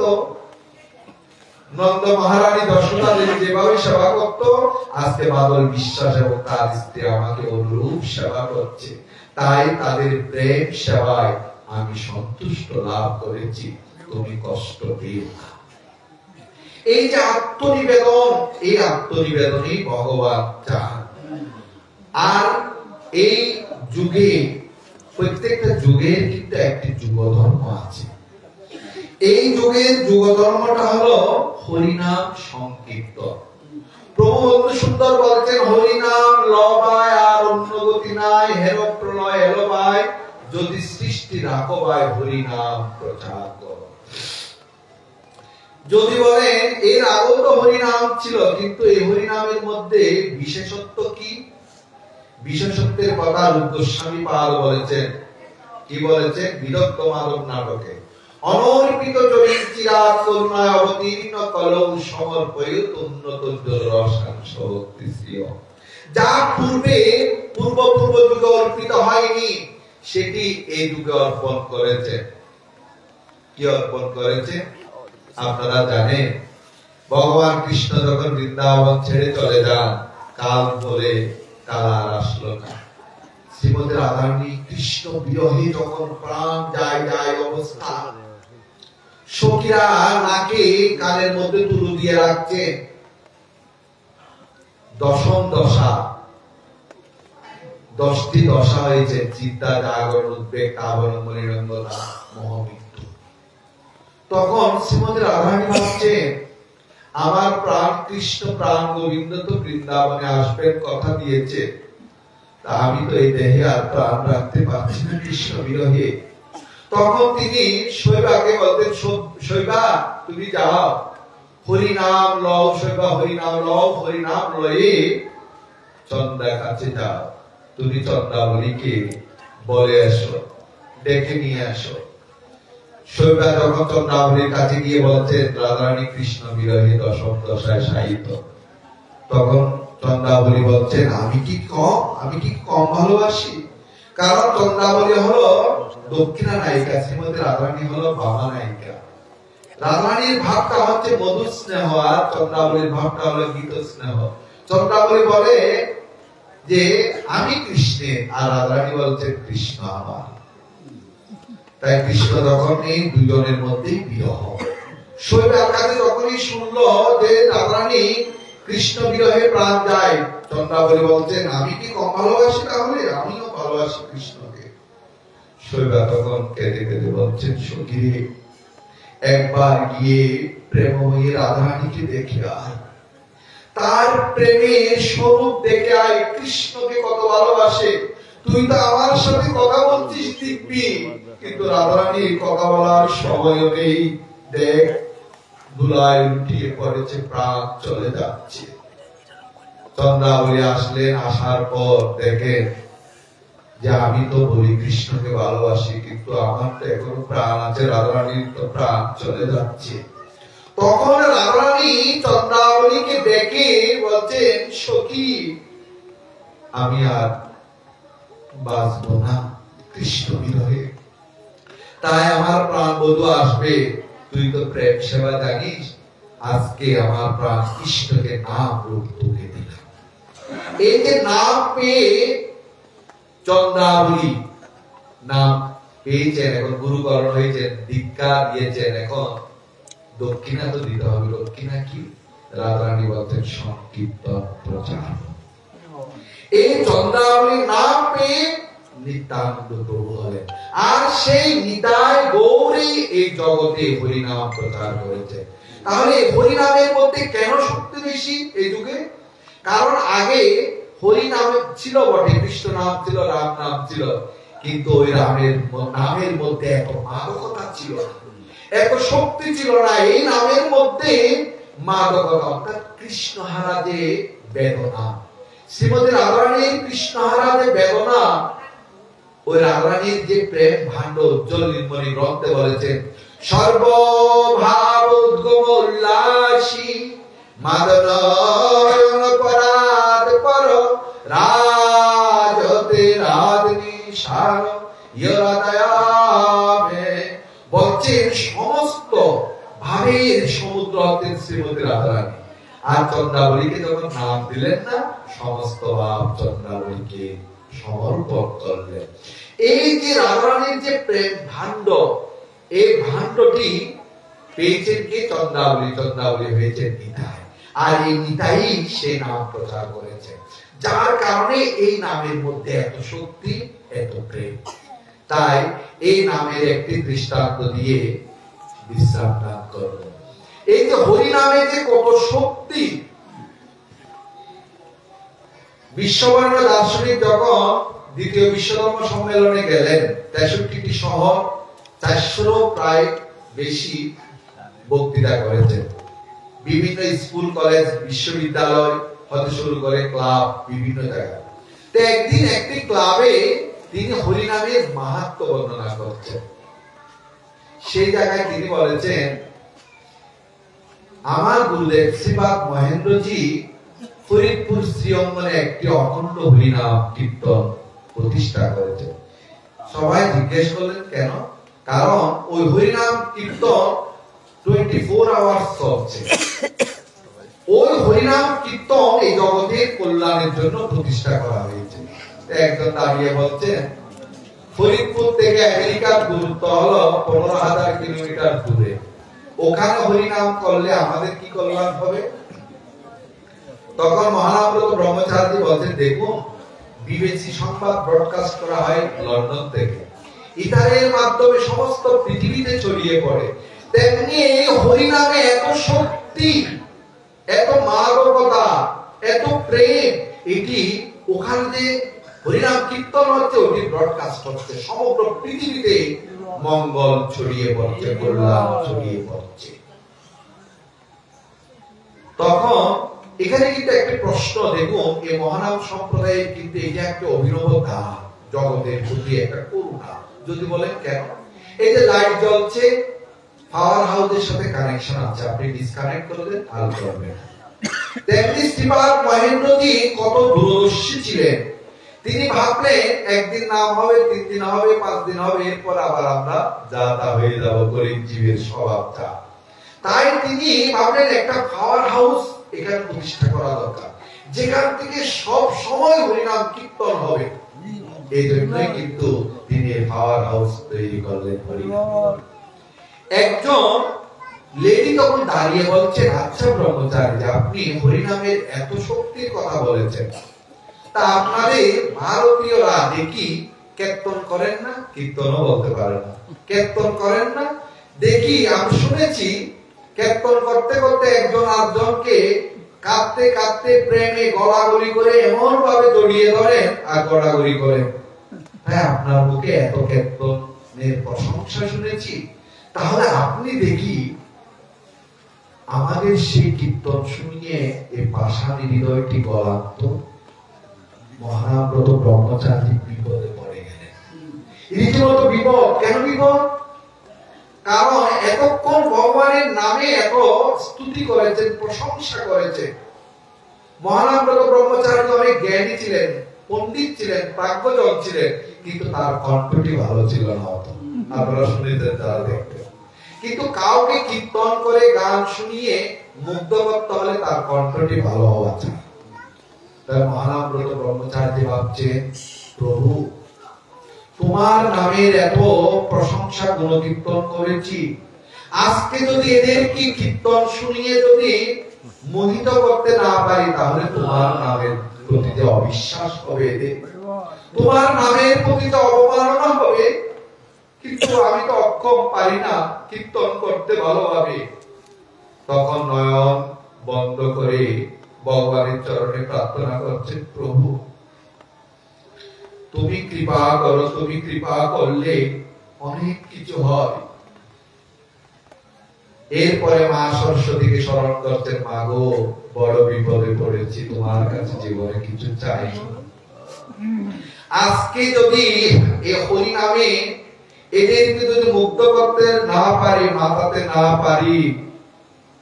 নন্দ মহারানী যশোদা দেবী যেভাবে সেবা করত, আজকে বাদল বিশ্বাস এবং তার স্ত্রী আমাকে অনুরূপ সেবা করছে। তাই তাদের প্রেম সেবায় আমি সন্তুষ্ট লাভ করেছি, তুমি কষ্ট দিও না। এই যে আত্মনিবেদন, এই আত্মনিবেদনই ভগবান চান। আর এই যুগে, প্রত্যেকটা যুগের কিন্তু একটি যুগ ধর্ম আছে। এই যুগের যুগ ধর্মটা হলো হরিনাম সংকীর্তন। প্রভু বন্ধু সুন্দর বলছেন, হরিনাম লবায় আর অন্য গতি নাই, হের প্রলয় এলো ভাই, যদি সৃষ্টি রাখো ভাই হরিনাম প্রচার করো। যদি বলেন এর আগেও তো হরিনাম ছিল, কিন্তু এই হরিনামের মধ্যে বিশেষত্ব কি? বিশেষত্বের কথা রূপ গোস্বামী পাল বলেছেন। কি বলেছেন? বিরক্ত মাধব নাটকে, অনর্পিত জমির চিরাগ করুণায় অবতীর্ণ কলৌ সমর্পয়িত উন্নত রসাংশ ভক্তিশ্রিয়। যা পূর্বে পূর্ব যুগে অর্পিত হয়নি, সেটি এই যুগে অর্পণ করেছে। কি অর্পণ করেছে? আপনারা জানেন, ভগবান কৃষ্ণ যখন বৃন্দাবন ছেড়ে চলে যান, কাল বলে কাল আর আসলো না। শ্রীমতী রাধারানী কৃষ্ণ বিরহে যখন প্রাণ যায় অবস্থা, সখীরা নাকে কানের মধ্যে তুলো দিয়ে রাখছে। দশম দশা, 10টি দশা হয়েছে, চিন্তা, জাগরণ, উদ্বেগ, আবরণ, মলিনন্দনা, মহামৃত্যু। তখন শ্রীমতী রাধারানী ভাবছেন, আমার প্রাণ কৃষ্ণ, প্রাণ গোবিন্দ তো বৃন্দাবনে আসবেন, কথা দিয়েছে, তা আমি তো এই দেহে আর প্রাণ রাখতে পারছি না কৃষ্ণ বিরহে। তখন তিনি শৈবাকে বলতেন, শৈবা তুমি যাও, হরিনাম লও, শৈবা হরিনাম লও, হরিনাম লয়ে চন্দা কাছে যাও, তুমি চন্দাবলীকে বলে এসো, ডেকে নিয়ে আসো। শৈবা যখন চন্দাবলীর কাছে গিয়ে বলছেন রাধারানী কৃষ্ণ বিরহে দশম দশায় শায়িত, তখন চন্দাবলী বলছেন, আমি কি কম ভালোবাসি? কারণ চন্দাবলী হলো দক্ষিণা নায়িকা, শ্রীমতী রাধারানী হলো বামা নায়িকা। রাধারানীর ভাবটা হচ্ছে মধু স্নেহ, আর চন্দাবলীর ভাবটা হলো গীত স্নেহ। চন্দাবলী বলে যে আমি কৃষ্ণের, আর রাধারানী বলছে কৃষ্ণ আমার। তাই কৃষ্ণ যখন এই দুজনের মধ্যেই বিরহ, শৈবার কাছে যখনই শুনলো যে রাধারানী কৃষ্ণ বিরহে প্রাণ যায়, চন্দ্রাবলী বলছেন, আমি কি কম ভালোবাসি? তাহলে আমিও ভালোবাসি কৃষ্ণকে। শৈবা তখন কেঁদে কেঁদে বলছেন, সখী একবার গিয়ে প্রেমময়ী রাধারানীকে দেখে আয়, তার প্রেমের স্বরূপ দেখে আয়, কৃষ্ণকে কত ভালোবাসে। তুই তো আমার সাথে কথা বলছিস দিব্যি, কিন্তু রাধারানীর কথা বলার সময় নেই। দেখ ধুলায় লুটিয়ে পড়েছে, প্রাণ চলে যাচ্ছে। চন্দ্রাবলী আসলেন, আসার পর দেখেন যে আমি তো বলি কৃষ্ণকে ভালোবাসি, কিন্তু আমার তো এখনো প্রাণ আছে, রাধারানীর তো প্রাণ চলে যাচ্ছে। তখন রাধারানী চন্দ্রাবলীকে দেখে বলছেন, সখী আমি আর বাঁচবো না কৃষ্ণ বিরহে, তাই আমার প্রাণ বধূ আসবে। তুই তো প্রেম সেবা জানিস, আজকে আমার প্রাণ কৃষ্ণকে নাম রূপ তোকে দিলাম। এই যে নাম পেয়ে চন্দ্রাবলী নাম পেয়েছেন, এখন গুরুকরণ হয়েছেন, দীক্ষা দিয়েছেন, এখন দক্ষিণা তো দিতে হবে। দক্ষিণা কি? রাধারানী বলতেন সংকীর্তন প্রচার। এই চন্দ্রাবলী নাম পেয়ে নিত্যানন্দ প্রভু হলেন, আর সেই নিতাই গৌরী এই জগতে হরিনাম প্রচার করেছে। তাহলে হরিনামের মধ্যে কেন শক্তি বেশি এই যুগে? কারণ আগে হরিনাম ছিল বটে, কৃষ্ণ নাম ছিল, রাম নাম ছিল, কিন্তু ওই রামের নামের মধ্যে এত মাদকতা ছিল না, এত শক্তি ছিল না। এই নামের মধ্যে মাদকতা, অর্থাৎ কৃষ্ণহারা যে বেদনা, শ্রীমতী রাধারানীর কৃষ্ণহারা যে বেদনা, ওই রাধারানীর যে প্রেম ভাণ্ড উজ্জ্বল নির্মণি গ্রন্থে বলেছেন, সর্বভাব উদ্গম উল্লাসী মাদনয়ন পরাদ পর রাজতে রাধনি সার ইয়রাদয়ামে। বলছেন সমস্ত ভাবের সমুদ্র হতেন শ্রীমতী রাধারানী। আর চন্দ্রাবলীকে যখন নাম দিলেন না, সমস্ত ভাব চন্দ্রাবলীকে সমর্পণ করলেন। এই যে রাধারানীর যে প্রেম ভাণ্ড, এই ভাণ্ডটি পেয়েছেন কে? চন্দ্রাবলী। চন্দ্রাবলী হয়েছেন নিতাই, আর এই নিতাই সে নাম প্রচার করেছে, যার কারণে এই নামের মধ্যে এত শক্তি, এত প্রেম। তাই এই নামের একটি দৃষ্টান্ত দিয়ে বিশ্রাম দান করব। এই যে হরি নামে যে কত শক্তি, বিশ্ববর্ণ দার্শনিক যখন দ্বিতীয় বিশ্বধর্ম সম্মেলনে গেলেন, 63টি শহর, 400 প্রায় বেশি বক্তৃতা করেছেন। বিভিন্ন স্কুল, কলেজ, বিশ্ববিদ্যালয় হতে শুরু করে ক্লাব, বিভিন্ন জায়গায়। তো একদিন একটি ক্লাবে তিনি হরি নামের মাহাত্ম্য বর্ণনা করছেন। সেই জায়গায় তিনি বলেছেন, আমার গুরুদেব শ্রীপাদ মহেন্দ্রজি ফরিদপুর শ্রীঅঙ্গনে একটি অখণ্ড হরিনাম কীর্তন প্রতিষ্ঠা করেছে। সবাই জিজ্ঞেস করলেন কেন? কারণ ওই হরিনাম কীর্তন 24 আওয়ার্স চলছে। ওই হরিনাম কীর্তন এই জগতের কল্যাণের জন্য প্রতিষ্ঠা করা হয়েছে। একজন দাঁড়িয়ে বলছেন, ফরিদপুর থেকে আমেরিকার দূরত্ব হলো 15,000 কিলোমিটার দূরে, ওখানে হরিনাম করলে আমাদের কি কল্যাণ হবে? তখন মহানামব্রত ব্রহ্মচারী বলছেন, দেখুন বিবিসি সংবাদ ব্রডকাস্ট করা হয় লন্ডন থেকে, ইতারের মাধ্যমে সমস্ত পৃথিবীতে ছড়িয়ে পড়ে, তেমনি হরিনামে এত শক্তি, এত মাদকতা, এত প্রেম, এটি ওখানে যে হরিনাম কীর্তন হচ্ছে ওটি ব্রডকাস্ট হচ্ছে, সমগ্র পৃথিবীতে মঙ্গল ছড়িয়ে পড়ছে, কল্যাণ ছড়িয়ে পড়ছে। তখন এখানে কিন্তু একটা প্রশ্ন, দেখুন এই মহানাম সম্প্রদায়ের কিন্তু এটা একটা অভিনব দান, জগতের প্রতি একটা করুণা। যদি বলেন কেন? এই যে লাইট জ্বলছে, পাওয়ার হাউসের সাথে কানেকশন আছে, আপনি ডিসকানেক্ট করলেন আর করবেন। তেমনি শ্রীপাদ মহেন্দ্রজি কত দূরদর্শী ছিলেন। তিনি ভাবলেন একদিন নাম হবে, 3 দিন হবে, 5 দিন হবে, এরপর আবার আমরা যা তা হয়ে যাব, গরিব জীবের স্বভাবটা। তাই তিনি ভাবলেন একটা পাওয়ার হাউস এখানে প্রতিষ্ঠা করা দরকার, যেখান থেকে সব সময় হরিনাম কীর্তন হবে। এই জন্যই কিন্তু তিনি পাওয়ার হাউস তৈরি করলেন হরিনাম। একজন লেডি তখন দাঁড়িয়ে বলছেন, আচ্ছা ব্রহ্মচারী, আপনি হরিনামের এত শক্তির কথা বলেছেন, তা আপনাদের ভারতীয়রা দেখি কীর্তন করেন না? কীর্তনও বলতে পারে না, কীর্তন করেন না দেখি। আমি শুনেছি কীর্তন করতে করতে একজন আরেকজনকে কাঁদতে কাঁদতে প্রেমে গলাগলি করে এমন ভাবে জড়িয়ে ধরেন আর গড়াগড়ি করেন। তাই আপনার মুখে এত কীর্তনের প্রশংসা শুনেছি, তাহলে আপনি দেখি আমাদের সেই কীর্তন শুনিয়ে এই পাষাণী হৃদয়টি গলান্ত। মহানামব্রত ব্রহ্মচারী বিপদে পড়ে গেলেন। রীতিমতো বিপদ। কেন বিপদ? কারণ এতক্ষণ ভগবানের নামে এত স্তুতি করেছেন, প্রশংসা করেছেন। মহানামব্রত ব্রহ্মচারী অনেক জ্ঞানী ছিলেন, পণ্ডিত ছিলেন, প্রাজ্ঞজন ছিলেন, কিন্তু তার কণ্ঠটি ভালো ছিল না। আপনারা শুনেছেন, তারা দেখতেন। কিন্তু কাউকে কীর্তন করে গান শুনিয়ে মুগ্ধ করতে হলে তার কণ্ঠটি ভালো হওয়া চাই। তাই মহানামব্রত ব্রহ্মচারী ভাবছেন, প্রভু তোমার নামের এত প্রশংসা গুণকীর্তন করেছি, আজকে যদি এদেরকে কীর্তন শুনিয়ে যদি মোহিত করতে না পারি, তাহলে তোমার নামের প্রতি যে অবিশ্বাস হবে এদের, তোমার নামের প্রতি যে অবমাননা হবে। কিন্তু আমি তো অক্ষম, পারি না কীর্তন করতে ভালোভাবে। তখন নয়ন বন্ধ করে ভগবানের চরণে প্রার্থনা করছেন, প্রভু তুমি কৃপা করো, তুমি কৃপা করলে অনেক কিছু হয়। এরপরে মা সরস্বতীকে স্মরণ করতেন, মা গো বড় বিপদে পড়েছি, তোমার কাছে জীবনে কিছু চাই। আজকে যদি এই হরি নামে এদেরকে যদি মুক্ত করতে না পারি, মাতাতে না পারি,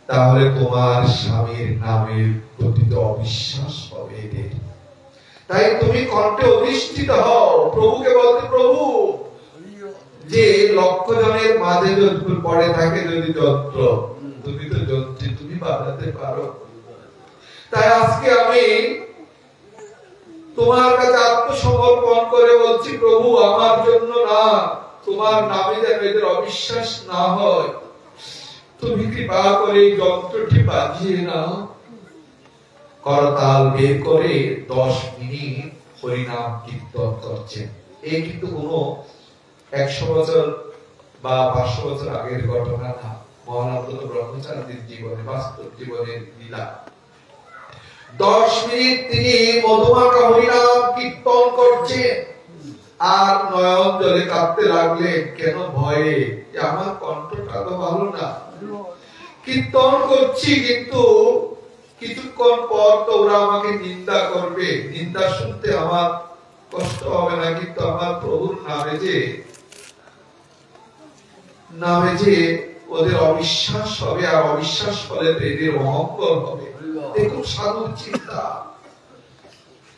তাহলে তোমার স্বামীর নামের প্রতি অবিশ্বাস হবে এদের। তাই তুমি কণ্ঠে অধিষ্ঠিত হও, প্রভুকে বলতে, প্রভু যে লক্ষ জনের মাঝে যদি পড়ে থাকে যদি যন্ত্র, তুমি তো যন্ত্রী, তুমি বাজাতে পারো। তাই আজকে আমি তোমার কাছে আত্মসমর্পণ করে বলছি, প্রভু আমার জন্য না, তোমার নামে যেন এদের অবিশ্বাস না হয়, তুমি কৃপা করে যন্ত্রটি বাজিয়ে নাও। করতাল বের করে 10 মিনিট হরিনাম কীর্তন করছেন। এই কিন্তু কোনো 100 বছর বা 500 বছর আগের ঘটনা না, মহানন্দ ব্রহ্মচারীর জীবনে, বাস্তব জীবনের লীলা। 10 মিনিট তিনি মধুমাখা হরিনাম কীর্তন করছেন, আর নয়ন জলে কাঁদতে লাগলেন। কেন? ভয়ে, আমার কণ্ঠটা তো ভালো না, কীর্তন করছি কিন্তু কিছুক্ষণ পর তো ওরা আমাকে নিন্দা করবে, নিন্দা শুনতে আমার কষ্ট হবে না, কিন্তু আমার প্রভুর নামে যে ওদের অবিশ্বাস হবে, আর অবিশ্বাস ফলে এদের অহংকার হবে। দেখুন সাধুর চিন্তা।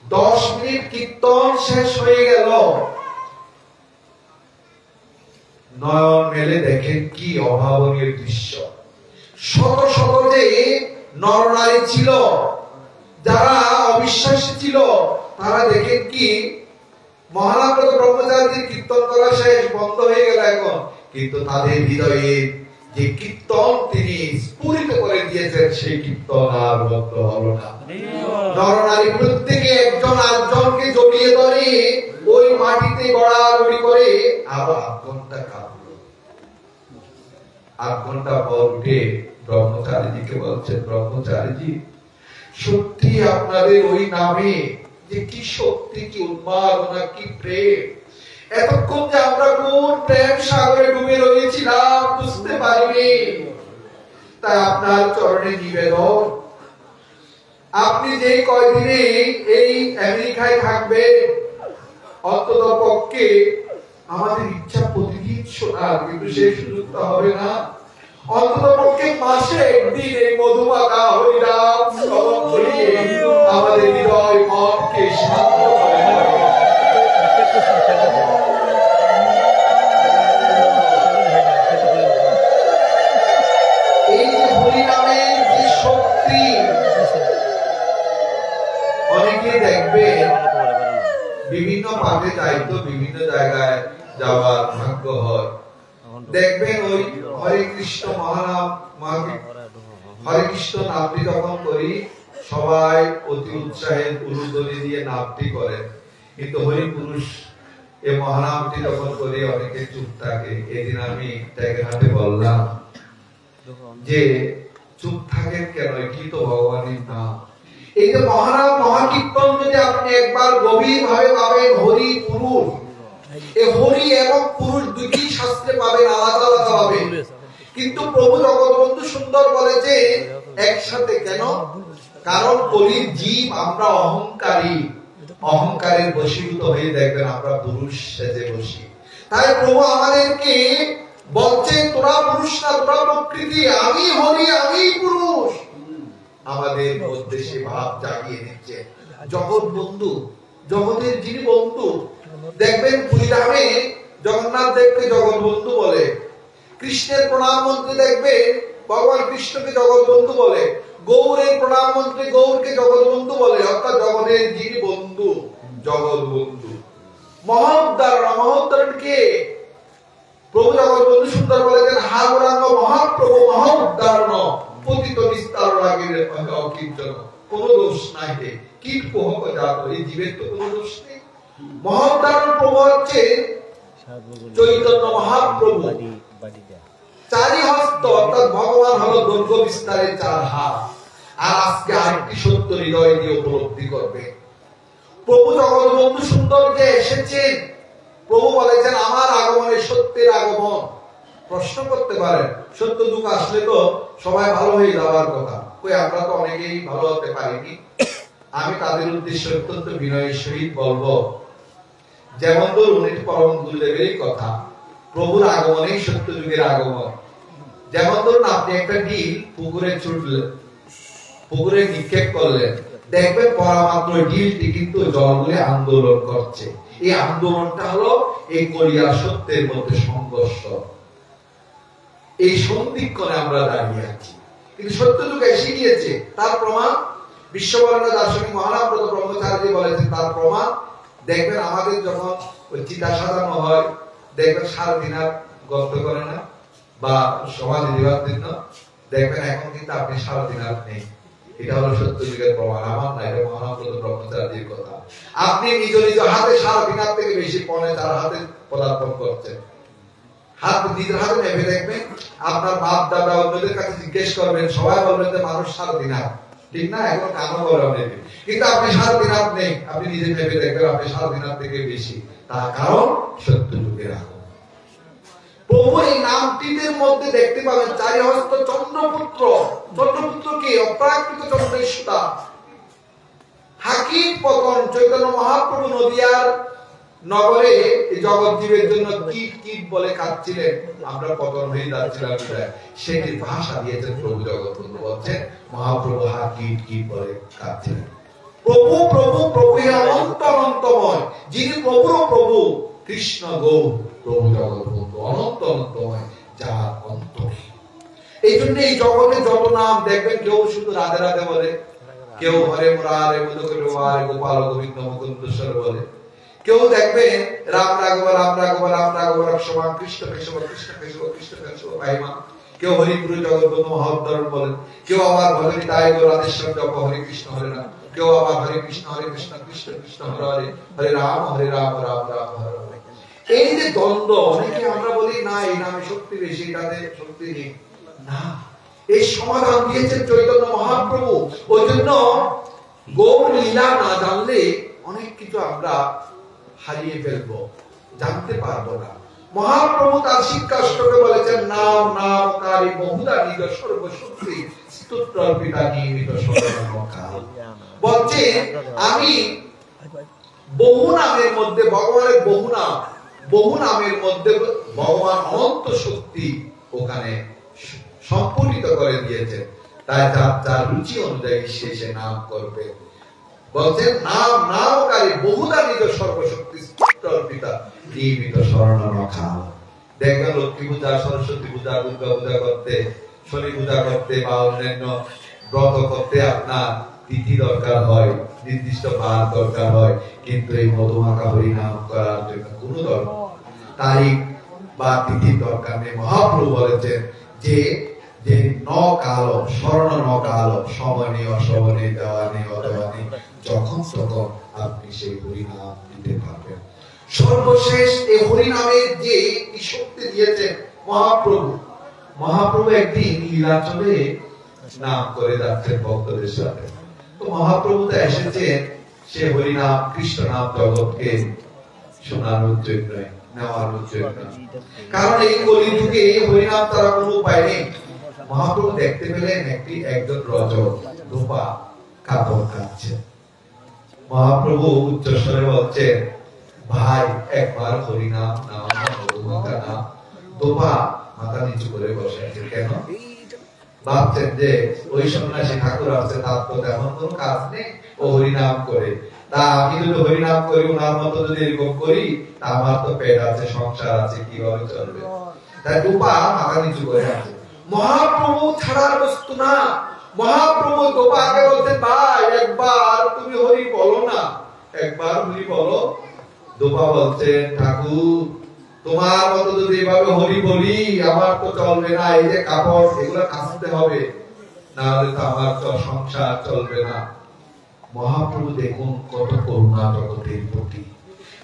10 মিনিট কীর্তন শেষ হয়ে গেল, নয়ন মেলে দেখেন কি অভাবনীয় দৃশ্য। শত শত যে নরনারী ছিল, যারা অবিশ্বাসী ছিল, তারা দেখেন কি মহানন্দ ব্রহ্মচারীর কীর্তন করা শেষ, বন্ধ হয়ে গেল এখন, কিন্তু তাদের হৃদয়ে যে কীর্তন তিনি স্ফুরিত করে দিয়েছেন, সেই কীর্তন আর বন্ধ হলো না। নরনারী প্রত্যেকে একজন আরেকজনকে জড়িয়ে ধরে ওই মাটিতে গড়াগড়ি করে আরো 8 ঘন্টা কাঁদলো। 8 ঘন্টা পর উঠে ব্রহ্মচারীজিকে বলছেন, ব্রহ্মচারীজি সত্যি আপনাদের ওই নামে যে কি শক্তি, কি উন্মাদনা, কি প্রেম, এতক্ষণ যে আমরা কোন প্রেম সাগরে ডুবে রয়েছিলাম বুঝতে পারিনি। তাই আপনার চরণে নিবেদন, আপনি যে কয়দিনে এই আমেরিকায় থাকবেন, অন্তত পক্ষে আমাদের ইচ্ছা প্রতিদিন শোনার, কিন্তু সেই সুযোগটা হবে না। অন্তত পক্ষে মাসে একদিন এই মধুমাখা হরিনাম শ্রবণ করিয়ে আমাদের হৃদয় মনকে শান্ত করে দেবে। এই যে হরিনামের যে শক্তি, অনেকে দেখবেন বিভিন্ন পাঠে যাইতো, বিভিন্ন জায়গায় যাওয়ার ভাগ্য হয়, দেখবেন ওই হরে কৃষ্ণ মহানাম, হরে কৃষ্ণ নামটি যখন করি সবাই অতি উৎসাহে উলুধ্বনি দিয়ে নামটি করেন, কিন্তু হরি পুরুষ এই মহানামটি যখন করি অনেকে চুপ থাকে। এদিন আমি হাতে বললাম যে চুপ থাকেন কেন, কি তো ভগবানের নাম। এই যে মহানাম মহাকীর্তন যদি আপনি একবার গভীর ভাবে পাবেন, হরি পুরুষ, এই হরি এবং পুরুষ দুটি শাস্ত্রে পাবেন, আলাদা আলাদা পাবেন, কিন্তু প্রভু জগৎবন্ধু সুন্দর বলেছে একসাথে। কেন? কারণ কলির জীব আমরা অহংকারী, অহংকারের বশীভূত হয়ে দেখবেন আমরা পুরুষ সেজে বসি। তাই প্রভু আমাদেরকে বলছেন, তোরা পুরুষ না, তোরা প্রকৃতি, আমি হরি, আমি পুরুষ। আমাদের মধ্যে সে ভাব জাগিয়ে দিচ্ছে। জগৎ বন্ধু, জগতের যিনি বন্ধু, দেখবেন পুরীধামে জগন্নাথ দেবকে জগৎ বন্ধু বলে, কৃষ্ণের প্রণাম মন্ত্রে দেখবেন ভগবান কৃষ্ণকে জগৎ বন্ধু বলে, গৌরের প্রণাম মন্ত্রে গৌরকে জগৎ বন্ধু বলে, অর্থাৎ জগতের যিনি বন্ধু, জগৎ বন্ধু। মহোদ্ধারণ কে? প্রভু জগৎবন্ধু সুন্দর বলেছেন, হা গৌরাঙ্গ মহাপ্রভু মহোদ্ধারণ পতিত নিস্তার রাগের অকিঞ্চন। কোন দোষ নাই হে, কীট কুহক জাত, এই জীবের তো কোনো দোষ নেই। মহোদ্ধারণ প্রভু হচ্ছে চৈতন্য মহাপ্রভু। চারি হস্ত অর্থাৎ ভগবান হলো দৈর্ঘ্য বিস্তারের চার হাত। আর আজকে আরেকটি সত্য হৃদয় দিয়ে উপলব্ধি করবে, প্রভু জগৎবন্ধু সুন্দর যে এসেছেন, প্রভু বলেছেন আমার আগমনে সত্যের আগমন। প্রশ্ন করতে পারেন, সত্য যুগ আসলে তো সবাই ভালো হয়ে যাওয়ার কথা, কই আমরা তো অনেকেই ভালো হতে পারিনি। আমি তাদের উদ্দেশ্যে অত্যন্ত বিনয়ের সহিত বলবো, যেমন ধরুন এটি পরম গুরুদেবেরই কথা, প্রভুর আগমনেই সত্য যুগের আগমন। যেমন ধরুন আপনি একটা ডিল পুকুরে ছুটলেন, পুকুরে নিক্ষেপ করলেন, দেখবেন পড়া মাত্র ডিলটি কিন্তু জলগুলো আন্দোলন করছে। এই আন্দোলনটা হলো এই কলিয়া সত্যের মধ্যে সংঘর্ষ। এই সন্ধিক্ষণে আমরা দাঁড়িয়ে আছি, কিন্তু সত্য যুগ এসে গিয়েছে। তার প্রমাণ বিশ্ববরেণ্য দার্শনিক মহানামব্রত ব্রহ্মচারী বলেছেন, তার প্রমাণ দেখবেন আমাদের যখন ওই চিতা সাজানো হয়, দেখবেন সারা দিন আর গল্প করে না, বা সমাধি দেওয়ার জন্য দেখবেন এখন কিন্তু আপনি সারা দিন আর নেই। এটা হলো সত্য যুগের প্রমাণ, আমার না, এটা মহানামব্রত ব্রহ্মচারীর কথা। আপনি নিজ নিজ হাতে সারা দিনার থেকে বেশি পণে তার হাতে পদার্পণ করছেন। হাত নিজের হাতে নেবে দেখবেন, আপনার বাপ দাদা অন্যদের কাছে জিজ্ঞেস করবেন, সবাই বলবেন যে মানুষ সারা দিনার, ঠিক না? এখন কামও গরম নেবে, কিন্তু আপনি সারা দিনার নেই, আপনি নিজে ভেবে দেখবেন আপনি সারা দিনার থেকে বেশি। তার কারণ সত্য যুগের আগমন। প্রভু এই নামটিদের মধ্যে দেখতে পাবেন চারি হস্ত চন্দ্রপুত্র। চন্দ্রপুত্র কি? অপ্রাকৃত চন্দ্রেশ্বতা। হাকিম পতন চৈতন্য মহাপ্রভু নদিয়ার নগরে জগৎ জীবের জন্য কীট কীট বলে কাঁদছিলেন, আমরা পতন হয়ে যাচ্ছিলাম, সেটির ভাষা দিয়েছেন প্রভু জগৎবন্ধু, বলছেন মহাপ্রভু হা কীট কীট বলে কাঁদছিলেন। প্রভু প্রভু প্রভু অনন্ত অনন্তময়, যিনি প্রভুর প্রভু কৃষ্ণ গৌর প্রভু জগৎবন্ধু অনন্ত অনন্তময়, যার অন্ত নেই। এই জন্য এই জগতে যত নাম দেখবেন, কেউ শুধু রাধে রাধে বলে, কেউ হরে মুরারে মধুকরে গোপাল গোবিন্দ মুকুন্দেশ্বর বলে, কেউ দেখবেন রাম রাঘব রাম রাঘব রাম রাঘব রক্ষমান কৃষ্ণ কেশব কৃষ্ণ কেশব কৃষ্ণ কেশব ভাইমা, কেউ হরি গুরু জগৎবন্ধু মহোদ্ধরণ বলেন, কেউ আবার ভজনী তাই গো রাধেশ্বর জপ হরে কৃষ্ণ হরে রাম, কেউ আবার হরে কৃষ্ণ কৃষ্ণ কৃষ্ণ হরে হরে, হরে রাম রাম রাম হরে হরে। এই যে দ্বন্দ্ব, অনেকে আমরা বলি না এই নামে শক্তি বেশি, এটাতে শক্তি নেই, না, এই সমাধান দিয়েছেন চৈতন্য মহাপ্রভু। ওই জন্য গৌর লীলা না জানলে অনেক কিছু আমরা হারিয়ে ফেলবো, জানতে পারবো না। মহাপ্রভু তার শিক্ষাষ্টকে বলেছেন, নাম নামকারী বহুধা নিজ সর্বশক্তি স্তোত্রর্পিতা নিয়মিত সর্বকাল। বলছে আমি বহু নামের মধ্যে ভগবানের বহু নামের মধ্যে ভগবান অনন্ত শক্তি ওখানে সম্পূর্ণিত করে দিয়েছেন, তাই তার রুচি অনুযায়ী সে নাম করবে। বলছেন নাম নামকারী বহুধা নিজ সর্বশক্তি স্তোত্রর্পিতা নিয়মিত স্মরণকাল। দেখবেন লক্ষ্মী পূজা, সরস্বতী পূজা, দুর্গা পূজা করতে, শনি পূজা করতে বা অন্যান্য ব্রত করতে আপনার তিথি দরকার হয়, নির্দিষ্ট বার দরকার হয়, কিন্তু এই মধুমাখা হরি নাম করার জন্য কোনো তারিখ বা তিথি দরকার নেই। মহাপ্রভু বলেছেন যে যে ন কাল স্মরণ ন কাল সমনে অসমনে দেওয়ানে অদেওয়ানে, যখন তখন আপনি সেই হরি নাম দিতে পারবেন। সর্বশেষ এই হরি নামের যে শক্তি দিয়েছেন মহাপ্রভু একদিন লীলাচলে নাম করে যাচ্ছেন ভক্তদের সাথে। তো মহাপ্রভু তো এসেছেন সে হরি নাম কৃষ্ণ নাম জগৎকে শোনানোর জন্য, নেওয়ার জন্য, কারণ এই কলিযুগে হরি নাম তারা কোনো উপায় নেই। মহাপ্রভু দেখতে পেলেন একজন রজক ধোপা কাপড় কাচ্ছে। মহাপ্রভু উচ্চস্বরে বলছেন, ভাই একবার হরি নাম নাম মধুমাখা নাম। ধোপা মাথা নিচু করে বসে আছে, কেন? ভাবছেন যে ওই সন্ন্যাসী ঠাকুর আছে, তার তো তেমন কোনো কাজ নেই, ও হরিনাম করে, তা আমি যদি হরিনাম করি ওনার মতো যদি এরকম করি, তা আমার তো পেট আছে, সংসার আছে, কিভাবে চলবে? তাই ধোপা মাথা নিচু করে আছে। মহাপ্রভু ছাড়ার বস্তু না। মহাপ্রভু ধোপাকে বলতে, ভাই একবার তুমি হরি বলো না, একবার হরি বলো। দুপা বলছেন, ঠাকুর তোমার মতো যদি এভাবে হরি বলি আমার তো চলবে না, এই যে কাপড় এগুলো কাচতে হবে, না হলে তো আমার তো সংসার চলবে না। মহাপ্রভু দেখুন কত করুণা জগতের প্রতি।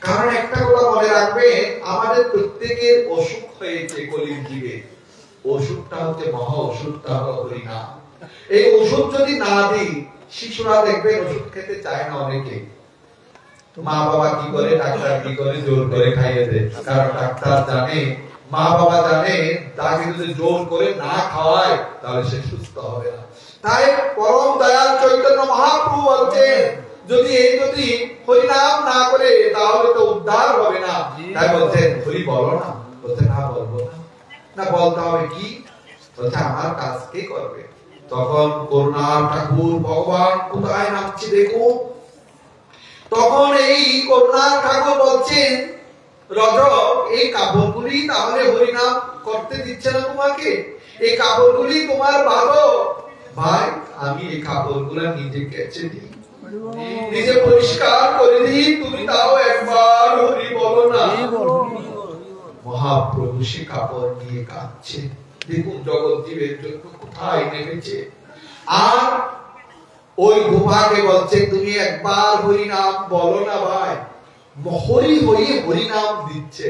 কারণ একটা কথা মনে রাখবে, আমাদের প্রত্যেকের অসুখ হয়েছে কলির যুগে। ওষুধটা হচ্ছে মহা ওষুধটা হলো হরিনাম। এই ওষুধ যদি না দিই, শিশুরা দেখবেন ওষুধ খেতে চায় না অনেকে। মা বাবা কি করে, ডাক্তার কি করে, জোর করে খাইয়ে দেয়। কারণ ডাক্তার জানে, মা বাবা জানে, তাকে যদি জোর করে না খাওয়ায় তাহলে সে সুস্থ হবে না। তাই পরম দয়াল চৈতন্য মহাপ্রভু বলছেন, যদি হরিনাম না করে তাহলে তো উদ্ধার হবে না। তাই বলছেন হরি বলো না। বলছে না বলবো না। না বলতে হবে কি? বলছে আমার কাজ কে করবে? তখন করুণার ঠাকুর ভগবান কোথায় নামছে দেখুন। তখন এই করুণার ঠাকুর বলছেন, রজক এই কাপড়গুলি তাহলে হরিনাম করতে দিচ্ছে না তোমাকে? এই কাপড়গুলি তোমার ভালো ভাই, আমি এই কাপড়গুলা নিজে কেচে দিই, নিজে পরিষ্কার করে দিই, তুমি তাও একবার হরি বলো না। মহাপ্রভু সে কাপড় নিয়ে কাঁদছে। দেখুন জগৎ জীবের জন্য কোথায় নেমেছে। আর ওই গোপাকে বলছে, তুমি একবার হরিনাম বলো না ভাই। হরি হরি হরিনাম দিচ্ছে।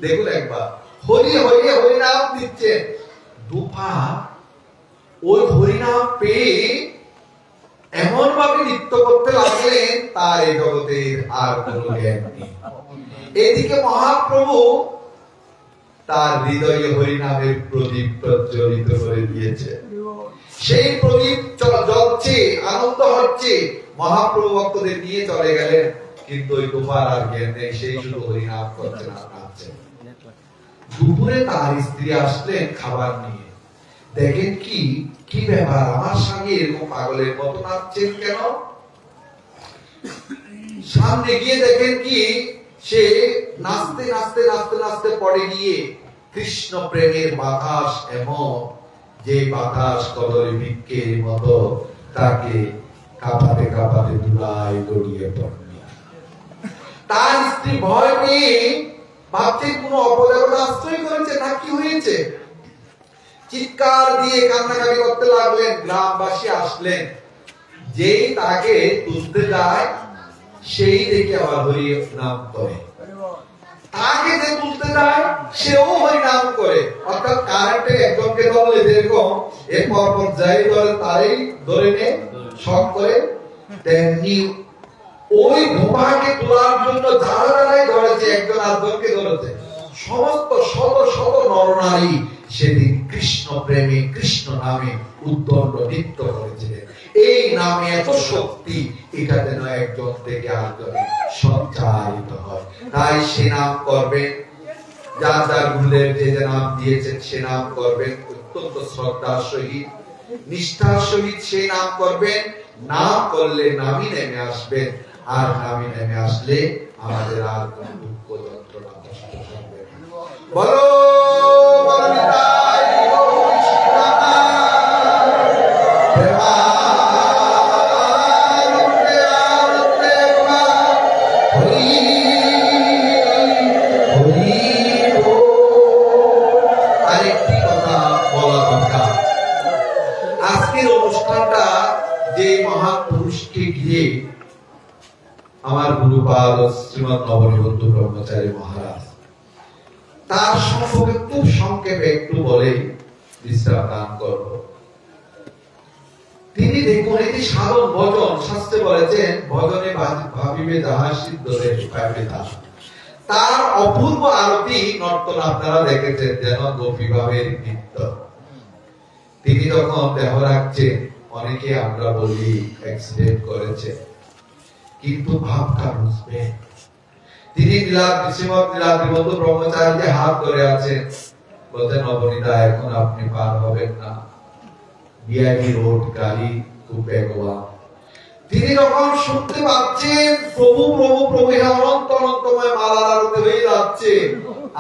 দেখুন একবার হরি হরি হরিনাম দিচ্ছে। দুপা ওই হরিনাম পেয়ে এমন ভাবে নৃত্য করতে লাগলেন, তার এই জগতের আর কোন জ্ঞান নেই। এদিকে মহাপ্রভু তার হৃদয়ে হরিনামের প্রদীপ প্রজ্বলিত করে দিয়েছে। সেই প্রদীপ জ্বলছে, আনন্দ হচ্ছে। মহাপ্রভু ভক্তদের নিয়ে চলে গেলেন, কিন্তু ওই দুপার আর জ্ঞান নেই, সেই শুধু হরিনাম করছেন আর নাচছেন। দুপুরে তার স্ত্রী আসলেন খাবার নিয়ে। দেখেন কি কি ব্যাপার, আমার স্বামী এরকম পাগলের মতো নাচছেন কেন? সামনে গিয়ে দেখেন কি সে নাচতে নাচতে নাচতে নাচতে পড়ে গিয়ে কৃষ্ণ প্রেমের বাতাস, এমন যে বাতাস কদরে বৃক্ষের মতো তাকে কাঁপাতে কাঁপাতে ধুলায় গড়িয়ে পড়ল। তার স্ত্রী ভয় পেয়ে ভাবছে কোন অপদেবতা আশ্রয় করেছে না কি হয়েছে, চিৎকার দিয়ে কান্নাকাটি করতে লাগলেন। গ্রামবাসী আসলেন, যেই তাকে তুলতে যায় সেই দেখে আবার হরি নাম করে, তাকে যে তুলতে যায় সেও হরি নাম করে। অর্থাৎ কারেন্টে একজনকে ধরলে যেরকম এর পর যাই ধরে তারই ধরে নে শক করে, তেমনি ওই গোপাকে তোলার জন্য যারা যারাই ধরেছে, একজন আরেকজনকে ধরেছে, সমস্ত শত শত নরনারী সেদিন কৃষ্ণ প্রেমে কৃষ্ণ নামে উদ্দণ্ড নৃত্য করেছিলেন। এই নামে এত শক্তি, এটা যেন একজন থেকে আরেকজনে সঞ্চারিত হয়। তাই সে নাম করবেন, যার যার গুরুদেব যে যে নাম দিয়েছেন সে নাম করবেন, অত্যন্ত শ্রদ্ধার সহিত নিষ্ঠার সহিত সে নাম করবেন। নাম করলে নামই নেমে আসবেন, আর নামই নেমে আসলে আমাদের আর কোন দুঃখ যন্ত্রণা কষ্ট থাকবে না। বলো আমার গুরুপাদ শ্রীমৎ নবনিবন্ধু ব্রহ্মচারী মহারাজ, তার সম্পর্কে খুব সংক্ষেপে একটু বলে বিশ্রাম দান করব। তিনি দেখুন এটি সাধন ভজন, শাস্ত্রে বলেছেন ভজনে ভাবিবে যাহা সিদ্ধ পাইবে তাহা। তার অপূর্ব আরতি নর্তন আপনারা দেখেছেন, যেন গোপী ভাবের নৃত্য। তিনি যখন দেহ রাখছেন, অনেকে আমরা বলি অ্যাক্সিডেন্ট করেছে, কিন্তু ভাবটা বুঝবেন। তিনি নীলাদ্রিবন্ধু ব্রহ্মচারীকে হাত ধরে আছেন, বলতেন নবনীতা এখন আপনি পার হবেন না, বিআইবি রোড গাড়ি খুব বেগবান। তিনি যখন শুনতে পাচ্ছেন প্রভু প্রভু প্রভু অনন্ত অনন্তময় মালার আরতি হয়ে যাচ্ছে,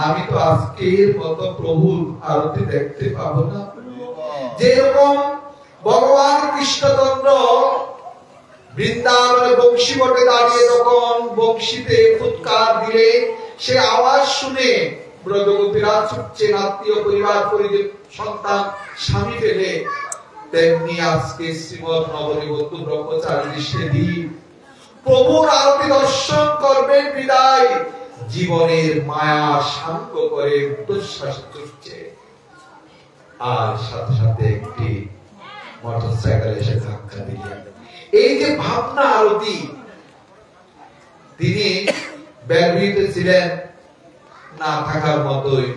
আমি তো আজকের মতো প্রভুর আরতি দেখতে পাবো না। যেরকম ভগবান কৃষ্ণচন্দ্র বৃন্দাবনে বংশী বটে দাঁড়িয়ে তখন বংশীতে ফুৎকার দিলে সে আওয়াজ শুনে ব্রজগোপীরা ছুটছে, আত্মীয় পরিবার পরিজন সন্তান স্বামী পেলে। তেমনি আজকে শ্রীমৎ নবনিবদ্ধ ব্রহ্মচারী সেদিন প্রভুর আরতি দর্শন করবেন বিদায় জীবনের মায়া শান্ত করে উচ্ছ্বাসে চলছে। আর সাথে সাথে একটি মোটরসাইকেল এসে ধাক্কা দিলেন। এই যে ভাবনা আরতি, তিনি ব্যবহৃত ছিলেন না থাকার মতোই,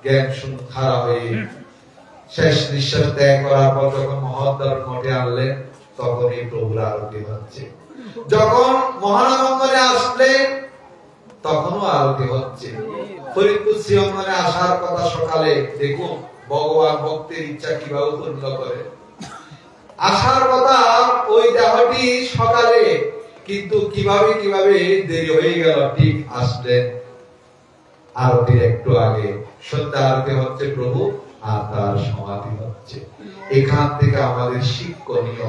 জ্ঞান শূন্য খারাপ হয়ে শেষ নিঃশ্বাস ত্যাগ করার পর যখন মহোদ্ধার মঠে আনলেন তখনই প্রভুর আরতি হচ্ছে। যখন মহানন্দনে আসলেন তখনও আরতি হচ্ছে। ফরিদপুর শ্রীঅঙ্গনে আসার কথা সকালে, দেখুন ভগবান ভক্তের ইচ্ছা কিভাবে পূর্ণ করে। আসার কথা ওই দেহটি সকালে, কিন্তু কিভাবে কিভাবে দেরি হয়ে গেল, ঠিক আসলেন আরতির একটু আগে। সন্ধ্যা আরতি হচ্ছে প্রভু আর তার সমাধি হচ্ছে। এখান থেকে আমাদের শিক্ষণীয়,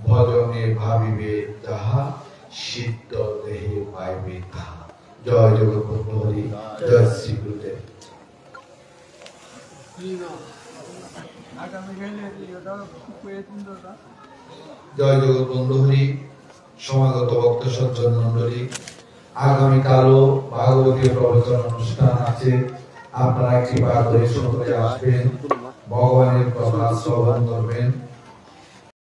ভজনে ভাবিবে যাহা সিদ্ধ দেহে পাইবে তাহা। জয় জগৎ হরি, জয় শ্রী গুরুদেব। জয় জগৎ বন্ধু হরি, সমাগত ভক্ত সজ্জন মন্ডলী, আগামীকালও ভাগবতীয় প্রবচন অনুষ্ঠান আছে। আপনারা কৃপা করে সকলে আসবেন, ভগবানের কথা শ্রবণ করবেন।